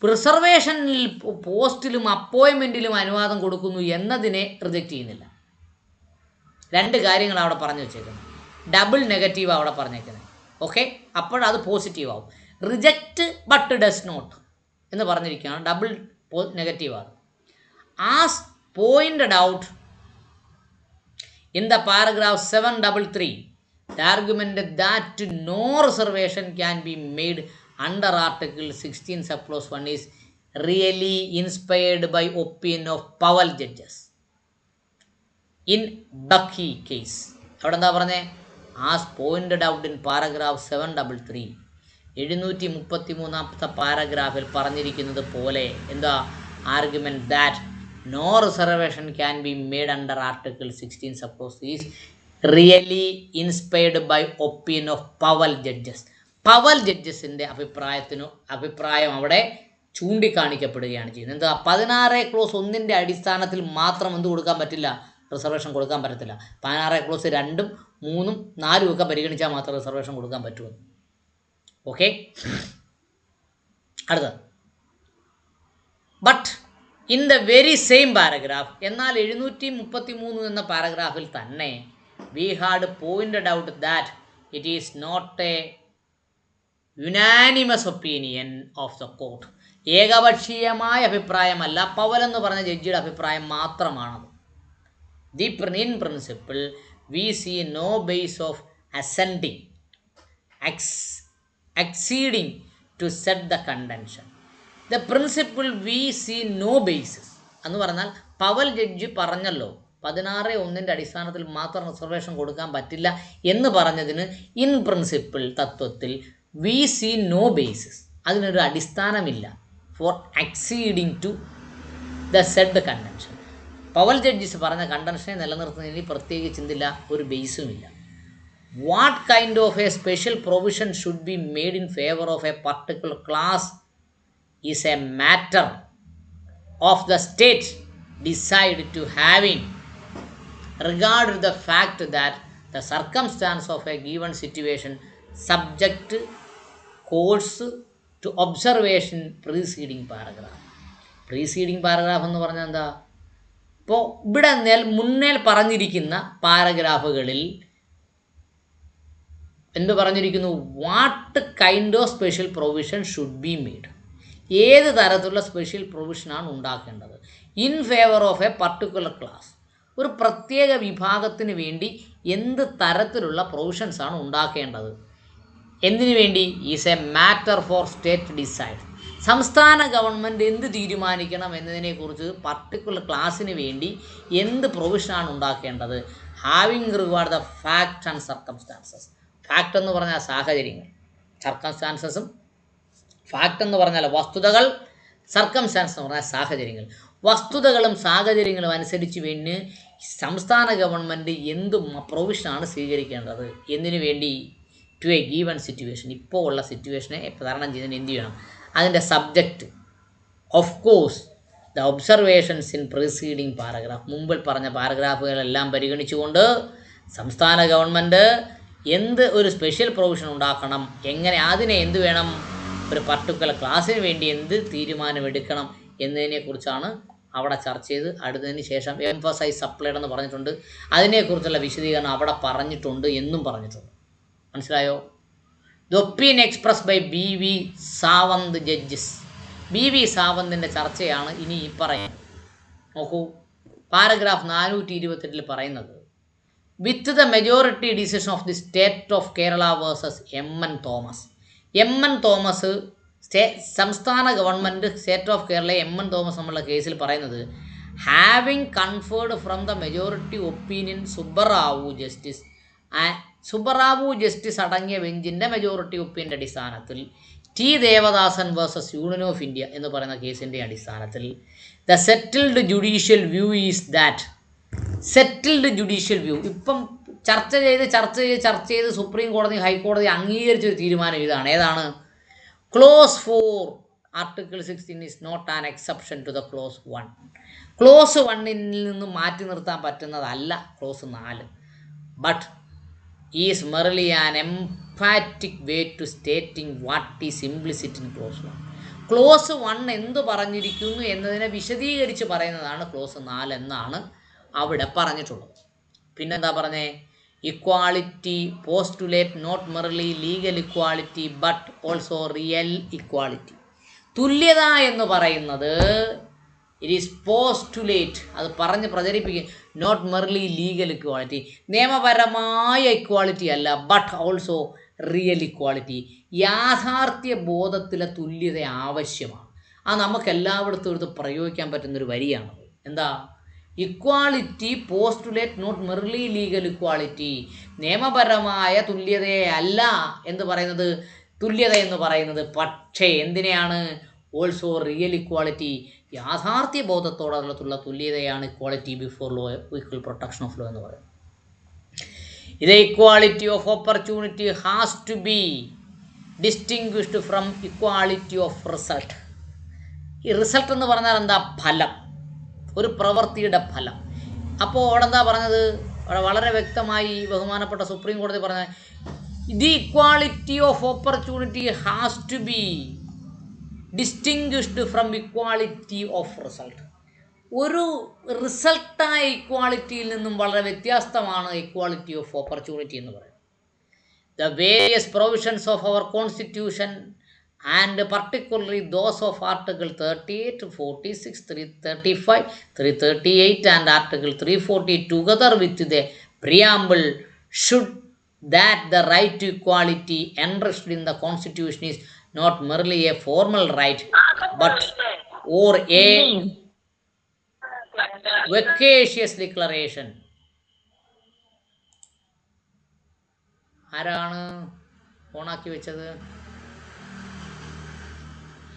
റിസർവേഷനിൽ പോസ്റ്റിലും അപ്പോയിൻമെൻറ്റിലും അനുവാദം കൊടുക്കുന്നു എന്നതിനെ റിജക്റ്റ് ചെയ്യുന്നില്ല. 2 കാര്യങ്ങൾ അവിടെ പറഞ്ഞു വെച്ചേക്കുന്നത്. ഡബിൾ നെഗറ്റീവ് അവിടെ പറഞ്ഞേക്കുന്നത്. ഓക്കെ, അപ്പോഴത് പോസിറ്റീവ് ആവും. റിജക്റ്റ് ബട്ട് ഡസ് നോട്ട് എന്ന് പറഞ്ഞിരിക്കുകയാണ്, ഡബിൾ നെഗറ്റീവാണ്. As pointed out in the paragraph 733 the argument that no reservation can be made under Article 16 subclause 1 is really inspired by opinion of Powell judges in Bucky case. അവിടെ എന്താ പറഞ്ഞേ? As pointed out in paragraph 733 733 പാരഗ്രാഫിൽ പറഞ്ഞിരിക്കുന്നത് പോലെ എന്താ? Argument that no reservation can be made under article 16 subclause is really inspired by opinion of Powell judges. Powell ജഡ്ജസിൻ്റെ അഭിപ്രായം അവിടെ ചൂണ്ടിക്കാണിക്കപ്പെടുകയാണ് ചെയ്യുന്നത്. എന്താ? 16 ക്ലോസ് 1 അടിസ്ഥാനത്തിൽ മാത്രം എന്ത് കൊടുക്കാൻ പറ്റില്ല? റിസർവേഷൻ കൊടുക്കാൻ പറ്റത്തില്ല. 16 ക്ലോസ് 2, 3, 4 ഒക്കെ പരിഗണിച്ചാൽ മാത്രം റിസർവേഷൻ കൊടുക്കാൻ പറ്റുമെന്ന്. ഓക്കെ, അടുത്ത but in the very same paragraph, എന്നാൽ 733 എന്ന പാരഗ്രാഫിൽ തന്നെ we had pointed out that it is not a unanimous opinion of the court. ഏകപക്ഷീയമായ അഭിപ്രായമല്ല, പവൽ എന്ന് പറഞ്ഞ ജഡ്ജിയുടെ അഭിപ്രായം മാത്രമാണത്. In principle we see no base of ascending exceeding to set the contention. The principle we see no basis എന്ന് പറഞ്ഞാൽ Powell judge പറഞ്ഞല്ലോ 16(1) അടിസ്ഥാനത്തിൽ മാത്രം റിസർവേഷൻ കൊടുക്കാൻ പറ്റില്ല എന്ന് പറഞ്ഞതിന് ഇൻ പ്രിൻസിപ്പിൾ തത്വത്തിൽ വി സി നോ ബേസിസ്, അതിനൊരു അടിസ്ഥാനമില്ല for exceeding to the said contention. Powell judges പറഞ്ഞ കണ്ടൻഷനെ നിലനിർത്തുന്നതിന് പ്രത്യേകിച്ച് എന്തില്ല, ഒരു ബേസുമില്ല. what kind of a special provision should be made in favor of a particular class is a matter of the state decide to having regard the fact that the circumstance of a given situation subject course to observation preceding paragraph. Preceding paragraph എന്ന് പറഞ്ഞാൽ എന്താ? ഇപ്പോൾ ഇവിടെ മുന്നേൽ പറഞ്ഞിരിക്കുന്ന പാരഗ്രാഫുകളിൽ എന്ത് പറഞ്ഞിരിക്കുന്നു? What kind of special provision should be made, ഏത് തരത്തിലുള്ള സ്പെഷ്യൽ പ്രൊവിഷനാണ് ഉണ്ടാക്കേണ്ടത് in favour of A particular class, ഒരു പ്രത്യേക വിഭാഗത്തിന് വേണ്ടി എന്ത് തരത്തിലുള്ള പ്രൊവിഷൻസാണ് ഉണ്ടാക്കേണ്ടത്, എന്തിനു വേണ്ടി? Is A matter for state decide, സംസ്ഥാന ഗവൺമെൻറ് എന്ത് തീരുമാനിക്കണം എന്നതിനെക്കുറിച്ച് പർട്ടിക്കുലർ ക്ലാസ്സിന് വേണ്ടി എന്ത് പ്രൊവിഷനാണ് ഉണ്ടാക്കേണ്ടത്. Having regard the fact and circumstances. Fact എന്ന് പറഞ്ഞാൽ സാഹചര്യങ്ങൾ, സർക്കംസ്റ്റാൻസസും ഫാക്റ്റ് എന്ന് പറഞ്ഞാൽ വസ്തുതകൾ, സർക്കംസ്റ്റാൻസ് എന്ന് പറഞ്ഞാൽ സാഹചര്യങ്ങൾ. വസ്തുതകളും സാഹചര്യങ്ങളും അനുസരിച്ച് വേണ്ടി സംസ്ഥാന ഗവൺമെൻറ് എന്ത് പ്രൊവിഷനാണ് സ്വീകരിക്കേണ്ടത്, എന്തിനു വേണ്ടി? ടു എ ഗീവൺ സിറ്റുവേഷൻ, ഇപ്പോൾ ഉള്ള സിറ്റുവേഷനെ തരണം ചെയ്യുന്നതിന് എന്ത് ചെയ്യണം? അതിൻ്റെ subject of course the observations in preceding paragraph, മുമ്പിൽ പറഞ്ഞ പാരഗ്രാഫുകളെല്ലാം പരിഗണിച്ചുകൊണ്ട് സംസ്ഥാന ഗവൺമെൻറ് എന്ത് ഒരു സ്പെഷ്യൽ പ്രൊവിഷൻ ഉണ്ടാക്കണം, എങ്ങനെ, അതിനെ എന്ത് വേണം, ഒരു പർട്ടിക്കുലർ ക്ലാസ്സിന് വേണ്ടി എന്ത് തീരുമാനമെടുക്കണം എന്നതിനെക്കുറിച്ചാണ് അവിടെ ചർച്ച ചെയ്ത്. അടുത്തതിന് ശേഷം എംഫസൈസ് സപ്ലൈഡ് എന്ന് പറഞ്ഞിട്ടുണ്ട്, അതിനെക്കുറിച്ചുള്ള വിശദീകരണം അവിടെ പറഞ്ഞിട്ടുണ്ട് എന്നും പറഞ്ഞിട്ടുണ്ട്. മനസ്സിലായോ? The opinion express by BV Sawant judges. BV സാവന്തിൻ്റെ ചർച്ചയാണ് ഇനി ഈ പറയുന്നത്. നോക്കൂ, പാരഗ്രാഫ് 428 പറയുന്നത്, with the majority decision of the state of Kerala versus MN Thomas. MN Thomas സംസ്ഥാന government, state of Kerala MN Thomas എന്നുള്ള കേസിൽ പറയുന്നത്, having conferred from the majority opinion Subba Rao justice, Subba Rao justice അടങ്ങിയ ബെഞ്ചിൻ്റെ മെജോറിറ്റി ഒപ്പീനിയൻ്റെ അടിസ്ഥാനത്തിൽ T Devadasan versus union of India എന്ന് പറയുന്ന കേസിൻ്റെ അടിസ്ഥാനത്തിൽ the settled judicial view is that, settled judicial view, ഇപ്പം ചർച്ച ചെയ്ത് സുപ്രീം കോടതി ഹൈക്കോടതി അംഗീകരിച്ചൊരു തീരുമാനം ഇതാണ്. ഏതാണ്? Clause 4 article 16 is not an exception to the clause 1. Clause 1ൽ നിന്ന് മാറ്റി നിർത്താൻ പറ്റുന്നതല്ല clause 4, but is merely an emphatic way to stating what is implicit in clause 1. Clause 1 എന്ത് പറഞ്ഞിരിക്കുന്നു എന്നതിനെ വിശദീകരിച്ച് പറയുന്നതാണ് ക്ലോസ് 4 എന്നാണ് അവിടെ പറഞ്ഞിട്ടുള്ളത്. പിന്നെന്താ പറഞ്ഞേ? Equality postulate not merely legal equality but also real equality. തുല്യത എന്ന് പറയുന്നത് ഇറ്റ് ഈസ് പോസ്റ്റുലേറ്റ്, അത് പറഞ്ഞ് പ്രചരിപ്പിക്കുക, നോട്ട് മെർലി ലീഗൽ ഇക്വാളിറ്റി, നിയമപരമായ ഇക്വാളിറ്റി അല്ല, ബട്ട് ഓൾസോ റിയൽ ഇക്വാളിറ്റി, യാഥാർത്ഥ്യ ബോധത്തിലെ തുല്യത ആവശ്യമാണ്. അത് നമുക്ക് എല്ലായിടത്തും എടുത്ത് പ്രയോഗിക്കാൻ പറ്റുന്നൊരു വരിയാണത്. എന്താ? Equality postulate not merely legal equality, നിയമപരമായ തുല്യതയെ അല്ല എന്ന് പറയുന്നത്, തുല്യത എന്ന് പറയുന്നത്, പക്ഷേ എന്തിനെയാണ്? ഓൾസോ റിയൽ ഇക്വാളിറ്റി, യാഥാർത്ഥ്യ ബോധത്തോടുള്ള തുല്യതയാണ് equality before law, equal protection of law എന്ന് പറയുന്നത്. ഇത് equality of opportunity has to be distinguished from equality of result. ഈ റിസൾട്ട് എന്ന് പറഞ്ഞാൽ എന്താ? ഫലം, ഒരു പ്രവൃത്തിയുടെ ഫലം. അപ്പോൾ അവിടെ എന്താ പറഞ്ഞത്? അവിടെ വളരെ വ്യക്തമായി ബഹുമാനപ്പെട്ട സുപ്രീം കോടതി പറഞ്ഞ, the equality of opportunity has to be distinguished from equality of result. ഒരു റിസൾട്ടായ ഇക്വാളിറ്റിയിൽ നിന്നും വളരെ വ്യത്യസ്തമാണ് ഇക്വാളിറ്റി ഓഫ് ഓപ്പർച്യൂണിറ്റി എന്ന് പറയുന്നത്. The various provisions of our constitution and particularly those of Article 38, 46, 335, 338 and Article 340 together with the preamble should that the right to equality enshrined in the Constitution is not merely a formal right but or a vacacious declaration. ആരാണ് ഓണാക്കി വെച്ചത്?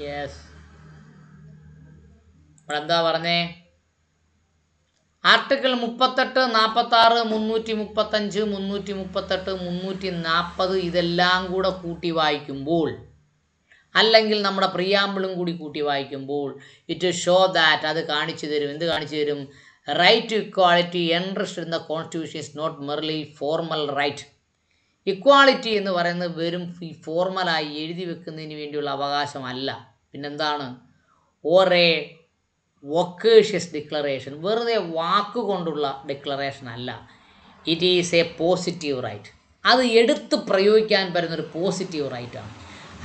Yes, ഇവിടെ എന്താ പറഞ്ഞേ? Article 38, 46, 335, 338, 340 ഇതെല്ലാം കൂടെ കൂട്ടി വായിക്കുമ്പോൾ, അല്ലെങ്കിൽ നമ്മുടെ പ്രിയാമ്പിളും കൂടി കൂട്ടി വായിക്കുമ്പോൾ, ഇറ്റ് ഷോ ദാറ്റ്, അത് കാണിച്ചു തരും. എന്ത് കാണിച്ചു തരും? Right to equality enriched in the constitution is not merely formal right. Equality എന്ന് പറയുന്നത് വെറും ഫോർമലായി എഴുതി വെക്കുന്നതിന് വേണ്ടിയുള്ള അവകാശമല്ല. പിന്നെന്താണ്? ഓർ എ വൊക്കേഷ്യസ് ഡിക്ലറേഷൻ, വെറുതെ വാക്കുകൊണ്ടുള്ള ഡിക്ലറേഷൻ അല്ല. It is a positive right. അത് എടുത്ത് പ്രയോഗിക്കാൻ പറ്റുന്നൊരു പോസിറ്റീവ് റൈറ്റാണ്.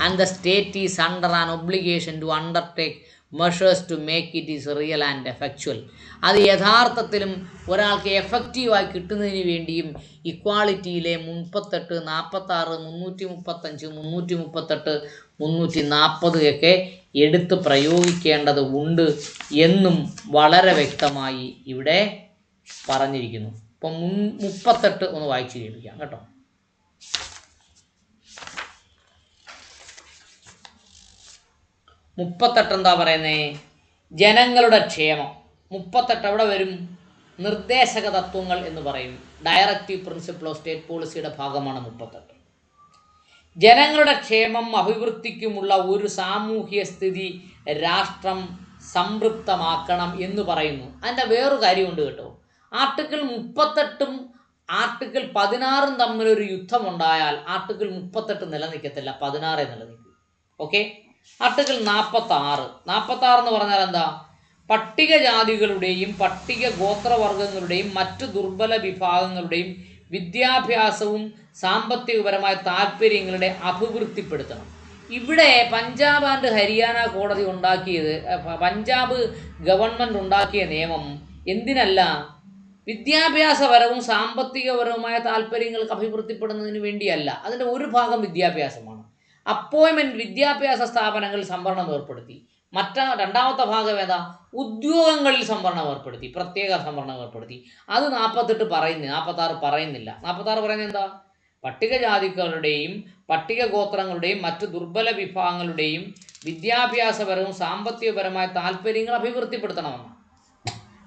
And the state is under an obligation to undertake measures to make it is real and effectual. അത് യഥാർത്ഥത്തിലും ഒരാൾക്ക് എഫക്റ്റീവായി കിട്ടുന്നതിന് വേണ്ടിയും ഇക്വാളിറ്റിയിലെ 38, 46, 335, 338, 340 ഒക്കെ എടുത്ത് പ്രയോഗിക്കേണ്ടത് ഉണ്ട് എന്നും വളരെ വ്യക്തമായി ഇവിടെ പറഞ്ഞിരിക്കുന്നു. ഇപ്പം 38 ഒന്ന് വായിച്ചു കേൾപ്പിക്കാം കേട്ടോ. 38 എന്താ പറയുന്നേ? ജനങ്ങളുടെ ക്ഷേമം. 38 എവിടെ വരും? നിർദ്ദേശക തത്വങ്ങൾ എന്ന് പറയും. ഡയറക്റ്റീവ് പ്രിൻസിപ്പിൾ ഓഫ് സ്റ്റേറ്റ് പോളിസിയുടെ ഭാഗമാണ് 38. ജനങ്ങളുടെ ക്ഷേമം അഭിവൃദ്ധിക്കുമുള്ള ഒരു സാമൂഹ്യ സ്ഥിതി രാഷ്ട്രം സംതൃപ്തമാക്കണം എന്ന് പറയുന്നു. അതിൻ്റെ വേറൊരു കാര്യമുണ്ട് കേട്ടോ. ആർട്ടിക്കിൾ 38 ആർട്ടിക്കിൾ 16 തമ്മിലൊരു യുദ്ധമുണ്ടായാൽ ആർട്ടിക്കിൾ 38 നിലനിൽക്കത്തില്ല, 16 നിലനിൽക്കും. ഓക്കെ. ആർട്ടിക്കിൾ 46 എന്ന് പറഞ്ഞാൽ എന്താ? പട്ടികജാതികളുടെയും പട്ടിക ഗോത്രവർഗങ്ങളുടെയും മറ്റു ദുർബല വിഭാഗങ്ങളുടെയും വിദ്യാഭ്യാസവും സാമ്പത്തികപരമായ താല്പര്യങ്ങളുടെ അഭിവൃദ്ധിപ്പെടുത്തണം. ഇവിടെ പഞ്ചാബ് ആൻഡ് ഹരിയാന കോടതി ഉണ്ടാക്കിയത്, പഞ്ചാബ് ഗവൺമെൻറ് ഉണ്ടാക്കിയ നിയമം എന്തിനല്ല? വിദ്യാഭ്യാസപരവും സാമ്പത്തികപരവുമായ താല്പര്യങ്ങൾക്ക് അഭിവൃദ്ധിപ്പെടുന്നതിന് വേണ്ടിയല്ല. അതിൻ്റെ ഒരു ഭാഗം വിദ്യാഭ്യാസമാണ്. അപ്പോയിൻമെൻറ്റ് വിദ്യാഭ്യാസ സ്ഥാപനങ്ങളിൽ സംവരണം ഏർപ്പെടുത്തി. രണ്ടാമത്തെ ഭാഗം ഏതാ? ഉദ്യോഗങ്ങളിൽ സംവരണം ഏർപ്പെടുത്തി, പ്രത്യേക സംവരണം ഏർപ്പെടുത്തി. അത് 48 പറയുന്നു, 46 പറയുന്നില്ല. 46 പറയുന്നത് എന്താ? പട്ടികജാതികളുടെയും പട്ടിക ഗോത്രങ്ങളുടെയും മറ്റു ദുർബല വിഭാഗങ്ങളുടെയും വിദ്യാഭ്യാസപരവും സാമ്പത്തികപരമായ താല്പര്യങ്ങൾ അഭിവൃദ്ധിപ്പെടുത്തണമെന്നാണ്.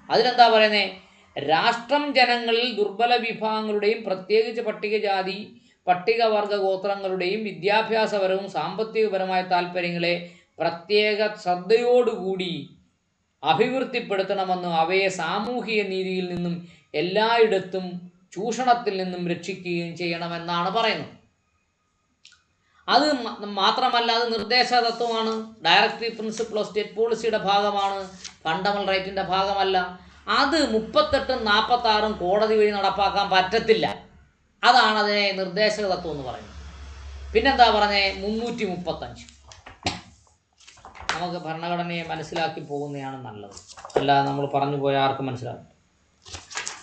അതിലെന്താ പറയുന്നത്? രാഷ്ട്രം ജനങ്ങളിൽ ദുർബല വിഭാഗങ്ങളുടെയും പ്രത്യേകിച്ച് പട്ടികജാതി പട്ടികവർഗ ഗോത്രങ്ങളുടെയും വിദ്യാഭ്യാസപരവും സാമ്പത്തികപരമായ താല്പര്യങ്ങളെ പ്രത്യേക ശ്രദ്ധയോടുകൂടി അഭിവൃദ്ധിപ്പെടുത്തണമെന്നും അവയെ സാമൂഹിക നീതിയിൽ നിന്നും എല്ലായിടത്തും ചൂഷണത്തിൽ നിന്നും രക്ഷിക്കുകയും ചെയ്യണമെന്നാണ് പറയുന്നത്. അത് മാത്രമല്ല, അത് നിർദ്ദേശ തത്വമാണ്, ഡയറക്റ്റീവ് പ്രിൻസിപ്പിൾ ഓഫ് സ്റ്റേറ്റ് പോളിസിയുടെ ഭാഗമാണ്, ഫണ്ടമെന്റൽ റൈറ്റിൻ്റെ ഭാഗമല്ല. അത് 38, 46 കോടതി വഴി നടപ്പാക്കാൻ പറ്റത്തില്ല. അതാണ് അതിനെ നിർദ്ദേശക തത്വം എന്ന് പറയുന്നത്. പിന്നെന്താ പറഞ്ഞേ? 335. നമുക്ക് ഭരണഘടനയെ മനസ്സിലാക്കി പോകുന്നതാണ് നല്ലത്, അല്ലാതെ നമ്മൾ പറഞ്ഞു പോയാൽ ആർക്കും മനസ്സിലാകും.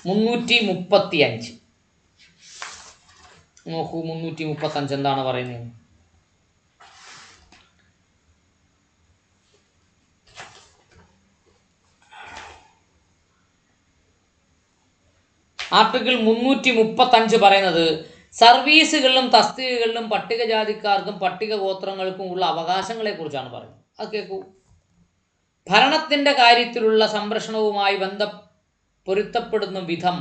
335 നോക്കൂ. 335 എന്താണ് പറയുന്നത്? ആർട്ടിക്കിൾ 335 പറയുന്നത് സർവീസുകളിലും തസ്തികകളിലും പട്ടികജാതിക്കാർക്കും പട്ടിക ഗോത്രങ്ങൾക്കും ഉള്ള അവകാശങ്ങളെ കുറിച്ചാണ് പറയുന്നത്. അത് കേൾക്കൂ. ഭരണത്തിൻ്റെ കാര്യത്തിലുള്ള സംരക്ഷണവുമായി പൊരുത്തപ്പെടുന്ന വിധം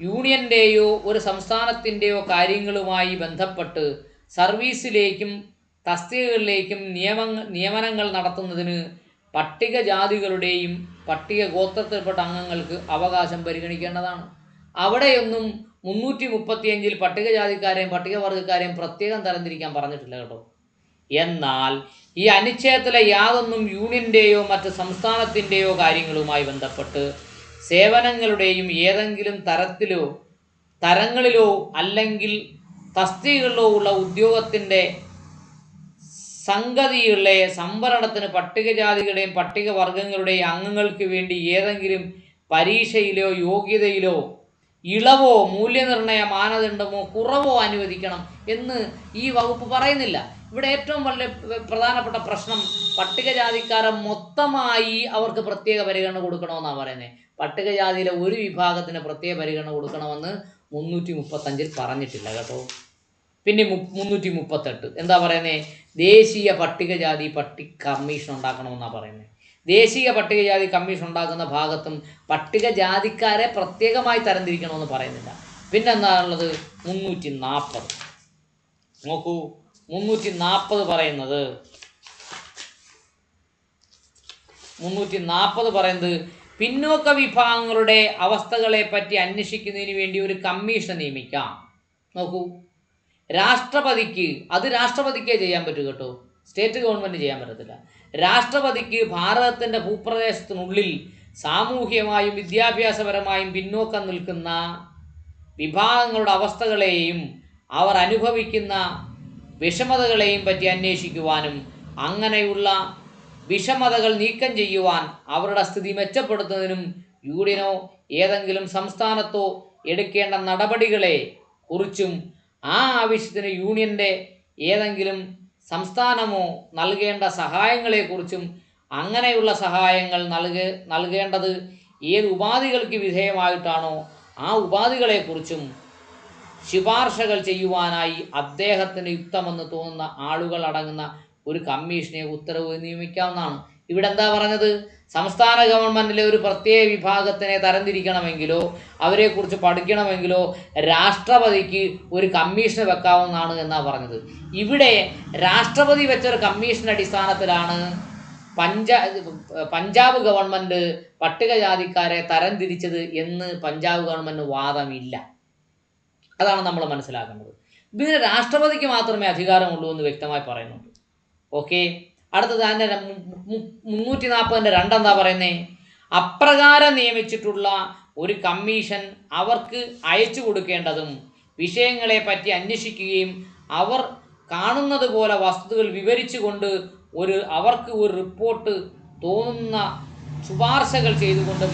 യൂണിയൻ്റെയോ ഒരു സംസ്ഥാനത്തിൻ്റെയോ കാര്യങ്ങളുമായി ബന്ധപ്പെട്ട് സർവീസിലേക്കും തസ്തികകളിലേക്കും നിയമനങ്ങൾ നടത്തുന്നതിന് പട്ടികജാതികളുടെയും പട്ടിക ഗോത്രത്തിൽപ്പെട്ട അംഗങ്ങൾക്ക് അവകാശം പരിഗണിക്കേണ്ടതാണ്. അവിടെയൊന്നും 335 പട്ടികജാതിക്കാരെയും പട്ടികവർഗക്കാരെയും പ്രത്യേകം തരംതിരിക്കാൻ പറഞ്ഞിട്ടില്ല കേട്ടോ. എന്നാൽ ഈ അനുച്ഛേദത്തിലെ യാതൊന്നും യൂണിയൻ്റെയോ മറ്റ് സംസ്ഥാനത്തിൻ്റെയോ കാര്യങ്ങളുമായി ബന്ധപ്പെട്ട് സേവനങ്ങളുടെയും ഏതെങ്കിലും തരങ്ങളിലോ അല്ലെങ്കിൽ തസ്തികകളിലോ ഉള്ള ഉദ്യോഗത്തിൻ്റെ സംഗതികളെ സംവരണത്തിന് പട്ടികജാതികളുടെയും പട്ടികവർഗങ്ങളുടെയും അംഗങ്ങൾക്ക് വേണ്ടി ഏതെങ്കിലും പരീക്ഷയിലോ യോഗ്യതയിലോ ഇളവോ മൂല്യനിർണ്ണയ മാനദണ്ഡമോ കുറവോ അനുവദിക്കണം എന്ന് ഈ വകുപ്പ് പറയുന്നില്ല. ഇവിടെ ഏറ്റവും വളരെ പ്രധാനപ്പെട്ട പ്രശ്നം പട്ടികജാതിക്കാരെ മൊത്തമായി അവർക്ക് പ്രത്യേക പരിഗണന കൊടുക്കണമെന്നാണ് പറയുന്നത്. പട്ടികജാതിയിലെ ഒരു വിഭാഗത്തിന് പ്രത്യേക പരിഗണന കൊടുക്കണമെന്ന് 335 പറഞ്ഞിട്ടില്ല കേട്ടോ. പിന്നെ 338 എന്താ പറയുന്നത്? ദേശീയ പട്ടികജാതി കമ്മീഷൻ ഉണ്ടാക്കണമെന്നാണ് പറയുന്നത്. ദേശീയ പട്ടികജാതി കമ്മീഷൻ ഉണ്ടാക്കുന്ന ഭാഗത്തും പട്ടികജാതിക്കാരെ പ്രത്യേകമായി തരംതിരിക്കണമെന്ന് പറയുന്നില്ല. പിന്നെന്താണുള്ളത്? 340. നോക്കൂ, 340 പറയുന്നത് 340 പറയുന്നത് പിന്നോക്ക വിഭാഗങ്ങളുടെ അവസ്ഥകളെ പറ്റി അന്വേഷിക്കുന്നതിന് വേണ്ടി ഒരു കമ്മീഷൻ നിയമിക്കാം. നോക്കൂ, രാഷ്ട്രപതിക്കേ ചെയ്യാൻ പറ്റൂ കേട്ടോ, സ്റ്റേറ്റ് ഗവൺമെൻറ് ചെയ്യാൻ പറ്റത്തില്ല. രാഷ്ട്രപതിക്ക് ഭാരതത്തിൻ്റെ ഭൂപ്രദേശത്തിനുള്ളിൽ സാമൂഹ്യമായും വിദ്യാഭ്യാസപരമായും പിന്നോക്കം നിൽക്കുന്ന വിഭാഗങ്ങളുടെ അവസ്ഥകളെയും അവർ അനുഭവിക്കുന്ന വിഷമതകളെയും പറ്റി അന്വേഷിക്കുവാനും അങ്ങനെയുള്ള വിഷമതകൾ നീക്കം ചെയ്യുവാൻ അവരുടെ സ്ഥിതി മെച്ചപ്പെടുത്തുന്നതിനും യൂണിയനോ ഏതെങ്കിലും സംസ്ഥാനത്തോ എടുക്കേണ്ട നടപടികളെ കുറിച്ചും ആ ആവശ്യത്തിന് യൂണിയൻ്റെ ഏതെങ്കിലും സംസ്ഥാനമോ നൽകേണ്ട സഹായങ്ങളെക്കുറിച്ചും അങ്ങനെയുള്ള സഹായങ്ങൾ നൽകേണ്ടത് ഏത് ഉപാധികൾക്ക് വിധേയമായിട്ടാണോ ആ ഉപാധികളെക്കുറിച്ചും ശുപാർശകൾ ചെയ്യുവാനായി അദ്ദേഹത്തിന് യുക്തമെന്ന് തോന്നുന്ന ആളുകൾ അടങ്ങുന്ന ഒരു കമ്മീഷനെ ഉത്തരവ് നിയമിക്കാവുന്നതാണ്. ഇവിടെ എന്താ പറഞ്ഞത്? സംസ്ഥാന ഗവൺമെൻറ്റിലെ ഒരു പ്രത്യേക വിഭാഗത്തിനെ തരംതിരിക്കണമെങ്കിലോ അവരെക്കുറിച്ച് പഠിക്കണമെങ്കിലോ രാഷ്ട്രപതിക്ക് ഒരു കമ്മീഷൻ വെക്കാവുന്നതാണ് എന്നാണ് പറഞ്ഞത്. ഇവിടെ രാഷ്ട്രപതി വെച്ചൊരു കമ്മീഷൻ്റെ അടിസ്ഥാനത്തിലാണ് പഞ്ചാബ് ഗവൺമെൻറ് പട്ടികജാതിക്കാരെ തരംതിരിച്ചത് എന്ന് പഞ്ചാബ് ഗവൺമെൻറ് വാദമില്ല. അതാണ് നമ്മൾ മനസ്സിലാക്കേണ്ടത്. ഇതിന് രാഷ്ട്രപതിക്ക് മാത്രമേ അധികാരമുള്ളൂ എന്ന് വ്യക്തമായി പറയുന്നുണ്ട്. ഓക്കെ, അടുത്തത് അതിൻ്റെ 340 എന്താ പറയുന്നത്? അപ്രകാരം നിയമിച്ചിട്ടുള്ള ഒരു കമ്മീഷൻ അവർക്ക് അയച്ചു കൊടുക്കേണ്ടതും വിഷയങ്ങളെ പറ്റി അന്വേഷിക്കുകയും അവർ കാണുന്നത് പോലെ വസ്തുതകൾ വിവരിച്ചുകൊണ്ട് അവർക്ക് ഒരു റിപ്പോർട്ട് തോന്നുന്ന ശുപാർശകൾ ചെയ്തുകൊണ്ടും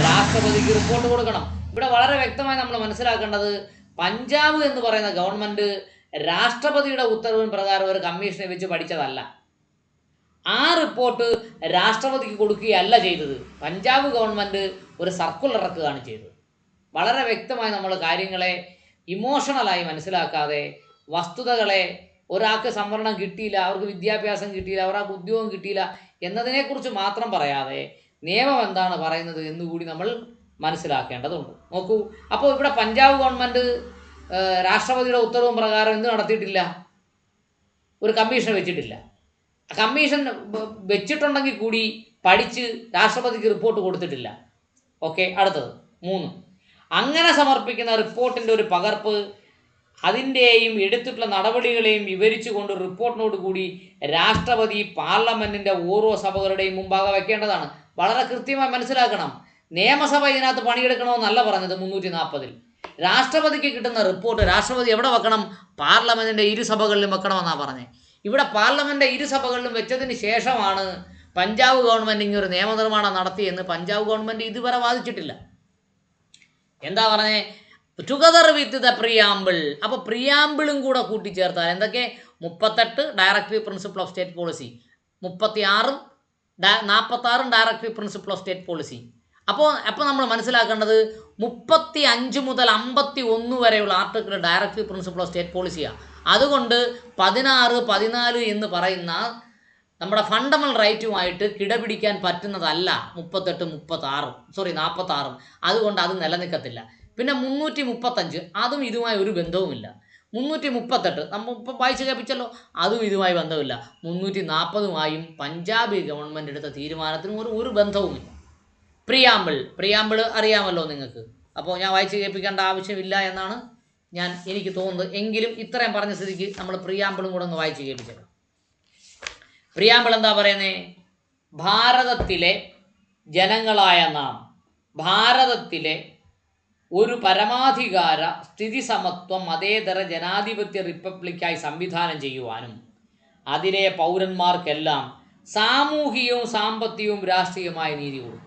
രാഷ്ട്രപതിക്ക് റിപ്പോർട്ട് കൊടുക്കണം. ഇവിടെ വളരെ വ്യക്തമായി നമ്മൾ മനസ്സിലാക്കേണ്ടത്, പഞ്ചാബ് എന്ന് പറയുന്ന ഗവൺമെൻറ് രാഷ്ട്രപതിയുടെ ഉത്തരവിൻ പ്രകാരം ഒരു കമ്മീഷനെ വെച്ച് പഠിച്ചതല്ല. ആ റിപ്പോർട്ട് രാഷ്ട്രപതിക്ക് കൊടുക്കുകയല്ല ചെയ്തത്. പഞ്ചാബ് ഗവൺമെൻറ് ഒരു സർക്കുലർ ഇറക്കുകയാണ് ചെയ്തത്. വളരെ വ്യക്തമായി നമ്മൾ കാര്യങ്ങളെ ഇമോഷണലായി മനസ്സിലാക്കാതെ വസ്തുതകളെ ഒരാൾക്ക് സംവരണം കിട്ടിയില്ല, അവർക്ക് വിദ്യാഭ്യാസം കിട്ടിയില്ല, അവർക്ക് ഉദ്യോഗം കിട്ടിയില്ല എന്നതിനെക്കുറിച്ച് മാത്രം പറയാതെ നിയമം എന്താണ് പറയുന്നത് എന്നുകൂടി നമ്മൾ മനസ്സിലാക്കേണ്ടതുണ്ട്. നോക്കൂ, അപ്പോൾ ഇവിടെ പഞ്ചാബ് ഗവൺമെൻറ് രാഷ്ട്രപതിയുടെ ഉത്തരവും പ്രകാരം എന്ത് നടത്തിയിട്ടില്ല? ഒരു കമ്മീഷൻ വെച്ചിട്ടില്ല. കമ്മീഷൻ വെച്ചിട്ടുണ്ടെങ്കിൽ കൂടി പഠിച്ച് രാഷ്ട്രപതിക്ക് റിപ്പോർട്ട് കൊടുത്തിട്ടില്ല. ഓക്കെ, അടുത്തത് 3. അങ്ങനെ സമർപ്പിക്കുന്ന റിപ്പോർട്ടിൻ്റെ ഒരു പകർപ്പ് അതിൻ്റെയും എടുത്തിട്ടുള്ള നടപടികളെയും വിവരിച്ചുകൊണ്ട് റിപ്പോർട്ടിനോട് കൂടി രാഷ്ട്രപതി പാർലമെൻറ്റിൻ്റെ ഓരോ സഭകളുടെയും മുമ്പാകെ വയ്ക്കേണ്ടതാണ്. വളരെ കൃത്യമായി മനസ്സിലാക്കണം. നിയമസഭ ഇതിനകത്ത് പണിയെടുക്കണമെന്നല്ല പറഞ്ഞത് 340. രാഷ്ട്രപതിക്ക് കിട്ടുന്ന റിപ്പോർട്ട് രാഷ്ട്രപതി എവിടെ വെക്കണം? പാർലമെൻറ്റിൻ്റെ ഇരുസഭകളിലും വെക്കണമെന്നാണ് പറഞ്ഞത്. ഇവിടെ പാർലമെൻറ്റിൻ്റെ ഇരുസഭകളിലും വെച്ചതിന് ശേഷമാണ് പഞ്ചാബ് ഗവൺമെൻറ് ഇങ്ങനൊരു നിയമനിർമ്മാണം നടത്തിയെന്ന് പഞ്ചാബ് ഗവൺമെൻറ് ഇതുവരെ വാദിച്ചിട്ടില്ല. എന്താ പറഞ്ഞേ? Together with the preamble. അപ്പോൾ പ്രിയാമ്പിളും കൂടെ കൂട്ടിച്ചേർത്താൽ എന്തൊക്കെ? 38 directive principle of state policy, 46 46 directive principle of state policy. അപ്പോൾ നമ്മൾ മനസ്സിലാക്കേണ്ടത് 35 മുതൽ 51 വരെയുള്ള article directive principle of state പോളിസിയാണ്. അതുകൊണ്ട് 16, 14 എന്ന് പറയുന്ന നമ്മുടെ ഫണ്ടമെൻ്റൽ റൈറ്റുമായിട്ട് കിടപിടിക്കാൻ പറ്റുന്നതല്ല 38, 46. അതുകൊണ്ട് അത് നിലനിൽക്കത്തില്ല. പിന്നെ 335 അതും ഇതുമായി ഒരു ബന്ധവുമില്ല. 338 നമ്മൾ ഇപ്പോൾ വായിച്ച് കേൾപ്പിച്ചല്ലോ, അതും ഇതുമായി ബന്ധമില്ല. 340 പഞ്ചാബ് ഗവൺമെൻറ് എടുത്ത തീരുമാനത്തിനും ഒരു ബന്ധവുമില്ല. പ്രിയാമ്പിൾ അറിയാമല്ലോ നിങ്ങൾക്ക്. അപ്പോൾ ഞാൻ വായിച്ച് കേൾപ്പിക്കേണ്ട ആവശ്യമില്ല എന്നാണ് എനിക്ക് തോന്നുന്നത്. എങ്കിലും ഇത്രയും പറഞ്ഞ സ്ഥിതിക്ക് നമ്മൾ പ്രിയാമ്പിളും കൂടെ ഒന്ന് വായിച്ച് കേൾപ്പിച്ചേക്കാം. പ്രിയാമ്പിൾ എന്താ പറയുന്നത്? ഭാരതത്തിലെ ജനങ്ങളായ നാം ഭാരതത്തിലെ ഒരു പരമാധികാര സ്ഥിതി സമത്വം മതേതര ജനാധിപത്യ റിപ്പബ്ലിക്കായി സംവിധാനം ചെയ്യുവാനും അതിലെ പൗരന്മാർക്കെല്ലാം സാമൂഹികവും സാമ്പത്തികവും രാഷ്ട്രീയമായ നീതി കൊടുക്കും.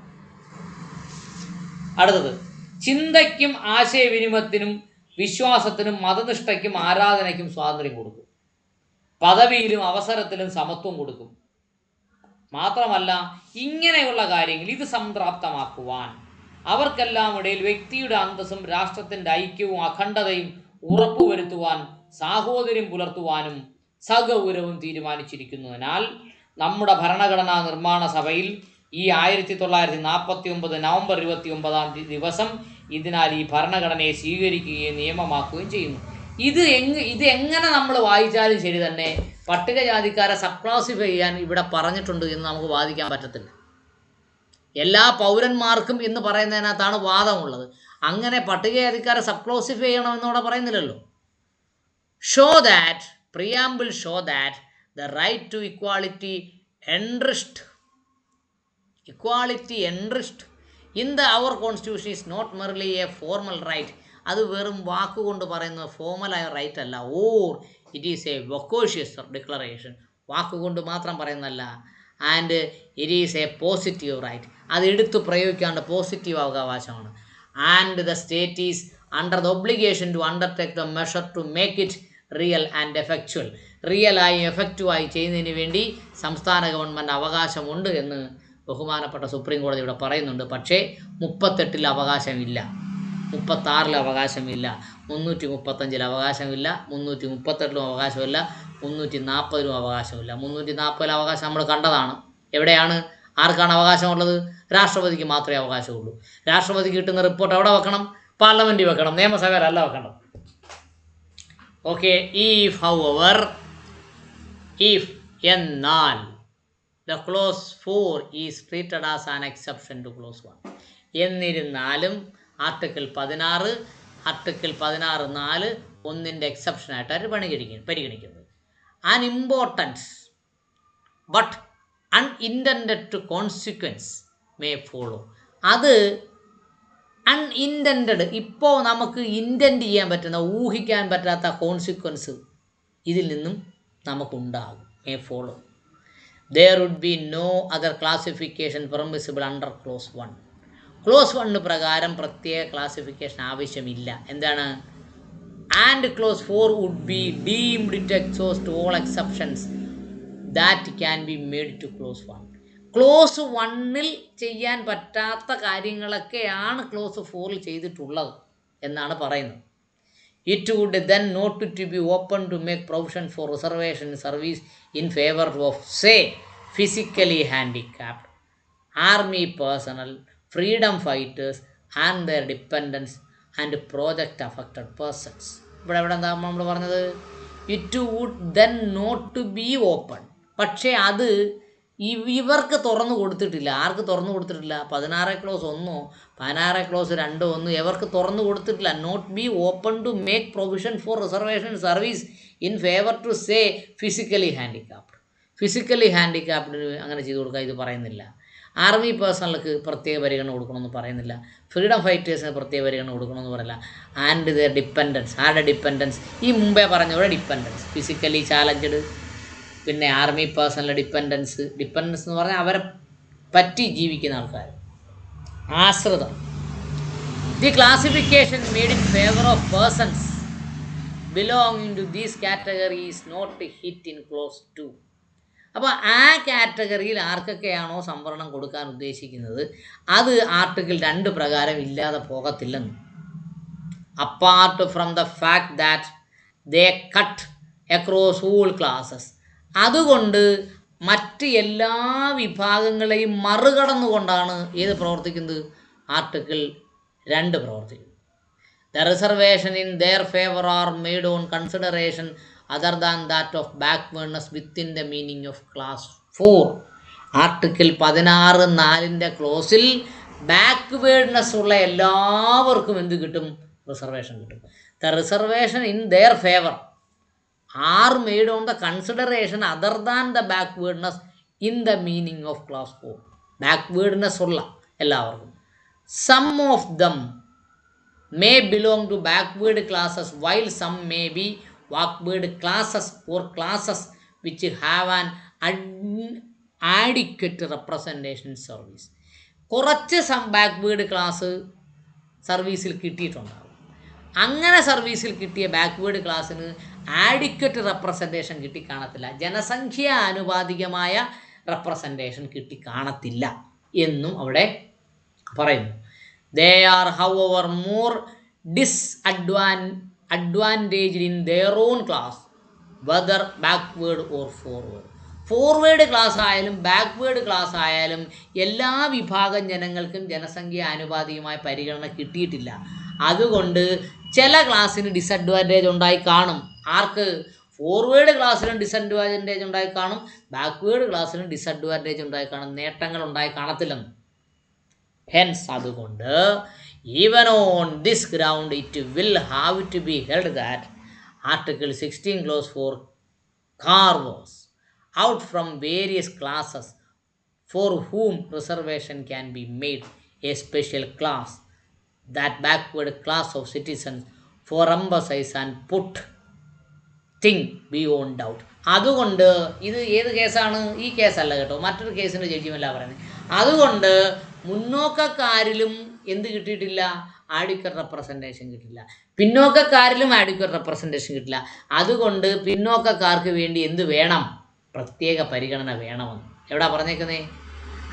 അടുത്തത്, ചിന്തയ്ക്കും ആശയവിനിമയത്തിനും വിശ്വാസത്തിനും മതനിഷ്ഠയ്ക്കും ആരാധനയ്ക്കും സ്വാതന്ത്ര്യം കൊടുക്കും. പദവിയിലും അവസരത്തിലും സമത്വം കൊടുക്കും. മാത്രമല്ല, ഇങ്ങനെയുള്ള കാര്യങ്ങൾ ഇത് സംപ്രാപ്തമാക്കുവാൻ അവർക്കെല്ലാം ഇടയിൽ വ്യക്തിയുടെ അന്തസ്സും രാഷ്ട്രത്തിൻ്റെ ഐക്യവും അഖണ്ഡതയും ഉറപ്പുവരുത്തുവാൻ സാഹോദര്യം പുലർത്തുവാനും സഗൗരവം തീരുമാനിച്ചിരിക്കുന്നതിനാൽ നമ്മുടെ ഭരണഘടനാ നിർമ്മാണ സഭയിൽ ഈ 1949 നവംബർ 29 ദിവസം ഇതിനാൽ ഈ ഭരണഘടനയെ സ്വീകരിക്കുകയും നിയമമാക്കുകയും ചെയ്യുന്നു. ഇത് എങ്ങനെ നമ്മൾ വായിച്ചാലും ശരി തന്നെ പട്ടികജാതിക്കാരെ സബ്ക്ലാസിഫൈ ചെയ്യാൻ ഇവിടെ പറഞ്ഞിട്ടുണ്ട് എന്ന് നമുക്ക് വാദിക്കാൻ പറ്റത്തില്ല. എല്ലാ പൗരന്മാർക്കും എന്ന് പറയുന്നതിനകത്താണ് വാദമുള്ളത്. അങ്ങനെ പട്ടികജാതിക്കാരെ സബ്ക്ലാസിഫൈ ചെയ്യണമെന്നിവിടെ പറയുന്നില്ലല്ലോ. Show that preamble show that the right to equality enriched in our constitution is not merely a formal right. അത് വെറും വാക്കുകൊണ്ട് പറയുന്ന ഫോർമലായ റൈറ്റ് അല്ല. Or it is a vacuous declaration, വാക്കുകൊണ്ട് മാത്രം പറയുന്നതല്ല. And it is a positive right, അത് എടുത്ത് പ്രയോഗിക്കാണ്ട് പോസിറ്റീവ് അവകാശമാണ്. And the state is under the obligation to undertake the measure to make it real and effectual. റിയലായി എഫക്റ്റീവായി ചെയ്യുന്നതിന് വേണ്ടി സംസ്ഥാന ഗവൺമെൻറ് അവകാശമുണ്ട് എന്ന് ബഹുമാനപ്പെട്ട സുപ്രീം കോടതി ഇവിടെ പറയുന്നുണ്ട്. പക്ഷേ 38 അവകാശമില്ല, 36 അവകാശമില്ല, 335 അവകാശമില്ല, 338 അവകാശമില്ല, 340 അവകാശമില്ല. 340 അവകാശം നമ്മൾ കണ്ടതാണ്. എവിടെയാണ്, ആർക്കാണ് അവകാശമുള്ളത്? രാഷ്ട്രപതിക്ക് മാത്രമേ അവകാശമുള്ളൂ. രാഷ്ട്രപതിക്ക് കിട്ടുന്ന റിപ്പോർട്ട് എവിടെ വെക്കണം? പാർലമെൻറ്റിൽ വെക്കണം, നിയമസഭയിലല്ല വെക്കണം. ഓക്കെ. എന്നാൽ the clause 4 is treated as an exception to clause 1. എന്നിരുന്നാലും ആർട്ടിക്കിൾ 16 4 ഒന്നിൻ്റെ എക്സെപ്ഷനായിട്ടാണ് പരിഗണിക്കുന്നത്. An important but unintended consequence may follow. അത് അൺഇൻറ്റൻഡ്, ഇപ്പോൾ നമുക്ക് ഇൻറ്റൻറ്റ് ചെയ്യാൻ പറ്റുന്ന, ഊഹിക്കാൻ പറ്റാത്ത കോൺസിക്വൻസ് ഇതിൽ നിന്നും നമുക്കുണ്ടാകും. May follow. There would be no other classification permissible under clause 1. Clause 1 പ്രകാരം പ്രത്യേക ക്ലാസിഫിക്കേഷൻ ആവശ്യമില്ല. എന്താണ്? And close 4 would be deemed to exhaust all exceptions that can be made to clause 1. Clause 1 ചെയ്യാൻ പറ്റാത്ത കാര്യങ്ങളൊക്കെയാണ് ക്ലോസ് 4 ചെയ്തിട്ടുള്ളത് എന്നാണ് പറയുന്നത്. It would then not to be open to make provision for reservation service in favor of, say, physically handicapped, army personnel, freedom fighters and their dependents and project affected persons. ഇവിടെ എന്താ നമ്മൾ പറഞ്ഞത്? It would then not to be open. പക്ഷേ അത് ഇവർക്ക് തുറന്നു കൊടുത്തിട്ടില്ല. ആർക്ക് തുറന്നു കൊടുത്തിട്ടില്ല? 16 ക്ലോസ് 1 16 ക്ലോസ് 2 ഇവർക്ക് തുറന്നു കൊടുത്തിട്ടില്ല. Not be open to make provision for reservation service in favour to say physically handicapped. Physically ഹാൻഡിക്യാപ്ഡിന് അങ്ങനെ ചെയ്തു കൊടുക്കുക ഇത് പറയുന്നില്ല. ആർമി പേഴ്സണലുകൾക്ക് പ്രത്യേക പരിഗണന കൊടുക്കണമെന്ന് പറയുന്നില്ല. ഫ്രീഡം ഫൈറ്റേഴ്സിന് പ്രത്യേക പരിഗണന കൊടുക്കണമെന്ന് പറയില്ല. ആൻഡ് ദ ഡിപ്പെൻഡൻസ്, ആരുടെ ഡിപ്പെൻഡൻസ്? ഈ മുമ്പേ പറഞ്ഞവിടെ ഡിപ്പെൻഡൻസ്, ഫിസിക്കലി ചാലഞ്ചഡ്, പിന്നെ ആർമി പേഴ്സണൽ ഡിപ്പെൻഡൻസ് എന്ന് പറഞ്ഞാൽ അവരെ പറ്റി ജീവിക്കുന്ന ആൾക്കാർ, ആശ്രിതം. The classification made in favour of persons belonging to these category is not hit in clause 2. അപ്പോൾ ആ കാറ്റഗറിയിൽ ആർക്കൊക്കെയാണോ സംവരണം കൊടുക്കാൻ ഉദ്ദേശിക്കുന്നത് അത് ആർട്ടിക്കിൾ 2 പ്രകാരം ഇല്ലാതെ പോകത്തില്ലെന്ന്. Apart from the fact that they cut across all classes, അതുകൊണ്ട് മറ്റ് എല്ലാ വിഭാഗങ്ങളെയും മറികടന്നുകൊണ്ടാണ് ഏത് പ്രവർത്തിക്കുന്നത്? ആർട്ടിക്കിൾ 2 പ്രവർത്തിക്കുന്നത്. The reservation in their favour are made on consideration other than that of backwardness within the meaning of class 4. Article 16(4) ക്ലോസിൽ backwardness ഉള്ള എല്ലാവർക്കും എന്ത് കിട്ടും? റിസർവേഷൻ കിട്ടും. The reservation in their favour are made on the consideration other than the backwardness in the meaning of class 4. Backwardness ഉള്ള എല്ലാവർക്കും. Some of them may belong to backward classes while some may be backward classes or classes which have an adequate representation service. കുറച്ച് backward class സർവീസിൽ കിട്ടിയിട്ടുണ്ടാകും. അങ്ങനെ സർവീസിൽ കിട്ടിയ backward ക്ലാസ്സിന് adequate representation കിട്ടിക്കാണത്തില്ല, ജനസംഖ്യാനുപാതികമായ റെപ്രസെൻറ്റേഷൻ കിട്ടിക്കാണത്തില്ല എന്നും അവിടെ പറയുന്നു. They are however more disadvantaged in their own class whether backward or forward. Forward class ആയാലും ബാക്ക്വേഡ് ക്ലാസ് ആയാലും എല്ലാ വിഭാഗം ജനങ്ങൾക്കും ജനസംഖ്യ ആനുപാതികമായ പരിഗണന കിട്ടിയിട്ടില്ല. അതുകൊണ്ട് ചില ക്ലാസ്സിന് ഡിസഡ്വാൻറ്റേജ് ഉണ്ടായി കാണും. ആർക്ക്? ഫോർവേഡ് ക്ലാസ്സിനും ഡിസഡ്വാൻറ്റേജ് ഉണ്ടായി കാണും, ബാക്ക്വേഡ് ക്ലാസ്സിനും ഡിസഡ്വാൻറ്റേജ് ഉണ്ടായി കാണും, നേട്ടങ്ങൾ ഉണ്ടായി കാണത്തില്ലെന്ന്. ഹെൻസ് അതുകൊണ്ട് even on this ground it will have to be held that article 16 clause 4 carves out from various classes for whom reservation can be made a special class, that backward class of citizens, for emphasize and put thing beyond doubt. അതുകൊണ്ട് ഇത് ഏത് കേസാണ്? ഈ കേസല്ല കേട്ടോ, മറ്റൊരു കേസിൻ്റെ ജഡ്ജിമല്ല പറയുന്നത്. അതുകൊണ്ട് മുന്നോക്കക്കാരിലും എന്ത് കിട്ടിയിട്ടില്ല? ആഡിക്വറ്റ് റെപ്രസെൻറ്റേഷൻ കിട്ടില്ല. പിന്നോക്കക്കാരിലും ആഡിക്വറ്റ് റെപ്രസെൻറ്റേഷൻ കിട്ടില്ല. അതുകൊണ്ട് പിന്നോക്കക്കാർക്ക് വേണ്ടി എന്ത് വേണം? പ്രത്യേക പരിഗണന വേണമെന്ന് എവിടാ പറഞ്ഞേക്കുന്നേ?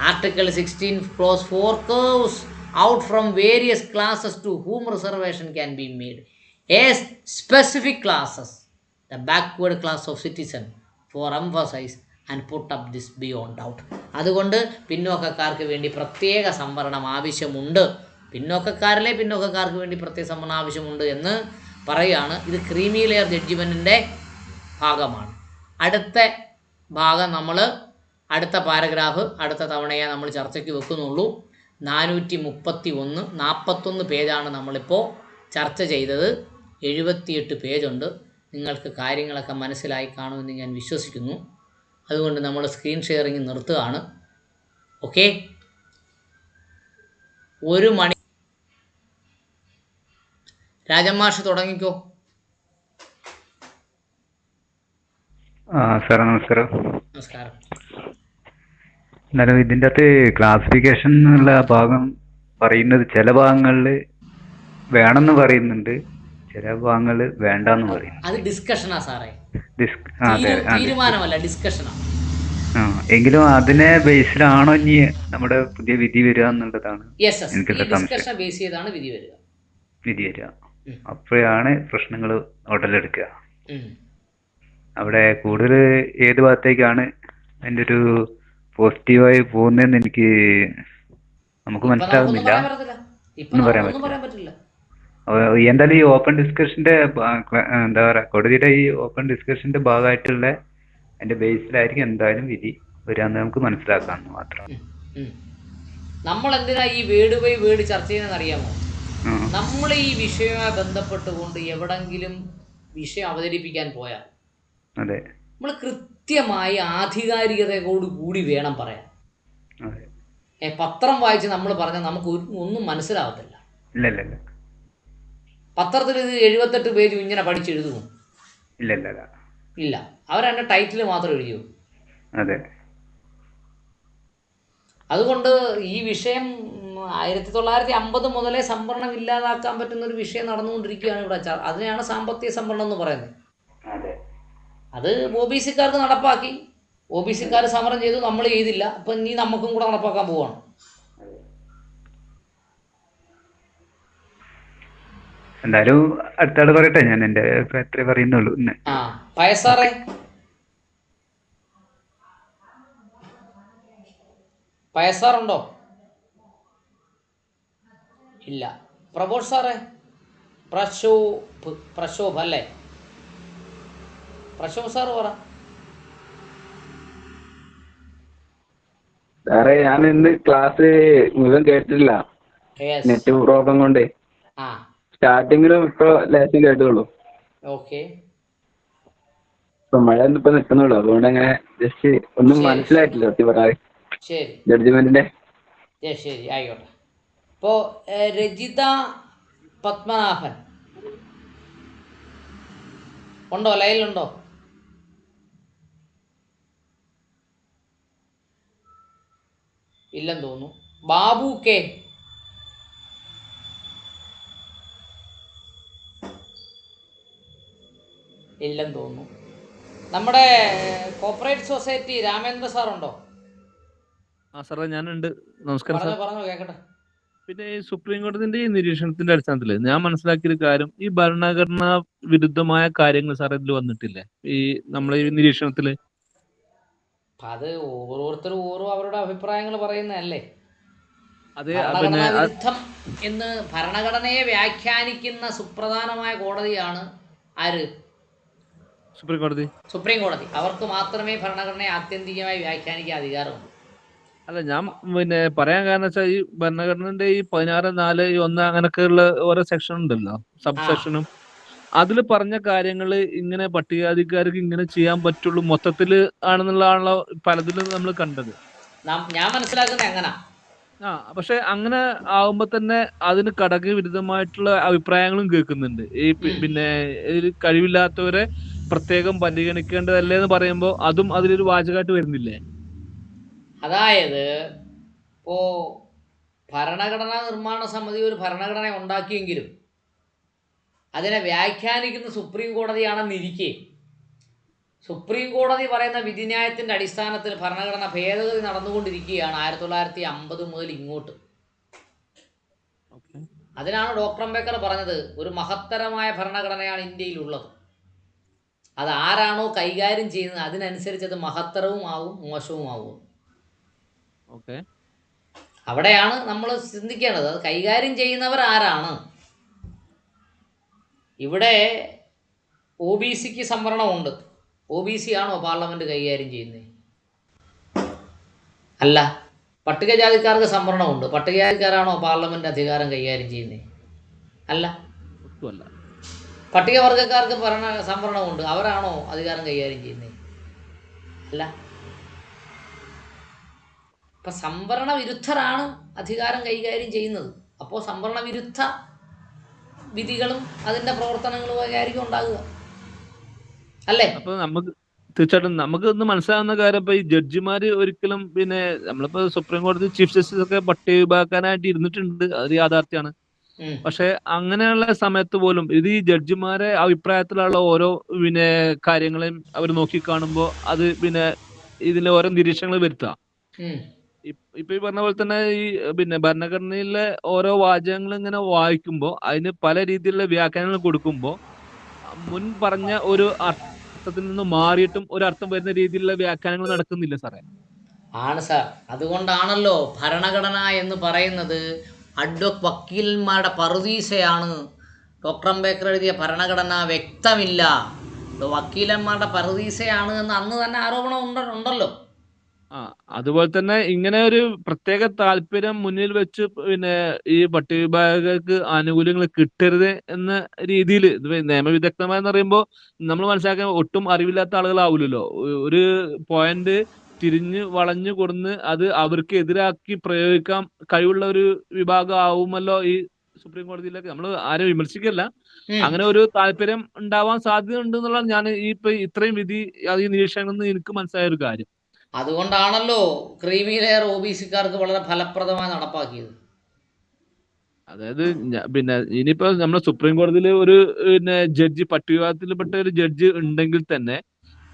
Article 16 clause 4 curves out from various classes to whom reservation can be made as specific classes, the backward class of citizen, for emphasize and put up this beyond doubt. അതുകൊണ്ട് പിന്നോക്കക്കാർക്ക് വേണ്ടി പ്രത്യേക സംവരണം ആവശ്യമുണ്ട്, പിന്നോക്കക്കാർക്ക് വേണ്ടി പ്രത്യേക സംവരണം ആവശ്യമുണ്ട് എന്ന് പറയുകയാണ്. ഇത് ക്രീമി ലെയർ ജഡ്ജിമെൻറ്റിൻ്റെ ഭാഗമാണ്. അടുത്ത ഭാഗം നമ്മൾ അടുത്ത പാരഗ്രാഫ് അടുത്ത തവണയെ നമ്മൾ ചർച്ചയ്ക്ക് വെക്കുന്നുള്ളൂ. 431 41 പേജാണ് നമ്മളിപ്പോൾ ചർച്ച ചെയ്തത്. 78 പേജുണ്ട്. നിങ്ങൾക്ക് കാര്യങ്ങളൊക്കെ മനസ്സിലായി കാണുമെന്ന് ഞാൻ വിശ്വസിക്കുന്നു. അതുകൊണ്ട് നമ്മൾ സ്ക്രീൻ ഷെയറിങ് നിർത്തുകയാണ്. ഓക്കെ, 1 മണി. രാജമാഷ് തുടങ്ങിക്കോ. സാറേ നമസ്കാരം. നമസ്കാരം. എന്നാലും ഇതിൻ്റെ അകത്ത് ക്ലാസിഫിക്കേഷൻ എന്നുള്ള ഭാഗം പറയുന്നത് ചില ഭാഗങ്ങളിൽ വേണമെന്ന് പറയുന്നുണ്ട്, ചില ഭാഗങ്ങളിൽ വേണ്ടെന്ന് പറയുന്നു. അത് ഡിസ്കഷനാ സാറേ, അതെ, തീരുമാനമല്ല, ഡിസ്കഷനാണ്. എങ്കിലും അതിനെ ബേസിലാണോ ഇനി നമ്മുടെ പുതിയ വിധി വരിക എന്നുള്ളതാണ് എനിക്കുള്ള സംശയം. ബേസ് ചെയ്താണ് വിധി വരിക. അപ്പോഴാണ് പ്രശ്നങ്ങൾ ഉടലെടുക്കുക. അവിടെ കൂടുതൽ ഏത് ഭാഗത്തേക്കാണ് അതിൻ്റെ ഒരു പോസിറ്റീവായി പോകുന്നതെന്ന് നമുക്ക് മനസ്സിലാകുന്നില്ല, ഒന്നും പറയാൻ പറ്റില്ല. എന്തായാലും ഈ ഓപ്പൺ ഡിസ്കഷന്റെ എന്താ പറയുക, കോടതിയുടെ ഈ ഓപ്പൺ ഡിസ്കഷന്റെ ഭാഗമായിട്ടുള്ള അതിന്റെ ബേസിലായിരിക്കും എന്തായാലും വിധി വരാന്ന് നമുക്ക് മനസ്സിലാക്കാമെന്ന് മാത്രം. നമ്മൾ എന്തിനാ ഈ വേർഡ് ബൈ വേർഡ് ചർച്ച ചെയ്യുന്നതെന്ന് അറിയാമോ? നമ്മൾ ഈ വിഷയവുമായി ബന്ധപ്പെട്ടുകൊണ്ട് എവിടെങ്കിലും വിഷയം അവതരിപ്പിക്കാൻ പോയാൽ അതെ നമ്മൾ കൃത്യമായി ആധികാരികതയോട് കൂടി വേണം പറയാൻ. പത്രം വായിച്ച് നമ്മൾ പറഞ്ഞാൽ നമുക്ക് ഒന്നും മനസ്സിലാവത്തില്ല. പത്രത്തിൽ ഇത് 78 പേജ് ഇങ്ങനെ പഠിച്ചെഴുതുമോ? ഇല്ല. അവരതിൻ്റെ ടൈറ്റിൽ മാത്രം എഴുതിയോ? അതെ. അതുകൊണ്ട് ഈ വിഷയം 1950 മുതലേ സംവരണം ഇല്ലാതാക്കാൻ പറ്റുന്ന ഒരു വിഷയം നടന്നുകൊണ്ടിരിക്കുകയാണ് ഇവിടെ. അതിനെയാണ് സാമ്പത്തിക സംവരണം എന്ന് പറയുന്നത്. അത് OBC-ക്കാർക്ക് നടപ്പാക്കി, OBC-ക്കാർ സമരം ചെയ്തു, നമ്മൾ ചെയ്തില്ല. അപ്പം നീ നമുക്കും കൂടെ നടപ്പാക്കാൻ പോവാണ്. എന്തായാലും അടുത്താള് പറയട്ടെ, ഞാൻ എന്റെ അത്രേ പറയുന്നുള്ളൂ. പയസാറേ, പയസാറുണ്ടോ? ഇല്ല. പ്രബോധ് സാറേ, പ്രശോഭ് അല്ലേ? പ്രശോഭ് സാറ് പറ. സാറേ ഞാൻ ഇന്ന് ക്ലാസ് മുഴുവൻ കേട്ടിട്ടില്ല, നെറ്റ് പ്രോബ്ലം കൊണ്ട്. സ്റ്റാർട്ടിങ്ങിലും ഇപ്പൊ ലേശം കേട്ടുള്ളൂ. ഓക്കെ. ഇപ്പൊ മഴ ഇപ്പൊ നിൽക്കുന്നുള്ളൂ, അതുകൊണ്ട് അങ്ങനെ ജസ്റ്റ് ഒന്നും മനസ്സിലായിട്ടില്ല സത്യം പറയാൻ. ശരി, ജഡ്ജ്മെന്റിന്റെ. ശരി, ആയിക്കോട്ടെ. ഇപ്പോ രജിത പത്മനാഭൻ ഉണ്ടോ? ലൈനിലുണ്ടോ? ഇല്ലെന്ന് തോന്നുന്നു. ബാബു കെ, ഇല്ലെന്ന് തോന്നുന്നു. നമ്മുടെ കോപ്പറേറ്റ് സൊസൈറ്റി രാമേന്ദ്ര സാറുണ്ടോ? സാറേ ഞാനുണ്ട്. നമസ്കാരം സാർ. പറഞ്ഞോ, കേക്കട്ടെ. പിന്നെ ഈ സുപ്രീം കോടതിന്റെ ഈ നിരീക്ഷണത്തിന്റെ അടിസ്ഥാനത്തിൽ ഞാൻ മനസ്സിലാക്കിയൊരു കാര്യം, ഈ ഭരണഘടനാ വിരുദ്ധമായ കാര്യങ്ങൾ സാർ ഇതിൽ വന്നിട്ടില്ലേ ഈ നമ്മളെ ഈ നിരീക്ഷണത്തില്? അപ്പം അത് ഓരോരുത്തരും ഓരോ അവരുടെ അഭിപ്രായങ്ങൾ പറയുന്നതല്ലേ. അതെ പിന്നെ ഭരണഘടനാ വിരുദ്ധം എന്ന് ഭരണഘടനയെ വ്യാഖ്യാനിക്കുന്ന സുപ്രധാനമായ കോടതിയാണ് ആര്? സുപ്രീം കോടതി. സുപ്രീം കോടതി. അവർക്ക് മാത്രമേ ഭരണഘടനയെ ആത്യന്തികമായി വ്യാഖ്യാനിക്കാൻ അധികാരമുള്ളൂ. അല്ല ഞാൻ പിന്നെ പറയാൻ കാരണം വെച്ചാൽ ഈ ഭരണഘടനയുടെ ഈ 16(4) ഈ 1 അങ്ങനൊക്കെയുള്ള ഓരോ സെക്ഷൻ ഉണ്ടല്ലോ, സബ് ആ സെക്ഷനും, അതിൽ പറഞ്ഞ കാര്യങ്ങള് ഇങ്ങനെ പട്ടികജാതിക്കാർക്ക് ഇങ്ങനെ ചെയ്യാൻ പറ്റുള്ളൂ മൊത്തത്തില് ആണെന്നുള്ളതാണല്ലോ പലതിലും നമ്മൾ കണ്ടത്. ഞാൻ മനസ്സിലാക്കുന്നത് എങ്ങനെ? പക്ഷെ അങ്ങനെ ആവുമ്പോ തന്നെ അതിന് വിരുദ്ധമായിട്ടുള്ള അഭിപ്രായങ്ങളും കേൾക്കുന്നുണ്ട്. ഈ പിന്നെ ഒരു കഴിവില്ലാത്തവരെ പ്രത്യേകം പരിഗണിക്കേണ്ടതല്ലേ എന്ന് പറയുമ്പോ അതും അതിലൊരു വാചകമായിട്ട് വരുന്നില്ലേ? അതായത് ഇപ്പോൾ ഭരണഘടനാ നിർമ്മാണ സമിതി ഒരു ഭരണഘടന ഉണ്ടാക്കിയെങ്കിലും അതിനെ വ്യാഖ്യാനിക്കുന്ന സുപ്രീം കോടതിയാണെന്നിരിക്കെ സുപ്രീം കോടതി പറയുന്ന വിധിന്യായത്തിൻ്റെ അടിസ്ഥാനത്തിൽ ഭരണഘടന ഭേദഗതി നടന്നുകൊണ്ടിരിക്കുകയാണ് 1950 മുതൽ ഇങ്ങോട്ട്. അതിനാണ് ഡോക്ടർ അംബേദ്കർ പറഞ്ഞത് ഒരു മഹത്തരമായ ഭരണഘടനയാണ് ഇന്ത്യയിലുള്ളത്. അത് ആരാണോ കൈകാര്യം ചെയ്യുന്നത് അതിനനുസരിച്ച് അത് മഹത്തരവും ആവും മോശവുമാവും. അവിടെയാണ് നമ്മൾ ചിന്തിക്കേണ്ടത്, അത് കൈകാര്യം ചെയ്യുന്നവർ ആരാണ്. ഇവിടെ OBCക്ക് സംവരണമുണ്ട്. OBC ആണോ പാർലമെൻറ്റ് കൈകാര്യം ചെയ്യുന്നത്? അല്ല. പട്ടികജാതിക്കാർക്ക് സംവരണമുണ്ട്. പട്ടികജാതിക്കാരാണോ പാർലമെൻറ്റ് അധികാരം കൈകാര്യം ചെയ്യുന്നത്? അല്ല. പട്ടികവർഗക്കാർക്ക് സംവരണമുണ്ട്. അവരാണോ അധികാരം കൈകാര്യം ചെയ്യുന്നത്? അല്ല. അപ്പം സംവരണ വിരുദ്ധരാണ് അധികാരം കൈകാര്യം ചെയ്യുന്നത്. അപ്പോൾ സംവരണ വിരുദ്ധ വിധികളും അതിൻ്റെ പ്രവർത്തനങ്ങളും ഒക്കെ ആയിരിക്കും ഉണ്ടാകുക, അല്ലേ? അപ്പൊ തീർച്ചയായിട്ടും നമുക്ക് ഒന്ന് മനസ്സിലാവുന്ന കാര്യം ഇപ്പൊ ഈ ജഡ്ജിമാര് ഒരിക്കലും പിന്നെ നമ്മളിപ്പോ സുപ്രീം കോടതി ചീഫ് ജസ്റ്റിസ് ഒക്കെ പട്ടിക വിഭാഗക്കാനായിട്ട് ഇരുന്നിട്ടുണ്ട്, അത് യാഥാർത്ഥ്യമാണ്. പക്ഷെ അങ്ങനെയുള്ള സമയത്ത് പോലും ഇത് ഈ ജഡ്ജിമാരെ അഭിപ്രായത്തിലുള്ള ഓരോ പിന്നെ കാര്യങ്ങളെയും അവർ നോക്കിക്കാണുമ്പോൾ അത് പിന്നെ ഇതിലെ ഓരോ നിരീക്ഷണങ്ങൾ വരുത്താം. ഇപ്പൊ ഈ പറഞ്ഞ പോലെ തന്നെ ഈ പിന്നെ ഭരണഘടനയിലെ ഓരോ വാചകങ്ങൾ ഇങ്ങനെ വായിക്കുമ്പോൾ അതിന് പല രീതിയിലുള്ള വ്യാഖ്യാനങ്ങൾ കൊടുക്കുമ്പോൾ മുൻ പറഞ്ഞ ഒരു അർത്ഥത്തിൽ നിന്ന് മാറിയിട്ടും ഒരു അർത്ഥം വരുന്ന രീതിയിലുള്ള വ്യാഖ്യാനങ്ങൾ നടക്കുന്നില്ല സാറേ. ആണ് സാർ. അതുകൊണ്ടാണല്ലോ ഭരണഘടന എന്ന് പറയുന്നത് വക്കീലന്മാരുടെ പറുദീസയാണ്. ഡോക്ടർ അംബേദ്കർ എഴുതിയ ഭരണഘടന വ്യക്തമില്ല, വക്കീലന്മാരുടെ പറുദീസയാണ് എന്ന് അന്ന് തന്നെ ആരോപണം ഉണ്ടല്ലോ. അതുപോലെ തന്നെ ഇങ്ങനെ ഒരു പ്രത്യേക താല്പര്യം മുന്നിൽ വെച്ച് പിന്നെ ഈ പട്ടികവിഭാഗക്കാർക്ക് ആനുകൂല്യങ്ങൾ കിട്ടരുത് എന്ന രീതിയിൽ നിയമവിദഗ്ധമായെന്ന് പറയുമ്പോൾ നമ്മൾ മനസ്സിലാക്കാൻ ഒട്ടും അറിവില്ലാത്ത ആളുകളാവില്ലല്ലോ. ഒരു പോയിന്റ് തിരിഞ്ഞ് വളഞ്ഞു കൊടുന്ന് അത് അവർക്ക് എതിരാക്കി പ്രയോഗിക്കാൻ കഴിവുള്ള ഒരു വിഭാഗം ആവുമല്ലോ ഈ സുപ്രീം കോടതിയിലൊക്കെ. നമ്മൾ ആരും വിമർശിക്കല്ല, അങ്ങനെ ഒരു താല്പര്യം ഉണ്ടാവാൻ സാധ്യത ഉണ്ട് എന്നുള്ളതാണ് ഞാൻ ഇത്രയും വിധി ഈ നിരീക്ഷണങ്ങളിൽ നിന്ന് എനിക്ക് മനസ്സിലായ ഒരു കാര്യം. അതുകൊണ്ടാണല്ലോ ക്രീമി ലെയർ OBCക്കാർക്ക് വളരെ ഫലപ്രദമായി നടപ്പാക്കിയത്. അതായത് പിന്നെ ഇനിയിപ്പോ നമ്മുടെ സുപ്രീം കോടതിയിൽ ഒരു പിന്നെ ജഡ്ജി പട്ടികവിഭാഗത്തിൽപ്പെട്ട ഒരു ജഡ്ജി ഉണ്ടെങ്കിൽ തന്നെ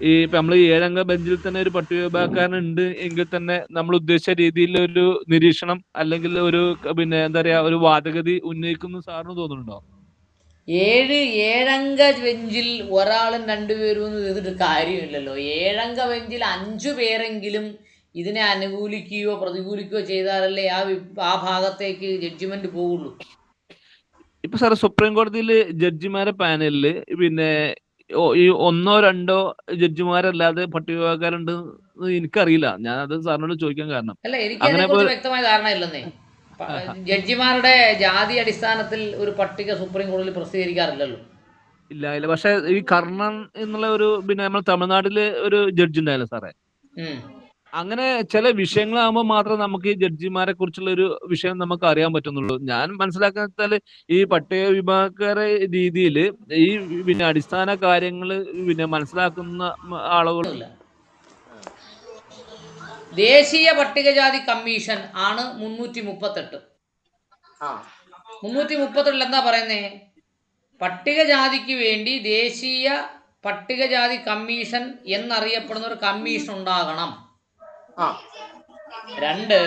ഈ ഇപ്പൊ നമ്മൾ 7-അംഗ ബെഞ്ചിൽ തന്നെ ഒരു പട്ടികവിഭാഗക്കാരൻ ഉണ്ട് എങ്കിൽ തന്നെ നമ്മൾ ഉദ്ദേശിച്ച രീതിയിൽ ഒരു നിരീക്ഷണം അല്ലെങ്കിൽ ഒരു പിന്നെ എന്താ പറയാ ഒരു വാദഗതി ഉന്നയിക്കുന്നു സാറിന് തോന്നുന്നുണ്ടോ? 7-അംഗ ബെഞ്ചിൽ ഒരാളും 2 പേരും ഒന്നും ചെയ്തിട്ട് കാര്യമില്ലല്ലോ. 7-അംഗ ബെഞ്ചിൽ 5 പേരെങ്കിലും ഇതിനെ അനുകൂലിക്കുകയോ പ്രതികൂലിക്കുകയോ ചെയ്താലല്ലേ ആ ഭാഗത്തേക്ക് ജഡ്ജിമെന്റ് പോവുള്ളൂ. ഇപ്പൊ സാർ സുപ്രീം കോടതിയിൽ ജഡ്ജിമാരെ പാനലില് പിന്നെ ഈ 1-2 ജഡ്ജിമാരല്ലാതെ പട്ടികവിഭാഗക്കാരുണ്ട് എനിക്കറിയില്ല. ഞാൻ അത് സാറിനോട് ചോദിക്കാൻ കാരണം അല്ല, എനിക്ക് അതിനെക്കുറിച്ച് വ്യക്തമായ ധാരണ ഇല്ലെന്നേ. ജഡ്ജിമാരുടെ ജാതി അടിസ്ഥാനത്തിൽ ഒരു പട്ടിക സുപ്രീം കോടതിയിൽ പ്രസിദ്ധീകരിക്കാറില്ലല്ലോ. ഇല്ല. പക്ഷെ ഈ കർണൻ എന്നുള്ള ഒരു പിന്നെ നമ്മൾ തമിഴ്നാട്ടില് ഒരു ജഡ്ജി ഉണ്ടായല്ലോ സാറേ. അങ്ങനെ ചില വിഷയങ്ങളാകുമ്പോൾ മാത്രം നമുക്ക് ഈ ജഡ്ജിമാരെ കുറിച്ചുള്ള ഒരു വിഷയം നമുക്ക് അറിയാൻ പറ്റുന്നുള്ളൂ. ഞാൻ മനസ്സിലാക്കാൻ വെച്ചാൽ ഈ പട്ടിക വിഭാഗക്കാരെ രീതിയിൽ ഈ പിന്നെ അടിസ്ഥാന കാര്യങ്ങൾ പിന്നെ മനസ്സിലാക്കുന്ന ആളുകളില്ല. ദേശീയ പട്ടികജാതി കമ്മീഷൻ ആണ് 338. 338 എന്താ പറയുന്നേ? പട്ടികജാതിക്ക് വേണ്ടി ദേശീയ പട്ടികജാതി കമ്മീഷൻ എന്നറിയപ്പെടുന്ന ഒരു കമ്മീഷൻ ഉണ്ടാകണം. 2,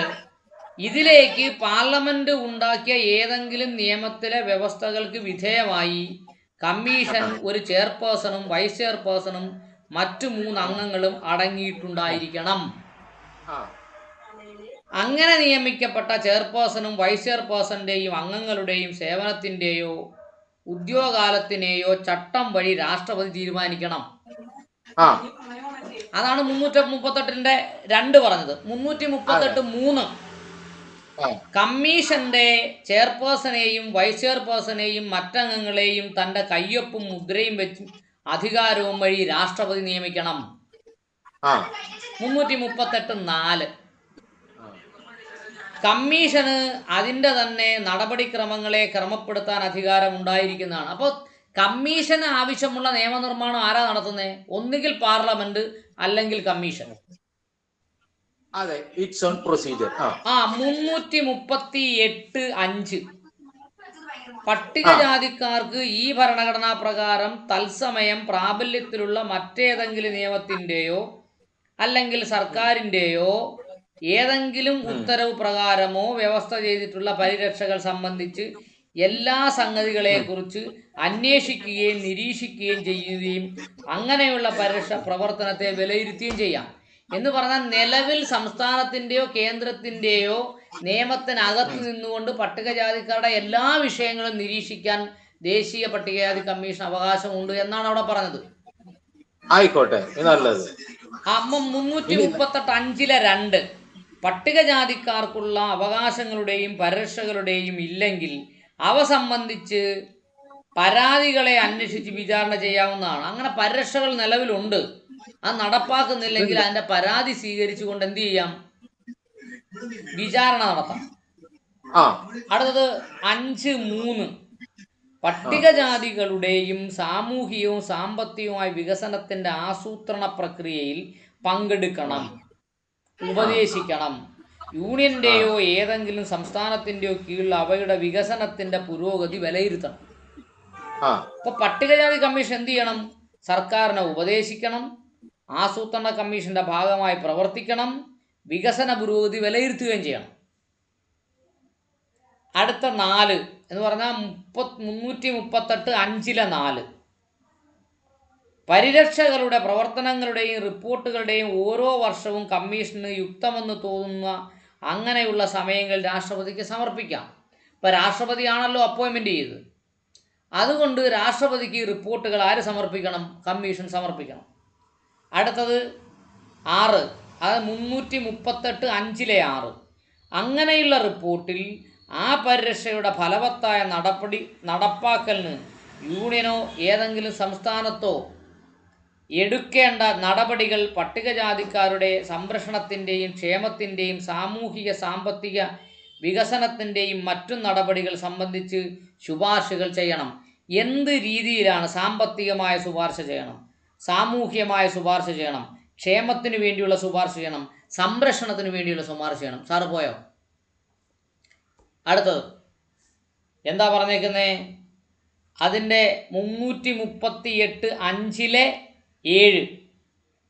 ഇതിലേക്ക് പാർലമെന്റ് ഉണ്ടാക്കിയ ഏതെങ്കിലും നിയമത്തിലെ വ്യവസ്ഥകൾക്ക് വിധേയമായി കമ്മീഷൻ ഒരു ചെയർപേഴ്സണും വൈസ് ചെയർപേഴ്സണും മറ്റു 3 അംഗങ്ങളും അടങ്ങിയിട്ടുണ്ടായിരിക്കണം. ആ അങ്ങനെ നിയമിക്കപ്പെട്ട ചെയർപേഴ്സണും വൈസ് ചെയർപേഴ്സന്റെയും അംഗങ്ങളുടെയും സേവനത്തിന്റെയോ ഉദ്യോഗകാലത്തിനെയോ ചട്ടം വഴി രാഷ്ട്രപതി തീരുമാനിക്കണം. ആ അതാണ് 338-ന്റെ 2 പറഞ്ഞത്. 338-3 ആ കമ്മീഷന്റെ ചെയർപേഴ്സണെയും വൈസ് ചെയർപേഴ്സണെയും മറ്റംഗങ്ങളെയും തന്റെ കയ്യൊപ്പും മുദ്രയും വെച്ച് അധികാരവും വഴി രാഷ്ട്രപതി നിയമിക്കണം. ആ 338-4 കമ്മീഷന് അതിൻ്റെ തന്നെ നടപടിക്രമങ്ങളെ ക്രമപ്പെടുത്താൻ അധികാരം ഉണ്ടായിരിക്കുന്നതാണ്. അപ്പോൾ കമ്മീഷന് ആവശ്യമുള്ള നിയമനിർമ്മാണം ആരാ നടത്തുന്നത്? ഒന്നുകിൽ പാർലമെന്റ് അല്ലെങ്കിൽ കമ്മീഷൻ. അതെ, ഇറ്റ്സ് ഓൺ പ്രൊസീജിയർ. 338(5) പട്ടികജാതിക്കാർക്ക് ഈ ഭരണഘടനാ പ്രകാരം തത്സമയം പ്രാബല്യത്തിലുള്ള മറ്റേതെങ്കിലും നിയമത്തിൻ്റെയോ അല്ലെങ്കിൽ സർക്കാരിൻ്റെയോ ഏതെങ്കിലും ഉത്തരവ് പ്രകാരമോ വ്യവസ്ഥ ചെയ്തിട്ടുള്ള പരിരക്ഷകൾ സംബന്ധിച്ച് എല്ലാ സംഗതികളെക്കുറിച്ച് അന്വേഷിക്കുകയും നിരീക്ഷിക്കുകയും ചെയ്യുകയും അങ്ങനെയുള്ള പരിരക്ഷ പ്രവർത്തനത്തെ വിലയിരുത്തുകയും ചെയ്യാം. എന്ന് പറഞ്ഞാൽ നിലവിൽ സംസ്ഥാനത്തിൻ്റെയോ കേന്ദ്രത്തിൻ്റെയോ നിയമത്തിനകത്ത് നിന്നുകൊണ്ട് പട്ടികജാതിക്കാരുടെ എല്ലാ വിഷയങ്ങളും നിരീക്ഷിക്കാൻ ദേശീയ പട്ടികജാതി കമ്മീഷൻ അവകാശമുണ്ട് എന്നാണ് അവിടെ പറഞ്ഞത്. ആയിക്കോട്ടെ, നല്ലത്. 338(5) പട്ടികജാതിക്കാർക്കുള്ള അവകാശങ്ങളുടെയും പരിരക്ഷകളുടെയും ഇല്ലെങ്കിൽ അവ സംബന്ധിച്ച് പരാതികളെ അന്വേഷിച്ച് വിചാരണ ചെയ്യാവുന്നതാണ്. അങ്ങനെ പരിരക്ഷകൾ നിലവിലുണ്ട്, അത് നടപ്പാക്കുന്നില്ലെങ്കിൽ അതിന്റെ പരാതി സ്വീകരിച്ചുകൊണ്ട് എന്ത് ചെയ്യാം? വിചാരണ നടത്താം. അടുത്തത് 5(3) പട്ടികജാതികളുടെയും സാമൂഹികവും സാമ്പത്തികവുമായ വികസനത്തിന്റെ ആസൂത്രണ പ്രക്രിയയിൽ പങ്കെടുക്കണം, ഉപദേശിക്കണം. യൂണിയന്റെയോ ഏതെങ്കിലും സംസ്ഥാനത്തിന്റെയോ കീഴിൽ അവയുടെ വികസനത്തിന്റെ പുരോഗതി വിലയിരുത്തണം. അപ്പൊ പട്ടികജാതി കമ്മീഷൻ എന്ത് ചെയ്യണം? സർക്കാരിനെ ഉപദേശിക്കണം, ആസൂത്രണ കമ്മീഷന്റെ ഭാഗമായി പ്രവർത്തിക്കണം, വികസന പുരോഗതി വിലയിരുത്തുകയും ചെയ്യണം. അടുത്ത 4 എന്ന് പറഞ്ഞാൽ 338(5) പരിരക്ഷകളുടെ പ്രവർത്തനങ്ങളുടെയും റിപ്പോർട്ടുകളുടെയും ഓരോ വർഷവും കമ്മീഷന് യുക്തമെന്ന് തോന്നുന്ന അങ്ങനെയുള്ള സമയങ്ങളിൽ രാഷ്ട്രപതിക്ക് സമർപ്പിക്കാം. ഇപ്പം രാഷ്ട്രപതിയാണല്ലോ അപ്പോയിൻമെൻ്റ് ചെയ്തത്. അതുകൊണ്ട് രാഷ്ട്രപതിക്ക് റിപ്പോർട്ടുകൾ ആര് സമർപ്പിക്കണം? കമ്മീഷൻ സമർപ്പിക്കണം. അടുത്തത് 6, അത് 338(5) അങ്ങനെയുള്ള റിപ്പോർട്ടിൽ ആ പരിരക്ഷയുടെ ഫലവത്തായ നടപ്പാക്കലിന് യൂണിയനോ ഏതെങ്കിലും സംസ്ഥാനത്തോ എടുക്കേണ്ട നടപടികൾ, പട്ടികജാതിക്കാരുടെ സംരക്ഷണത്തിൻ്റെയും ക്ഷേമത്തിൻ്റെയും സാമൂഹിക സാമ്പത്തിക വികസനത്തിൻ്റെയും മറ്റു നടപടികൾ സംബന്ധിച്ച് ശുപാർശകൾ ചെയ്യണം. എന്ത് രീതിയിലാണ്? സാമ്പത്തികമായ ശുപാർശ ചെയ്യണം, സാമൂഹികമായ ശുപാർശ ചെയ്യണം, ക്ഷേമത്തിന് വേണ്ടിയുള്ള ശുപാർശ ചെയ്യണം, സംരക്ഷണത്തിന് വേണ്ടിയുള്ള ശുപാർശ ചെയ്യണം. സാറ് പോയോ? അടുത്തത് എന്താ പറഞ്ഞേക്കുന്നേ? അതിൻ്റെ 338(5)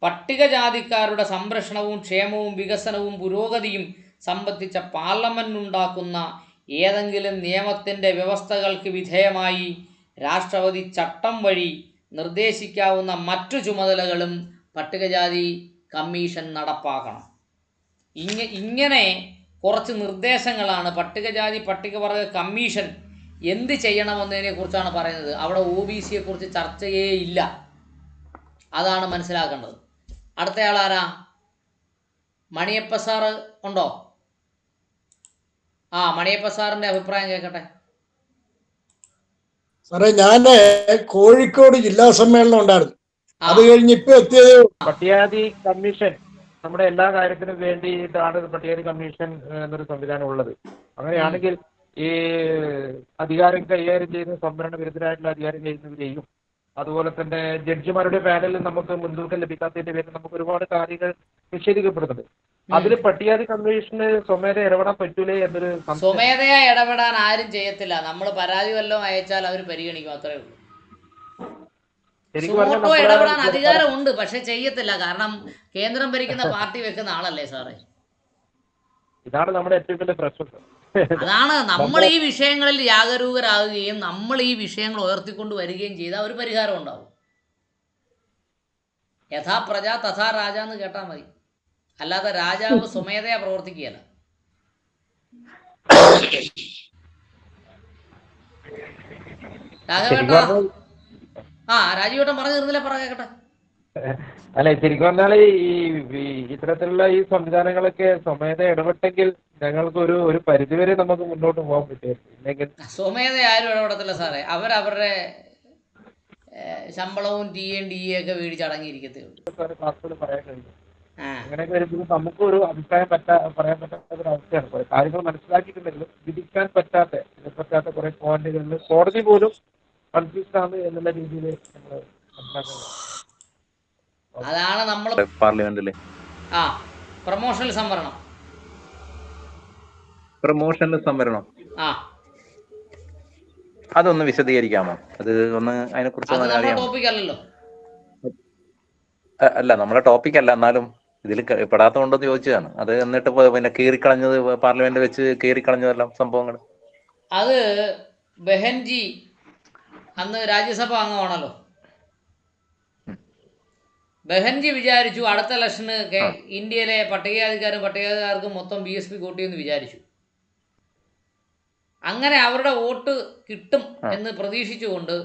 പട്ടികജാതിക്കാരുടെ സംരക്ഷണവും ക്ഷേമവും വികസനവും പുരോഗതിയും സംബന്ധിച്ച പാർലമെൻറ്റുണ്ടാക്കുന്ന ഏതെങ്കിലും നിയമത്തിൻ്റെ വ്യവസ്ഥകൾക്ക് വിധേയമായി രാഷ്ട്രപതി ചട്ടം വഴി നിർദ്ദേശിക്കാവുന്ന മറ്റു ചുമതലകളും പട്ടികജാതി കമ്മീഷൻ നടപ്പാക്കണം. ഇങ്ങനെ കുറച്ച് നിർദ്ദേശങ്ങളാണ് പട്ടികവർഗ കമ്മീഷൻ എന്ത് ചെയ്യണമെന്നതിനെ കുറിച്ചാണ് പറയുന്നത്. അവിടെ OBCയെ കുറിച്ച് ചർച്ചയേ ഇല്ല, അതാണ് മനസ്സിലാക്കേണ്ടത്. അടുത്തയാൾ ആരാ? മണിയപ്പ സാറ് ഉണ്ടോ? മണിയപ്പ സാറിന്റെ അഭിപ്രായം കേൾക്കട്ടെ. സാറേ, ഞാന് കോഴിക്കോട് ജില്ലാ സമ്മേളനം ഉണ്ടായിരുന്നു. അത് കഴിഞ്ഞ് ഇപ്പൊ എത്തിയത്. പട്ടികജാതി കമ്മീഷൻ നമ്മുടെ എല്ലാ കാര്യത്തിനും വേണ്ടിയിട്ടാണ് പട്ടികജാതി കമ്മീഷൻ എന്നൊരു സംവിധാനം ഉള്ളത്. അങ്ങനെയാണെങ്കിൽ ഈ അധികാരം കൈകാര്യം ചെയ്യുന്ന സംവരണ വിരുദ്ധരായിട്ടുള്ള അധികാരം ചെയ്യുന്നവരെയും അതുപോലെ തന്നെ ജഡ്ജിമാരുടെ പാനലിൽ നമുക്ക് മുൻതൂക്കം ലഭിക്കാത്തതിന്റെ പേരിൽ നമുക്ക് ഒരുപാട് കാര്യങ്ങൾ നിഷേധിക്കപ്പെടുന്നുണ്ട്. അതിൽ പട്ടികജാതി കമ്മീഷന് സ്വമേധ ഇടപെടാൻ പറ്റൂലേ എന്നൊരു സ്വമേധയാ ഇടപെടാൻ ആരും ചെയ്യത്തില്ല. നമ്മൾ പരാതി വല്ലതും അയച്ചാൽ അവർ പരിഗണിക്കും, അത്രേ ഉള്ളൂ. ഇടപെടാൻ അധികാരമുണ്ട്, പക്ഷെ ചെയ്യത്തില്ല. കാരണം കേന്ദ്രം ഭരിക്കുന്ന പാർട്ടി വെക്കുന്ന ആളല്ലേ സാറേ. ഇതാണ് നമ്മുടെ ഏറ്റവും വലിയ പ്രശ്നം. അതാണ് നമ്മൾ ഈ വിഷയങ്ങളിൽ ജാഗരൂകരാകുകയും നമ്മൾ ഈ വിഷയങ്ങൾ ഉയർത്തിക്കൊണ്ട് വരികയും ചെയ്താൽ ഒരു പരിഹാരം ഉണ്ടാവും. യഥാ പ്രജ തഥാ രാജ എന്ന് കേട്ടാൽ മതി. അല്ലാതെ രാജാവ് സ്വമേധയാ പ്രവർത്തിക്കുകയല്ല. രാഘവേട്ടാ, രാജീവേട്ടൻ പറഞ്ഞു തീർന്നില്ല, പറ കേക്കട്ടെ. അല്ല, ശരിക്കും പറഞ്ഞാൽ ഈ ഇത്തരത്തിലുള്ള ഈ സംവിധാനങ്ങളൊക്കെ സ്വമേധ ഇടപെട്ടെങ്കിൽ ഞങ്ങൾക്ക് ഒരു പരിധിവരെ നമുക്ക് മുന്നോട്ട് പോകാൻ പറ്റുമായിരുന്നു. ഇല്ലെങ്കിൽ സ്വമേധ ആരും ഇടപെടത്തില്ല സാറേ. അവരവരുടെ ശമ്പളവും ടി എ ഒക്കെ മേടിച്ചടങ്ങിയിരിക്കത്തേ ഉള്ളൂ. ക്ലാസ്സുകൾ പറയാൻ കഴിയും. അങ്ങനെയൊക്കെ വരുമ്പോൾ നമുക്ക് ഒരു അഭിപ്രായം പറയാൻ പറ്റാത്ത ഒരു അവസ്ഥയാണ്. കാര്യങ്ങൾ മനസ്സിലാക്കിയിട്ടുണ്ടെങ്കിലും വിധിക്കാൻ പറ്റാത്ത കുറെ പോയിന്റുകളിൽ കോടതി പോലും കൺഫ്യൂഷൻ ആണ് എന്നുള്ള രീതിയിൽ നമ്മൾ മനസ്സിലാക്കുന്നത്. അതാണ് നമ്മൾ പാർലമെന്റില് പ്രൊമോഷണൽ സംവരണം അതൊന്ന് വിശദീകരിക്കാമോ? അത് ഒന്ന് അതിനെ കുറിച്ച് അറിയാമോ? ടോപ്പിക് അല്ലല്ലോ. അല്ല, നമ്മുടെ ടോപ്പിക് അല്ല, എന്നാലും ഇതിൽ പെടാത്തതുകൊണ്ടെന്ന് ചോദിച്ചതാണ്. അത് എന്നിട്ട് പിന്നെ കീറിക്കളഞ്ഞത്, പാർലമെന്റ് വെച്ച് കീറിക്കളഞ്ഞതെല്ലാം സംഭവങ്ങൾ. അത് ബെഹൻജി അന്ന് രാജ്യസഭ അംഗമാണല്ലോ. ബെഹൻജി വിചാരിച്ചു അടുത്ത ഇലക്ഷന് ഇന്ത്യയിലെ പട്ടികജാതിക്കാർക്കും മൊത്തം BSP കൂട്ടിയെന്ന് വിചാരിച്ചു. അങ്ങനെ അവരുടെ വോട്ട് കിട്ടും എന്ന് പ്രതീക്ഷിച്ചുകൊണ്ട്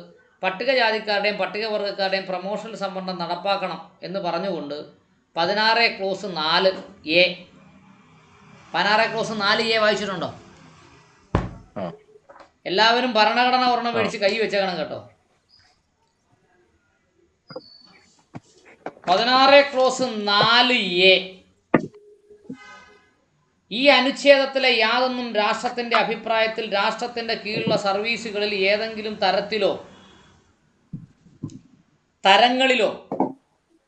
പട്ടികജാതിക്കാരുടെയും പട്ടികവർഗക്കാരുടെയും പ്രൊമോഷണൽ സംവരണം നടപ്പാക്കണം എന്ന് പറഞ്ഞുകൊണ്ട് 16(4)(a) 16(4)(a) വായിച്ചിട്ടുണ്ടോ? എല്ലാവരും ഭരണഘടന ഒരെണ്ണം മേടിച്ച് കൈ വെച്ചേക്കണം കേട്ടോ. 16(4)(a) ഈ അനുച്ഛേദത്തിലെ യാതൊന്നും രാഷ്ട്രത്തിന്റെ അഭിപ്രായത്തിൽ രാഷ്ട്രത്തിന്റെ കീഴിലുള്ള സർവീസുകളിൽ ഏതെങ്കിലും തരത്തിലോ തരങ്ങളിലോ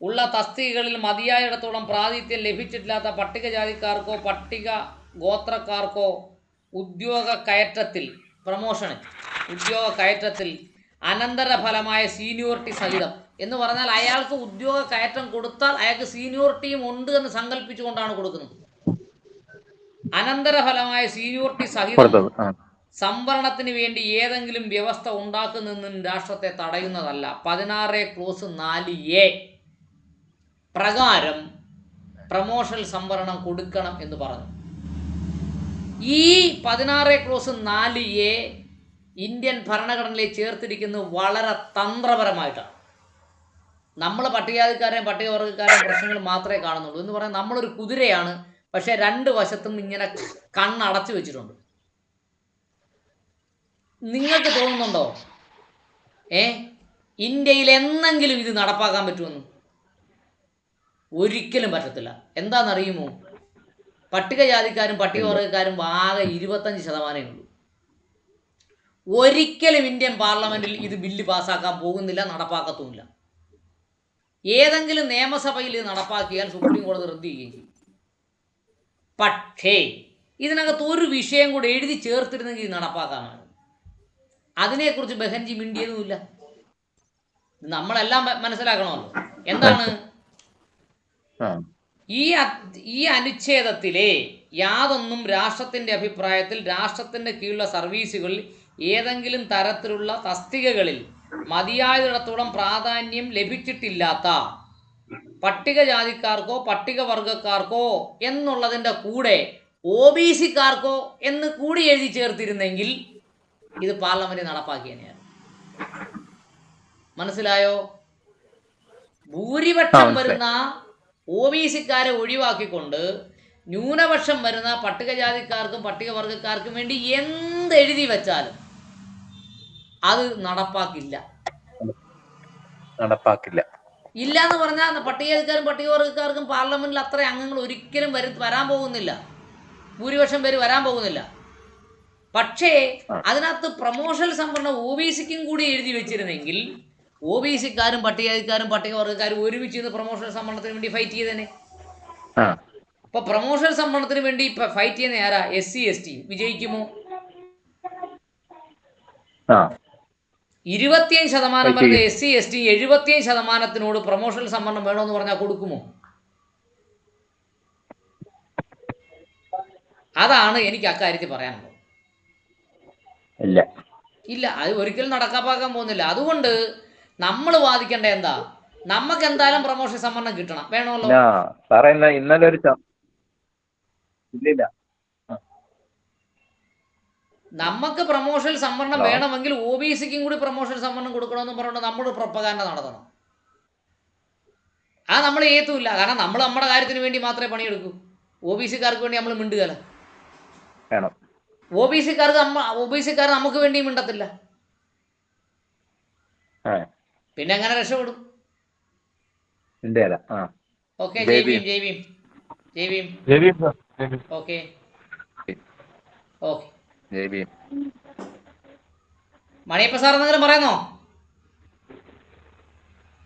ഉള്ള തസ്തികകളിൽ മതിയായിടത്തോളം പ്രാതിനിധ്യം ലഭിച്ചിട്ടില്ലാത്ത പട്ടികജാതിക്കാർക്കോ പട്ടിക ഗോത്രക്കാർക്കോ ഉദ്യോഗ കയറ്റത്തിൽ അനന്തരഫലമായ സീനിയോറിറ്റി സഹിതം എന്ന് പറഞ്ഞാൽ അയാൾക്ക് ഉദ്യോഗ കയറ്റം കൊടുത്താൽ അയാൾക്ക് സീനിയോറിറ്റിയും ഉണ്ട് എന്ന് സങ്കല്പിച്ചുകൊണ്ടാണ് കൊടുക്കുന്നത്. അനന്തരഫലമായ സീനിയോറിറ്റി സഹിതം സംവരണത്തിന് വേണ്ടി ഏതെങ്കിലും വ്യവസ്ഥ ഉണ്ടാക്കുന്നതിനും രാഷ്ട്രത്തെ തടയുന്നതല്ല. 16(4)(a) പ്രകാരം പ്രൊമോഷണൽ സംവരണം കൊടുക്കണം എന്ന് പറഞ്ഞു. ഈ 16(4)(a) ഇന്ത്യൻ ഭരണഘടനയിൽ ചേർത്തിരിക്കുന്നത് വളരെ തന്ത്രപരമായിട്ടാണ്. നമ്മൾ പട്ടികജാതിക്കാരെയും പട്ടികവർഗക്കാരെയും പ്രശ്നങ്ങൾ മാത്രമേ കാണുന്നുള്ളൂ എന്ന് പറയാൻ നമ്മളൊരു കുതിരയാണ്. പക്ഷെ രണ്ട് വശത്തും ഇങ്ങനെ കണ്ണടച്ചു വെച്ചിട്ടുണ്ട്. നിങ്ങൾക്ക് തോന്നുന്നുണ്ടോ ഇന്ത്യയിൽ എന്നെങ്കിലും ഇത് നടപ്പാക്കാൻ പറ്റുമെന്ന്? ഒരിക്കലും പറ്റത്തില്ല. എന്താണെന്നറിയുമോ? പട്ടികജാതിക്കാരും പട്ടികവർഗക്കാരും ആകെ 25% ഉള്ളൂ. ഒരിക്കലും ഇന്ത്യൻ പാർലമെന്റിൽ ഇത് ബില്ല് പാസ്സാക്കാൻ പോകുന്നില്ല, നടപ്പാക്കത്തുമില്ല. ഏതെങ്കിലും നിയമസഭയിൽ ഇത് നടപ്പാക്കിയാൽ സുപ്രീം കോടതി റദ്ദ് ചെയ്യുകയും ചെയ്യും. പക്ഷേ ഇതിനകത്ത് ഒരു വിഷയം കൂടെ എഴുതി ചേർത്തിരുന്നെങ്കിൽ ഇത് നടപ്പാക്കാനാണ്. അതിനെക്കുറിച്ച് ബെഹൻജി മിണ്ടിയതുമില്ല. നമ്മളെല്ലാം മനസ്സിലാക്കണമല്ലോ. എന്താണ് ഈ അനുച്ഛേദത്തിലെ യാതൊന്നും രാഷ്ട്രത്തിന്റെ അഭിപ്രായത്തിൽ രാഷ്ട്രത്തിന്റെ കീഴിലുള്ള സർവീസുകളിൽ ഏതെങ്കിലും തരത്തിലുള്ള തസ്തികകളിൽ മതിയായതിടത്തോളം പ്രാധാന്യം ലഭിച്ചിട്ടില്ലാത്ത പട്ടികജാതിക്കാർക്കോ പട്ടികവർഗക്കാർക്കോ എന്നുള്ളതിൻ്റെ കൂടെ OBC-ക്കാർക്കോ എന്ന് കൂടി എഴുതി ചേർത്തിരുന്നെങ്കിൽ ഇത് പാർലമെന്റ് നടപ്പാക്കിയനെയാണ്. മനസ്സിലായോ? ഭൂരിപക്ഷം വരുന്ന OBC-ക്കാരെ ഒഴിവാക്കിക്കൊണ്ട് ന്യൂനപക്ഷം വരുന്ന പട്ടികജാതിക്കാർക്കും പട്ടികവർഗക്കാർക്കും വേണ്ടി എന്തെഴുതി വെച്ചാലും അത് നടപ്പാക്കില്ല. ഇല്ല എന്ന് പറഞ്ഞാൽ പട്ടികജാതിക്കാരും പട്ടികവർഗക്കാർക്കും പാർലമെന്റിൽ അത്ര അംഗങ്ങൾ ഒരിക്കലും വരാൻ പോകുന്നില്ല. ഭൂരിപക്ഷം പേര് വരാൻ പോകുന്നില്ല. പക്ഷേ അതിനകത്ത് പ്രൊമോഷണൽ സംവരണം OBC-ക്കും കൂടി എഴുതി വെച്ചിരുന്നെങ്കിൽ OBC-ക്കാരും പട്ടികജാതിക്കാരും പട്ടികവർഗക്കാരും ഒരുമിച്ച് ഇന്ന് പ്രൊമോഷണൽ സംവരണത്തിന് വേണ്ടി ഫൈറ്റ് ചെയ്തേനെ. അപ്പൊ പ്രൊമോഷണൽ സംവരണത്തിന് വേണ്ടി ഫൈറ്റ് ചെയ്യുന്ന ആരാ? SC/ST വിജയിക്കുമോ? 25% വരുന്ന SC/ST 75%-നോട് പ്രൊമോഷണൽ സംവരണം വേണമെന്ന് പറഞ്ഞാൽ കൊടുക്കുമോ? അതാണ് എനിക്ക് അക്കാര്യത്തിൽ പറയാനുള്ളത്. ഇല്ല, അത് ഒരിക്കലും നടക്കാപ്പാക്കാൻ പോകുന്നില്ല. അതുകൊണ്ട് നമ്മൾ വാദിക്കേണ്ട എന്താ? നമുക്ക് എന്തായാലും പ്രൊമോഷൻ സംവരണം കിട്ടണം, വേണമല്ലോ. സാറേ ഇന്നലെ ഒരു ഇല്ലില്ല. നമുക്ക് പ്രൊമോഷൻ സംവരണം വേണമെങ്കിൽ OBCക്കും കൂടി പ്രൊമോഷൻ സംവരണം കൊടുക്കണമെന്ന് പറഞ്ഞുകൊണ്ട് നമ്മൾ പ്രൊപ്പഗാൻഡ നടത്തണം. ആ നമ്മൾ ഏത്തുമില്ല, കാരണം നമ്മൾ നമ്മുടെ കാര്യത്തിന് വേണ്ടി മാത്രമേ പണിയെടുക്കൂ. OBCക്കാർക്ക് വേണ്ടി നമ്മൾ മിണ്ടുകയല്ല. OBCക്കാർ നമുക്ക് വേണ്ടി മിണ്ടത്തില്ല. പിന്നെ എങ്ങനെ രക്ഷപ്പെടും? Okay, Jai Bhim, Jai Bhim, Jai Bhim. Okay okay. Jai Bhim. Maniyappa sir എന്തെങ്കിലും പറയുന്നോ?